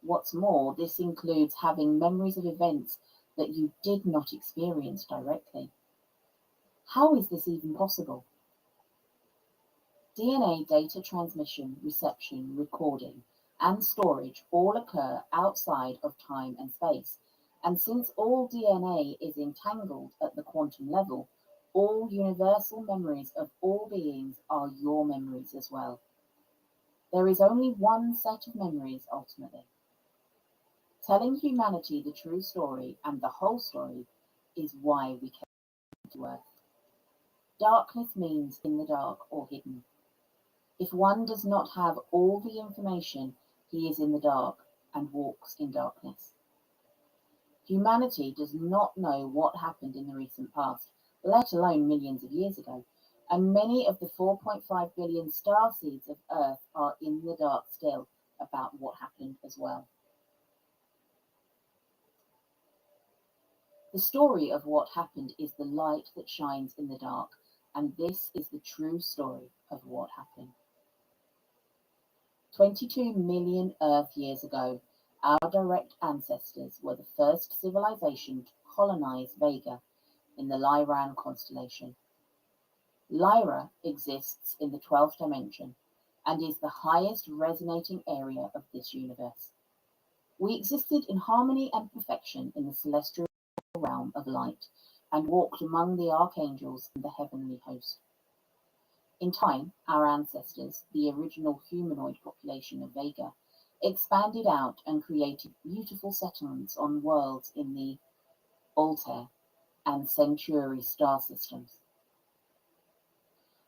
What's more, this includes having memories of events that you did not experience directly. How is this even possible? DNA data transmission, reception, recording, and storage all occur outside of time and space. And since all DNA is entangled at the quantum level, all universal memories of all beings are your memories as well. There is only one set of memories ultimately. Telling humanity the true story and the whole story is why we came to Earth. Darkness means in the dark or hidden. If one does not have all the information, he is in the dark and walks in darkness. Humanity does not know what happened in the recent past, let alone millions of years ago, and many of the 4.5 billion star seeds of Earth are in the dark still about what happened as well. The story of what happened is the light that shines in the dark, and this is the true story of what happened. 22 million Earth years ago, our direct ancestors were the first civilization to colonize Vega in the Lyran constellation. Lyra exists in the 12th dimension and is the highest resonating area of this universe. We existed in harmony and perfection in the celestial realm of light and walked among the archangels and the heavenly host. In time, our ancestors, the original humanoid population of Vega, expanded out and created beautiful settlements on worlds in the Altair and Centauri star systems.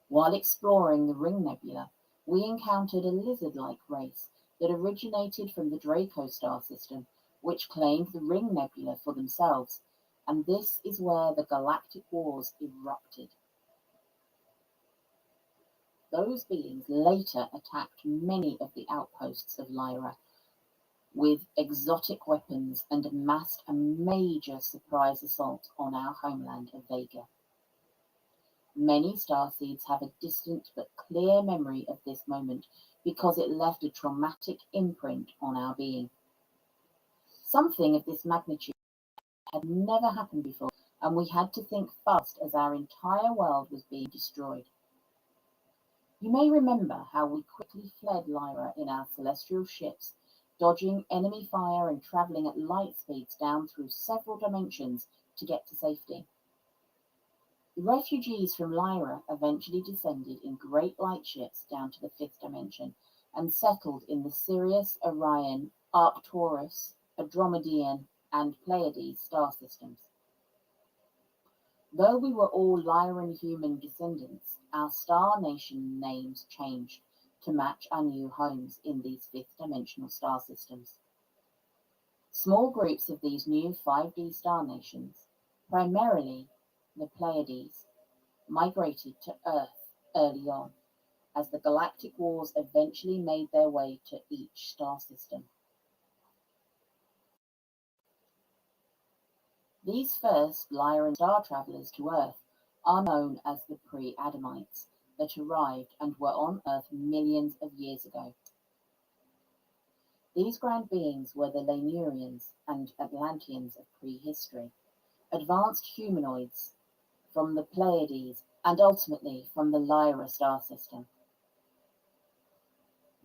While exploring the Ring Nebula, we encountered a lizard-like race that originated from the Draco star system, which claimed the Ring Nebula for themselves, and this is where the galactic wars erupted. Those beings later attacked many of the outposts of Lyra with exotic weapons and amassed a major surprise assault on our homeland of Vega. Many starseeds have a distant but clear memory of this moment because it left a traumatic imprint on our being. Something of this magnitude had never happened before, and we had to think fast as our entire world was being destroyed. You may remember how we quickly fled Lyra in our celestial ships, dodging enemy fire and traveling at light speeds down through several dimensions to get to safety. The refugees from Lyra eventually descended in great light ships down to the fifth dimension and settled in the Sirius, Orion, Arcturus, Andromedan, and Pleiades star systems. Though we were all Lyran human descendants, our star nation names changed to match our new homes in these fifth-dimensional star systems. Small groups of these new 5D star nations, primarily the Pleiades, migrated to Earth early on, as the galactic wars eventually made their way to each star system. These first Lyran star travelers to Earth are known as the pre-Adamites that arrived and were on Earth millions of years ago. These grand beings were the Lemurians and Atlanteans of prehistory, advanced humanoids from the Pleiades and ultimately from the Lyra star system.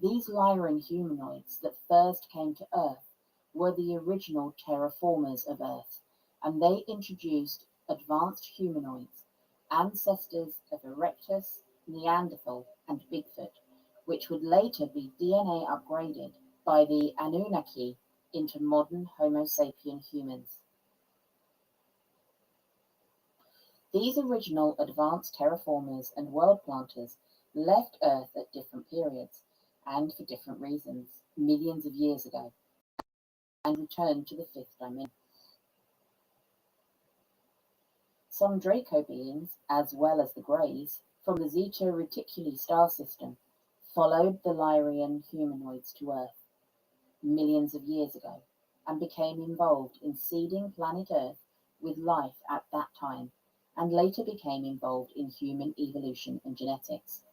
These Lyran humanoids that first came to Earth were the original terraformers of Earth, and they introduced advanced humanoids, ancestors of Erectus, Neanderthal, and Bigfoot, which would later be DNA upgraded by the Anunnaki into modern Homo sapien humans. These original advanced terraformers and world planters left Earth at different periods and for different reasons millions of years ago and returned to the fifth dimension. Some Draco beings, as well as the Greys, from the Zeta Reticuli star system, followed the Lyrian humanoids to Earth millions of years ago and became involved in seeding planet Earth with life at that time, and later became involved in human evolution and genetics.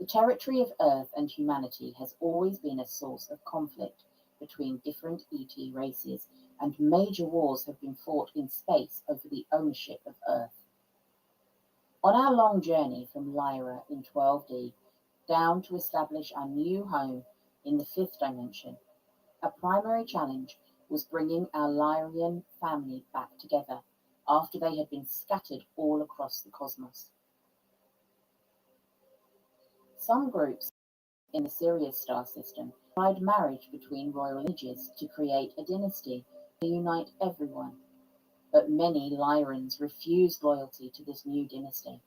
The territory of Earth and humanity has always been a source of conflict between different ET races, and major wars have been fought in space over the ownership of Earth. On our long journey from Lyra in 12D down to establish our new home in the fifth dimension, a primary challenge was bringing our Lyrian family back together after they had been scattered all across the cosmos. Some groups in the Sirius star system tried marriage between royal lineages to create a dynasty to unite everyone, but many Lyrans refused loyalty to this new dynasty.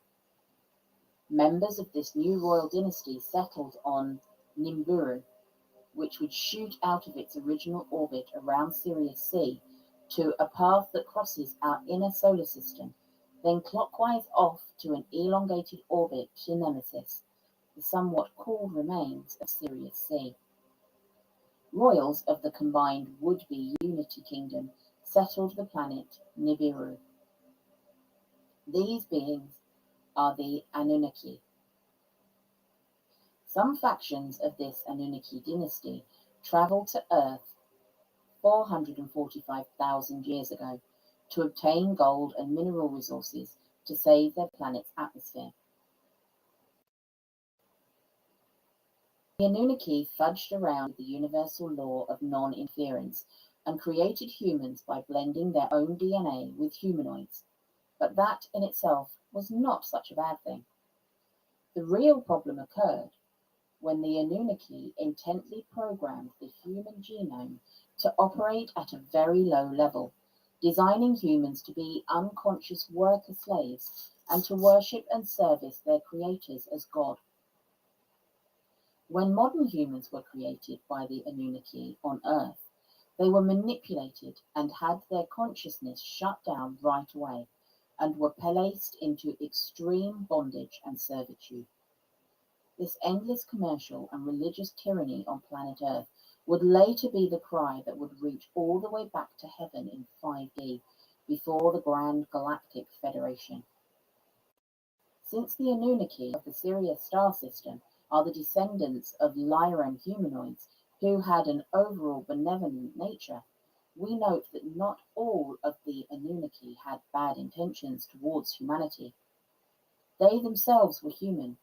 Members of this new royal dynasty settled on Nibiru, which would shoot out of its original orbit around Sirius C to a path that crosses our inner solar system, then clockwise off to an elongated orbit to Nemesis, the somewhat cool remains of Sirius C. Royals of the combined would-be Unity Kingdom settled the planet Nibiru. These beings are the Anunnaki. Some factions of this Anunnaki dynasty traveled to Earth 445,000 years ago to obtain gold and mineral resources to save their planet's atmosphere. The Anunnaki fudged around the universal law of non-interference and created humans by blending their own DNA with humanoids, but that in itself was not such a bad thing. The real problem occurred when the Anunnaki intently programmed the human genome to operate at a very low level, designing humans to be unconscious worker slaves and to worship and service their creators as God. When modern humans were created by the Anunnaki on Earth, they were manipulated and had their consciousness shut down right away and were placed into extreme bondage and servitude. This endless commercial and religious tyranny on planet Earth would later be the cry that would reach all the way back to heaven in 5D before the Grand Galactic Federation. Since the Anunnaki of the Sirius star system are the descendants of Lyran humanoids who had an overall benevolent nature, we note that not all of the Anunnaki had bad intentions towards humanity. They themselves were human,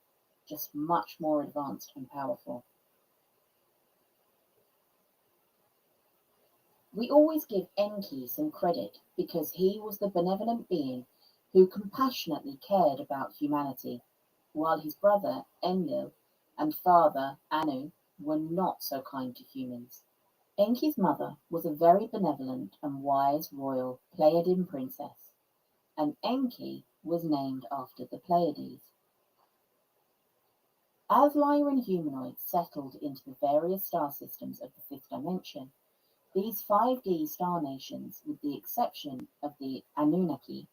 just much more advanced and powerful. We always give Enki some credit because he was the benevolent being who compassionately cared about humanity, while his brother Enlil and father Anu were not so kind to humans. Enki's mother was a very benevolent and wise royal Pleiadian princess, and Enki was named after the Pleiades. As Lyran humanoids settled into the various star systems of the fifth dimension, these 5D star nations, with the exception of the Anunnaki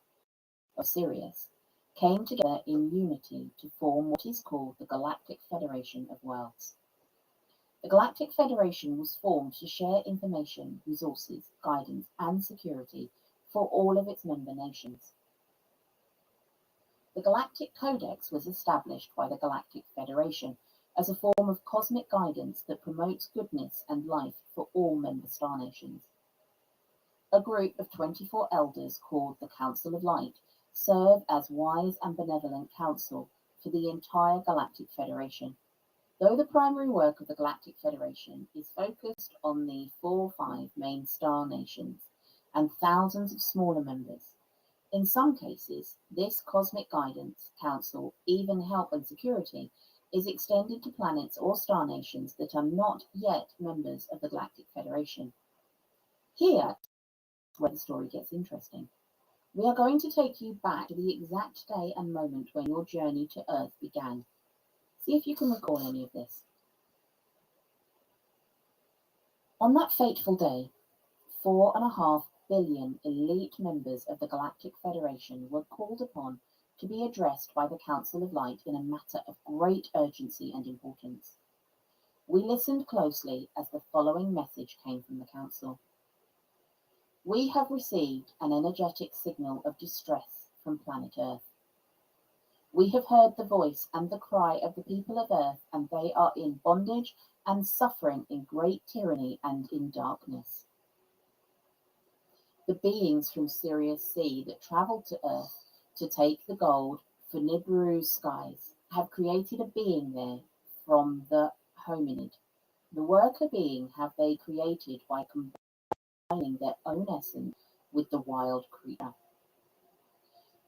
of Sirius, came together in unity to form what is called the Galactic Federation of Worlds. The Galactic Federation was formed to share information, resources, guidance, and security for all of its member nations. The Galactic Codex was established by the Galactic Federation as a form of cosmic guidance that promotes goodness and life for all member star nations. A group of 24 elders called the Council of Light serve as wise and benevolent counsel for the entire Galactic Federation. Though the primary work of the Galactic Federation is focused on the 4 or 5 main star nations and thousands of smaller members, in some cases, this cosmic guidance, counsel, even help and security is extended to planets or star nations that are not yet members of the Galactic Federation. Here is where the story gets interesting. We are going to take you back to the exact day and moment when your journey to Earth began. See if you can recall any of this. On that fateful day, 4.5 billion elite members of the Galactic Federation were called upon to be addressed by the Council of Light in a matter of great urgency and importance. We listened closely as the following message came from the Council. We have received an energetic signal of distress from planet Earth. We have heard the voice and the cry of the people of Earth, and they are in bondage and suffering in great tyranny and in darkness. The beings from Sirius C that travelled to Earth to take the gold for Nibiru's skies have created a being there from the hominid. The worker being have they created by combining their own essence with the wild creature.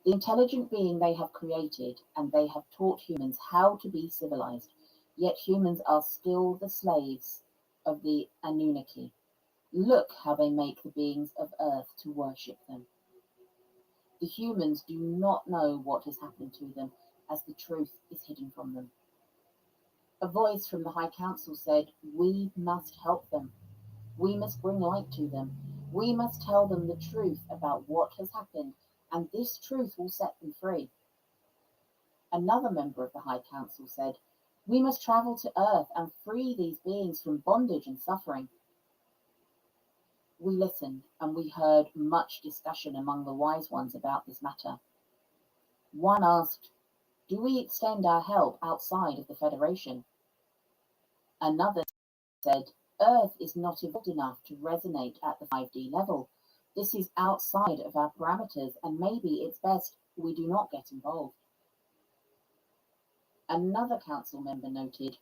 The intelligent being they have created, and they have taught humans how to be civilized, yet humans are still the slaves of the Anunnaki. Look how they make the beings of Earth to worship them. The humans do not know what has happened to them, as the truth is hidden from them. A voice from the High Council said, we must help them. We must bring light to them. We must tell them the truth about what has happened, and this truth will set them free. Another member of the High Council said, we must travel to Earth and free these beings from bondage and suffering. We listened, and we heard much discussion among the wise ones about this matter. One asked, do we extend our help outside of the Federation? Another said, Earth is not evolved enough to resonate at the 5D level. This is outside of our parameters, and maybe it's best we do not get involved. Another council member noted,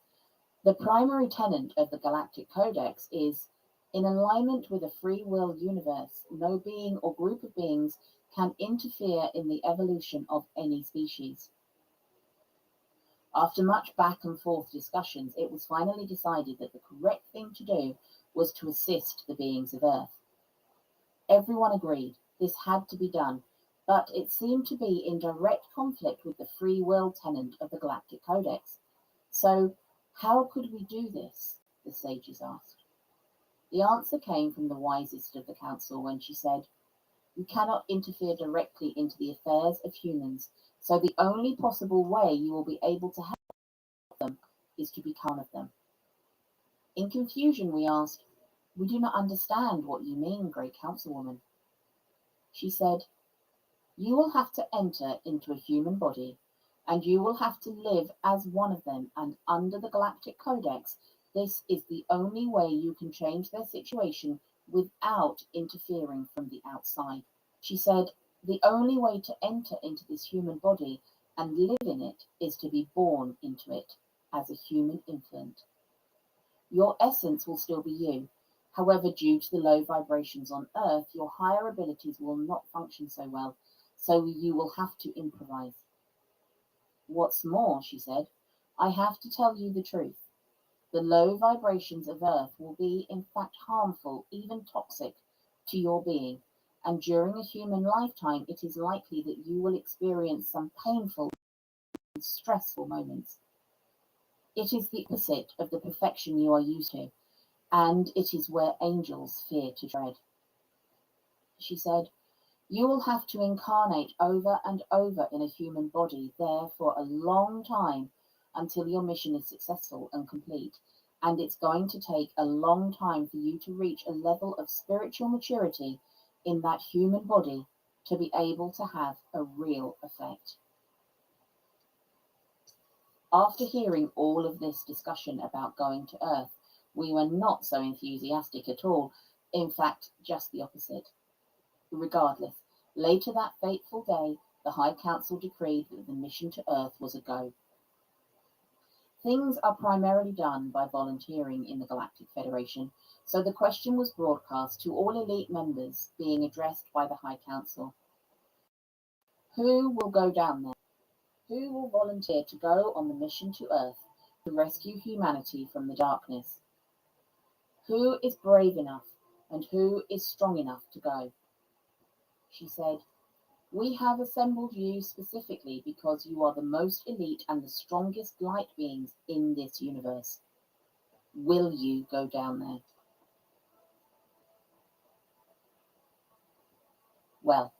the primary tenet of the Galactic Codex is, in alignment with a free will universe, no being or group of beings can interfere in the evolution of any species. After much back and forth discussions, it was finally decided that the correct thing to do was to assist the beings of Earth. Everyone agreed this had to be done, but it seemed to be in direct conflict with the free will tenet of the Galactic Codex. So, how could we do this? The sages asked. The answer came from the wisest of the council when she said, "You cannot interfere directly into the affairs of humans, so the only possible way you will be able to help them is to become one of them." In confusion, we asked, "We do not understand what you mean, Great Councilwoman." She said, "You will have to enter into a human body, and you will have to live as one of them, and under the Galactic Codex, this is the only way you can change their situation without interfering from the outside." She said, "The only way to enter into this human body and live in it is to be born into it as a human infant. Your essence will still be you. However, due to the low vibrations on Earth, your higher abilities will not function so well, so you will have to improvise. What's more," she said, "I have to tell you the truth. The low vibrations of Earth will be in fact harmful, even toxic, to your being, and during a human lifetime it is likely that you will experience some painful and stressful moments. It is the opposite of the perfection you are used to, and it is where angels fear to tread." She said, "You will have to incarnate over and over in a human body there for a long time until your mission is successful and complete, and it's going to take a long time for you to reach a level of spiritual maturity in that human body to be able to have a real effect." After hearing all of this discussion about going to Earth, we were not so enthusiastic at all. In fact, just the opposite. Regardless, later that fateful day, the High Council decreed that the mission to Earth was a go. Things are primarily done by volunteering in the Galactic Federation, so the question was broadcast to all elite members, being addressed by the High Council. Who will go down there? Who will volunteer to go on the mission to Earth to rescue humanity from the darkness? Who is brave enough and who is strong enough to go? She said, "We have assembled you specifically because you are the most elite and the strongest light beings in this universe. Will you go down there?" Well,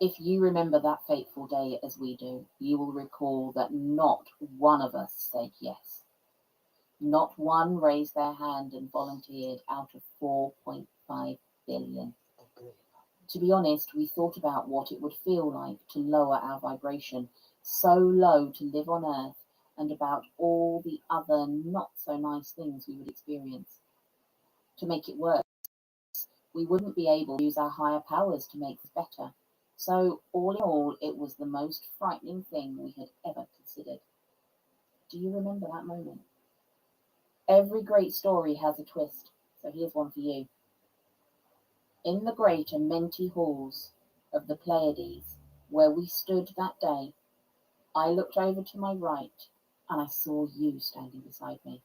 if you remember that fateful day as we do, you will recall that not one of us said yes. Not one raised their hand and volunteered out of 4.5 billion. To be honest, we thought about what it would feel like to lower our vibration so low to live on Earth, and about all the other not so nice things we would experience. To make it worse, we wouldn't be able to use our higher powers to make this better. So all in all, it was the most frightening thing we had ever considered. Do you remember that moment? Every great story has a twist, so here's one for you. In the great Amenti halls of the Pleiades, where we stood that day, I looked over to my right and I saw you standing beside me.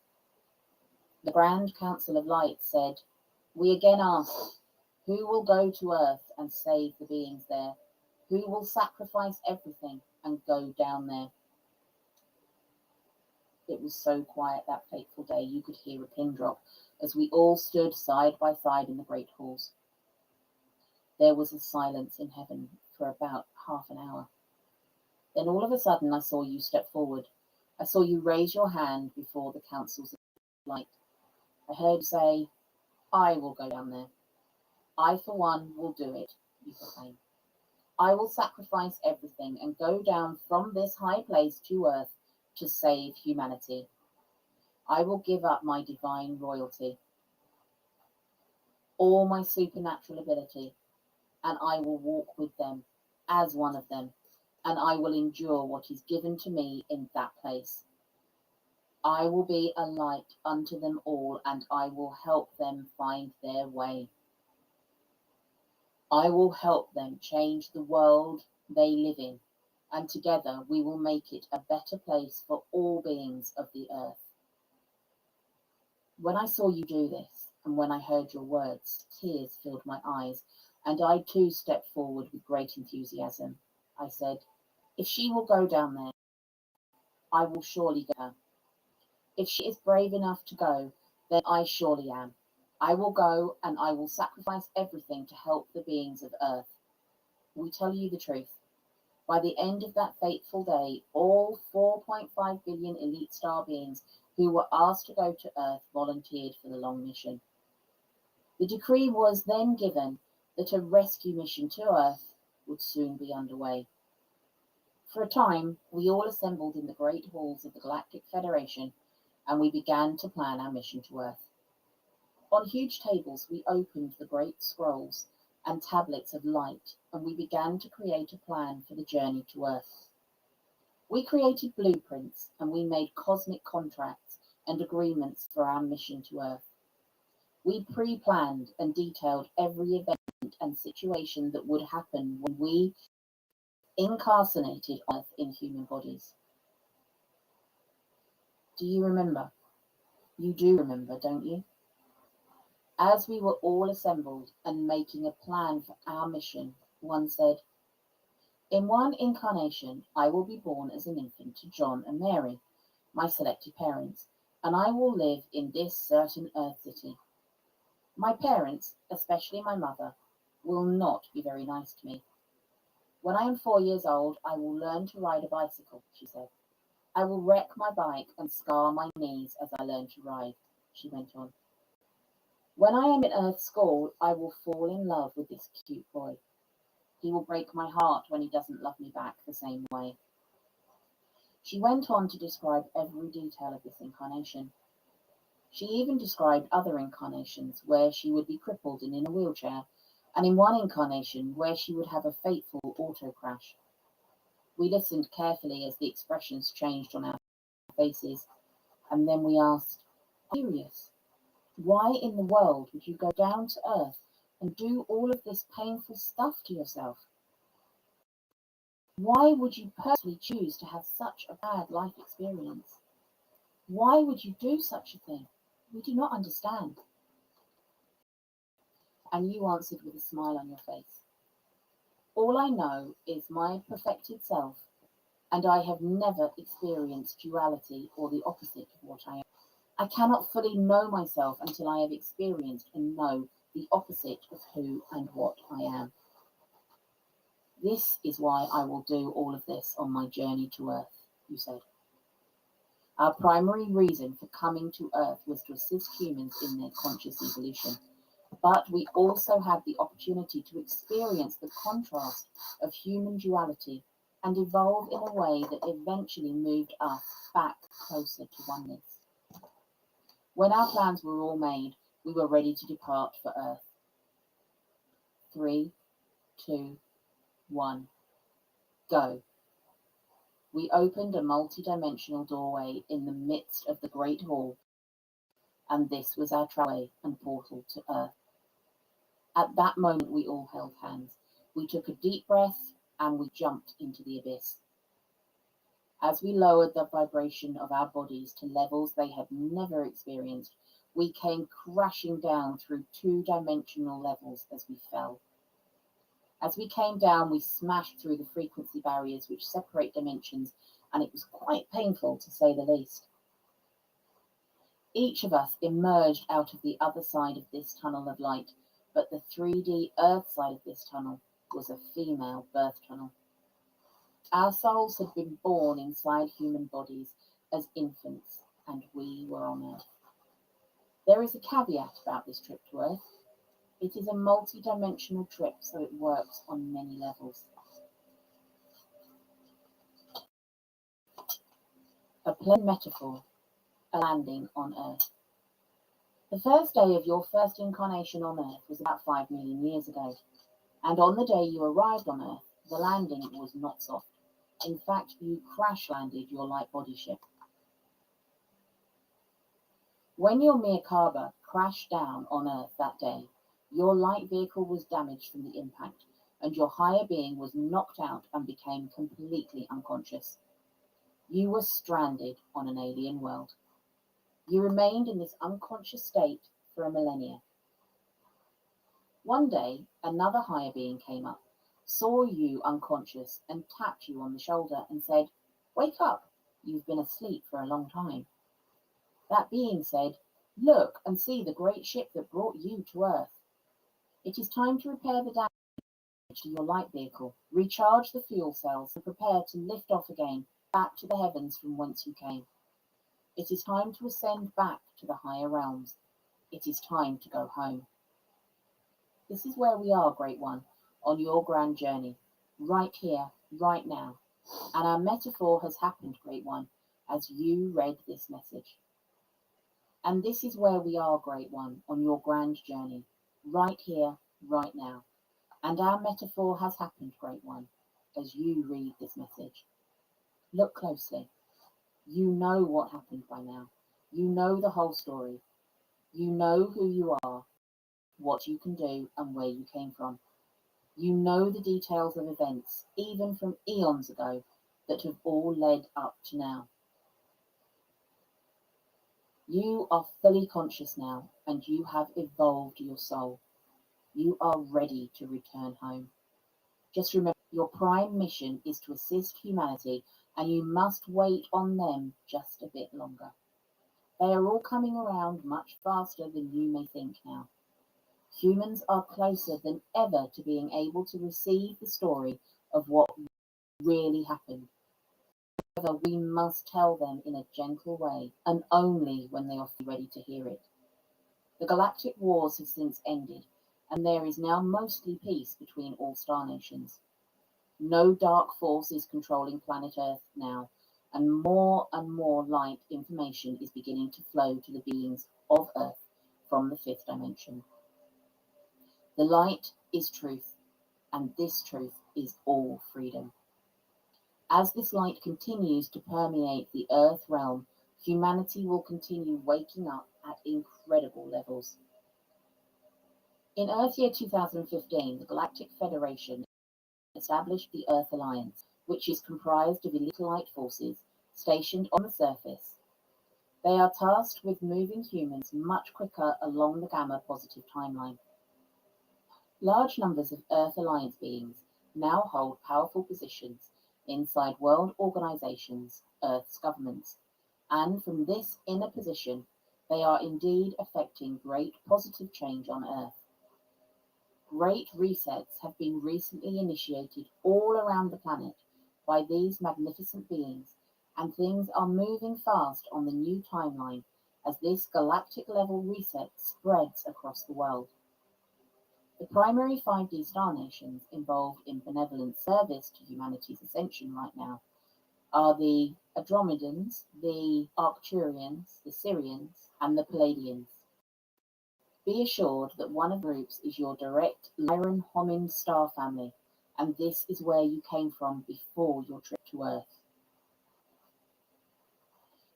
The Grand Council of Light said, "We again ask, who will go to Earth and save the beings there? Who will sacrifice everything and go down there?" It was so quiet that fateful day you could hear a pin drop as we all stood side by side in the great halls. There was a silence in heaven for about half an hour. Then all of a sudden I saw you step forward. I saw you raise your hand before the councils of light. I heard you say, "I will go down there. I, for one, will do it," you proclaimed. "I will sacrifice everything and go down from this high place to Earth to save humanity. I will give up my divine royalty, all my supernatural ability, and I will walk with them as one of them, and I will endure what is given to me in that place. I will be a light unto them all, and I will help them find their way. I will help them change the world they live in and together we will make it a better place for all beings of the earth. When I saw you do this, and when I heard your words, tears filled my eyes, and I too stepped forward with great enthusiasm. I said, if she will go down there, I will surely go her. If she is brave enough to go, then I surely am. I will go, and I will sacrifice everything to help the beings of earth. We tell you the truth. By the end of that fateful day, all 4.5 billion elite star beings who were asked to go to Earth volunteered for the long mission. The decree was then given that a rescue mission to Earth would soon be underway. For a time, we all assembled in the great halls of the Galactic Federation, and we began to plan our mission to Earth. On huge tables, we opened the great scrolls and tablets of light, and we began to create a plan for the journey to Earth. We created blueprints, and we made cosmic contracts and agreements for our mission to Earth. We pre-planned and detailed every event and situation that would happen when we incarnated Earth in human bodies. Do you remember? You do remember, don't you? As we were all assembled and making a plan for our mission, one said, in one incarnation, I will be born as an infant to John and Mary, my selected parents, and I will live in this certain Earth city. My parents, especially my mother, will not be very nice to me. When I am 4 years old, I will learn to ride a bicycle, she said. I will wreck my bike and scar my knees as I learn to ride, she went on. When I am in Earth school, I will fall in love with this cute boy. He will break my heart when he doesn't love me back the same way. She went on to describe every detail of this incarnation. She even described other incarnations where she would be crippled and in a wheelchair, and in one incarnation where she would have a fateful auto crash. We listened carefully as the expressions changed on our faces, and then we asked, are you serious? Why in the world would you go down to Earth and do all of this painful stuff to yourself? Why would you personally choose to have such a bad life experience? Why would you do such a thing? We do not understand. And you answered with a smile on your face. All I know is my perfected self, and I have never experienced duality or the opposite of what I am. I cannot fully know myself until I have experienced and know the opposite of who and what I am. This is why I will do all of this on my journey to Earth, you said. Our primary reason for coming to Earth was to assist humans in their conscious evolution, but we also had the opportunity to experience the contrast of human duality and evolve in a way that eventually moved us back closer to oneness. When our plans were all made, we were ready to depart for Earth. 3, 2, 1, go. We opened a multi-dimensional doorway in the midst of the Great Hall, and this was our trailway and portal to Earth. At that moment, we all held hands. We took a deep breath, and we jumped into the abyss. As we lowered the vibration of our bodies to levels they had never experienced, we came crashing down through 2-dimensional levels as we fell. As we came down, we smashed through the frequency barriers which separate dimensions, and it was quite painful to say the least. Each of us emerged out of the other side of this tunnel of light, but the 3D Earth side of this tunnel was a female birth tunnel. Our souls had been born inside human bodies as infants, and we were on Earth. There is a caveat about this trip to Earth. It is a multi-dimensional trip, so it works on many levels. A plain metaphor, a landing on Earth. The first day of your first incarnation on Earth was about 5 million years ago, and on the day you arrived on Earth, the landing was not soft. In fact, you crash-landed your light body ship. When your Merkaba crashed down on Earth that day, your light vehicle was damaged from the impact, and your higher being was knocked out and became completely unconscious. You were stranded on an alien world. You remained in this unconscious state for a millennia. One day, another higher being came up, saw you unconscious, and tapped you on the shoulder and said, "Wake up, you've been asleep for a long time." That being said, "Look and see the great ship that brought you to Earth. It is time to repair the damage to your light vehicle, recharge the fuel cells, and prepare to lift off again, back to the heavens from whence you came. It is time to ascend back to the higher realms. It is time to go home." This is where we are, Great One, on your grand journey, right here, right now. And our metaphor has happened, Great One, as you read this message. And this is where we are, Great One, on your grand journey, right here, right now. And our metaphor has happened, Great One, as you read this message. Look closely. You know what happened by now. You know the whole story. You know who you are, what you can do, and where you came from. You know the details of events, even from eons ago, that have all led up to now. You are fully conscious now, and you have evolved your soul. You are ready to return home. Just remember, your prime mission is to assist humanity, and you must wait on them just a bit longer. They are all coming around much faster than you may think now. Humans are closer than ever to being able to receive the story of what really happened. However, we must tell them in a gentle way, and only when they are ready to hear it. The galactic wars have since ended, and there is now mostly peace between all star nations. No dark force is controlling planet Earth now, and more light information is beginning to flow to the beings of Earth from the fifth dimension. The light is truth, and this truth is all freedom. As this light continues to permeate the Earth realm, humanity will continue waking up at incredible levels. In Earth year 2015, the Galactic Federation established the Earth Alliance, which is comprised of elite light forces stationed on the surface. They are tasked with moving humans much quicker along the Gamma positive timeline. Large numbers of Earth Alliance beings now hold powerful positions inside world organizations, Earth's governments, and from this inner position, they are indeed effecting great positive change on Earth. Great resets have been recently initiated all around the planet by these magnificent beings, and things are moving fast on the new timeline as this galactic level reset spreads across the world. The primary 5D star nations involved in benevolent service to humanity's ascension right now are the Andromedans, the Arcturians, the Syrians, and the Palladians. Be assured that one of the groups is your direct Lyran Homin star family, and this is where you came from before your trip to Earth.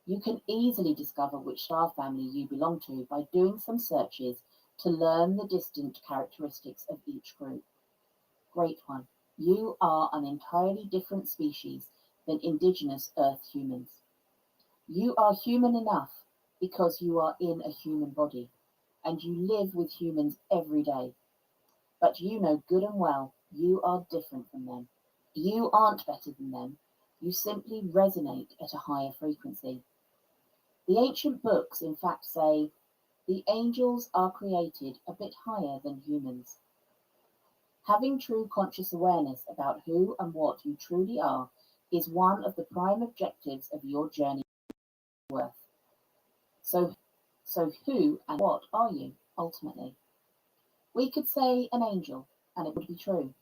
You can easily discover which star family you belong to by doing some searches to learn the distinct characteristics of each group. Great One, you are an entirely different species than indigenous Earth humans. You are human enough because you are in a human body, and you live with humans every day. But you know good and well you are different from them. You aren't better than them. You simply resonate at a higher frequency. The ancient books, in fact, say the angels are created a bit higher than humans. Having true conscious awareness about who and what you truly are is one of the prime objectives of your journey to Earth. So who and what are you, ultimately? We could say an angel, and it would be true.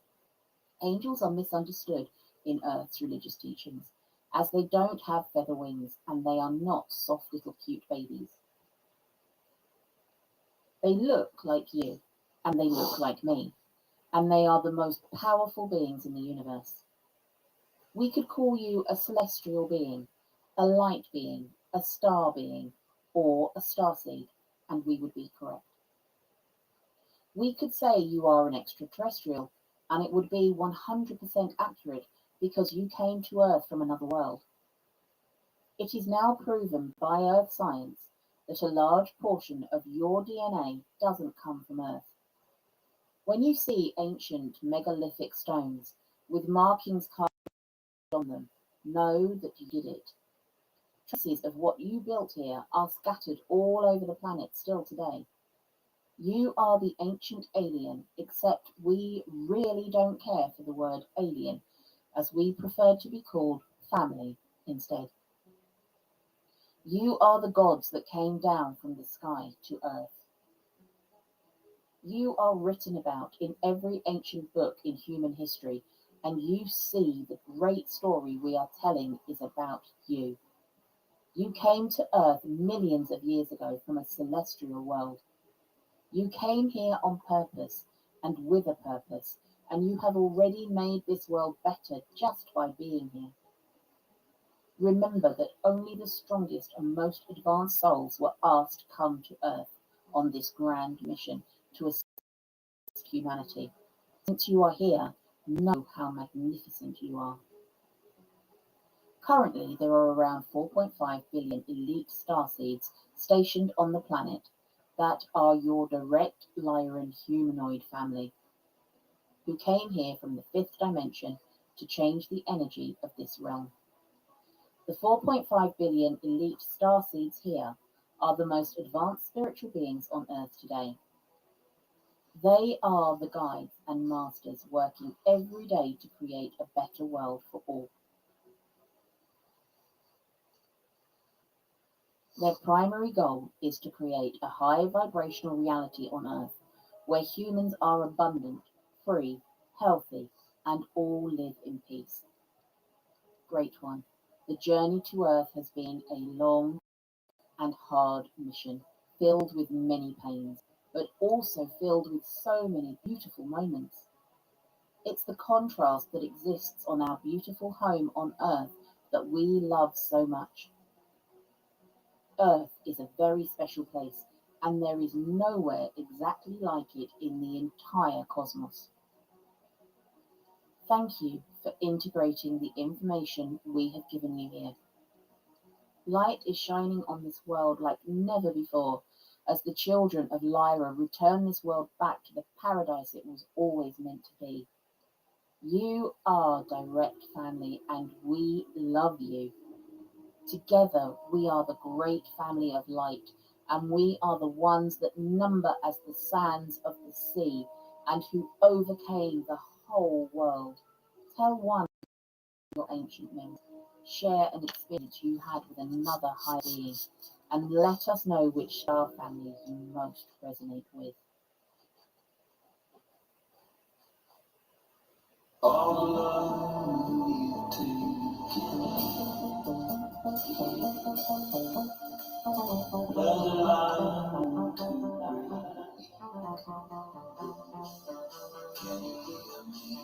Angels are misunderstood in Earth's religious teachings, as they don't have feather wings, and they are not soft little cute babies. They look like you, and they look like me, and they are the most powerful beings in the universe. We could call you a celestial being, a light being, a star being, or a starseed, and we would be correct. We could say you are an extraterrestrial, and it would be 100% accurate because you came to Earth from another world. It is now proven by Earth science that a large portion of your DNA doesn't come from Earth. When you see ancient megalithic stones with markings carved on them, know that you did it. Traces of what you built here are scattered all over the planet still today. You are the ancient alien, except we really don't care for the word alien, as we prefer to be called family instead. You are the gods that came down from the sky to Earth. You are written about in every ancient book in human history, and you see the great story we are telling is about you. You came to Earth millions of years ago from a celestial world. You came here on purpose and with a purpose, and you have already made this world better just by being here. Remember that only the strongest and most advanced souls were asked to come to Earth on this grand mission to assist humanity. Since you are here, know how magnificent you are. Currently, there are around 4.5 billion elite starseeds stationed on the planet that are your direct Lyran humanoid family, who came here from the fifth dimension to change the energy of this realm. The 4.5 billion elite starseeds here are the most advanced spiritual beings on Earth today. They are the guides and masters working every day to create a better world for all. Their primary goal is to create a high vibrational reality on Earth where humans are abundant, free, healthy, and all live in peace. Great one. The journey to Earth has been a long and hard mission, filled with many pains, but also filled with so many beautiful moments. It's the contrast that exists on our beautiful home on Earth that we love so much. Earth is a very special place, and there is nowhere exactly like it in the entire cosmos. Thank you for integrating the information we have given you here. Light is shining on this world like never before, as the children of Lyra return this world back to the paradise it was always meant to be. You are direct family, and we love you. Together, we are the great family of light, and we are the ones that number as the sands of the sea, and who overcame the whole world. Tell one of your ancient memories. Share an experience you had with another high being, and let us know which star family you most resonate with. All alone together. There's a line to break. Can you hear me?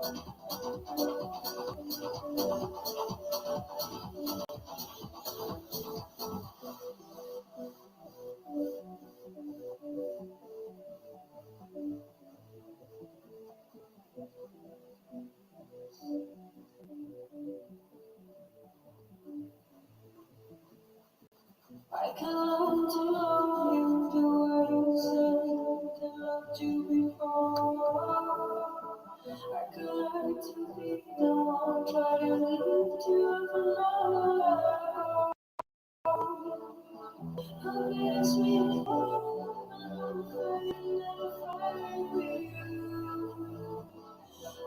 I can learn to love you the way you said I loved you before. I can learn to be the one, try to lead to love. How yes, we fall, never fight with you.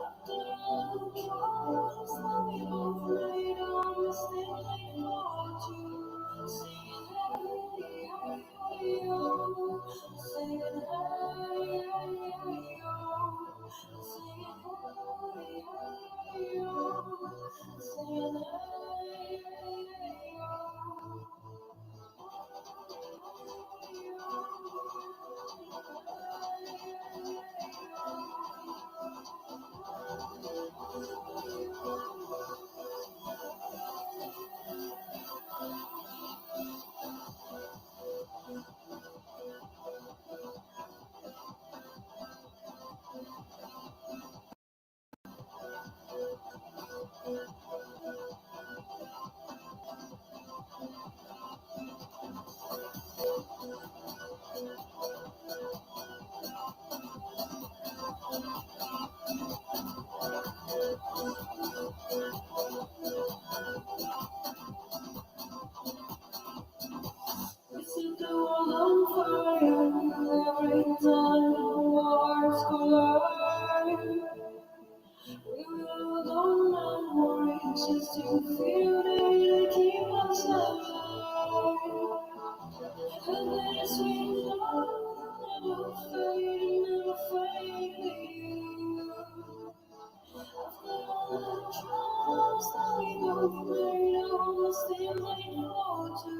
After all the trials that we both made, I'm still able to sing hey, hey, yo, sing hey, hey, yo, sing hey, hey, yo, sing hey, hey, yo. We set the world on fire every time our hearts collide. We build on memories just to feel they keep us alive. And this we never fade with you. After all the trials that we both made, I'm still able to.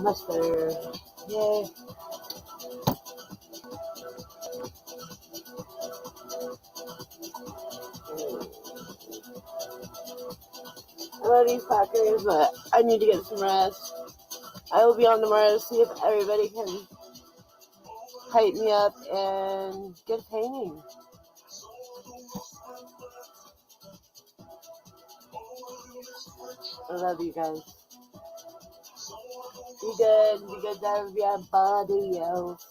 Much better. Yay. I love these Packers, but I need to get some rest. I will be on tomorrow to see if everybody can hype me up and get a painting. I love you guys. Be good to everybody else.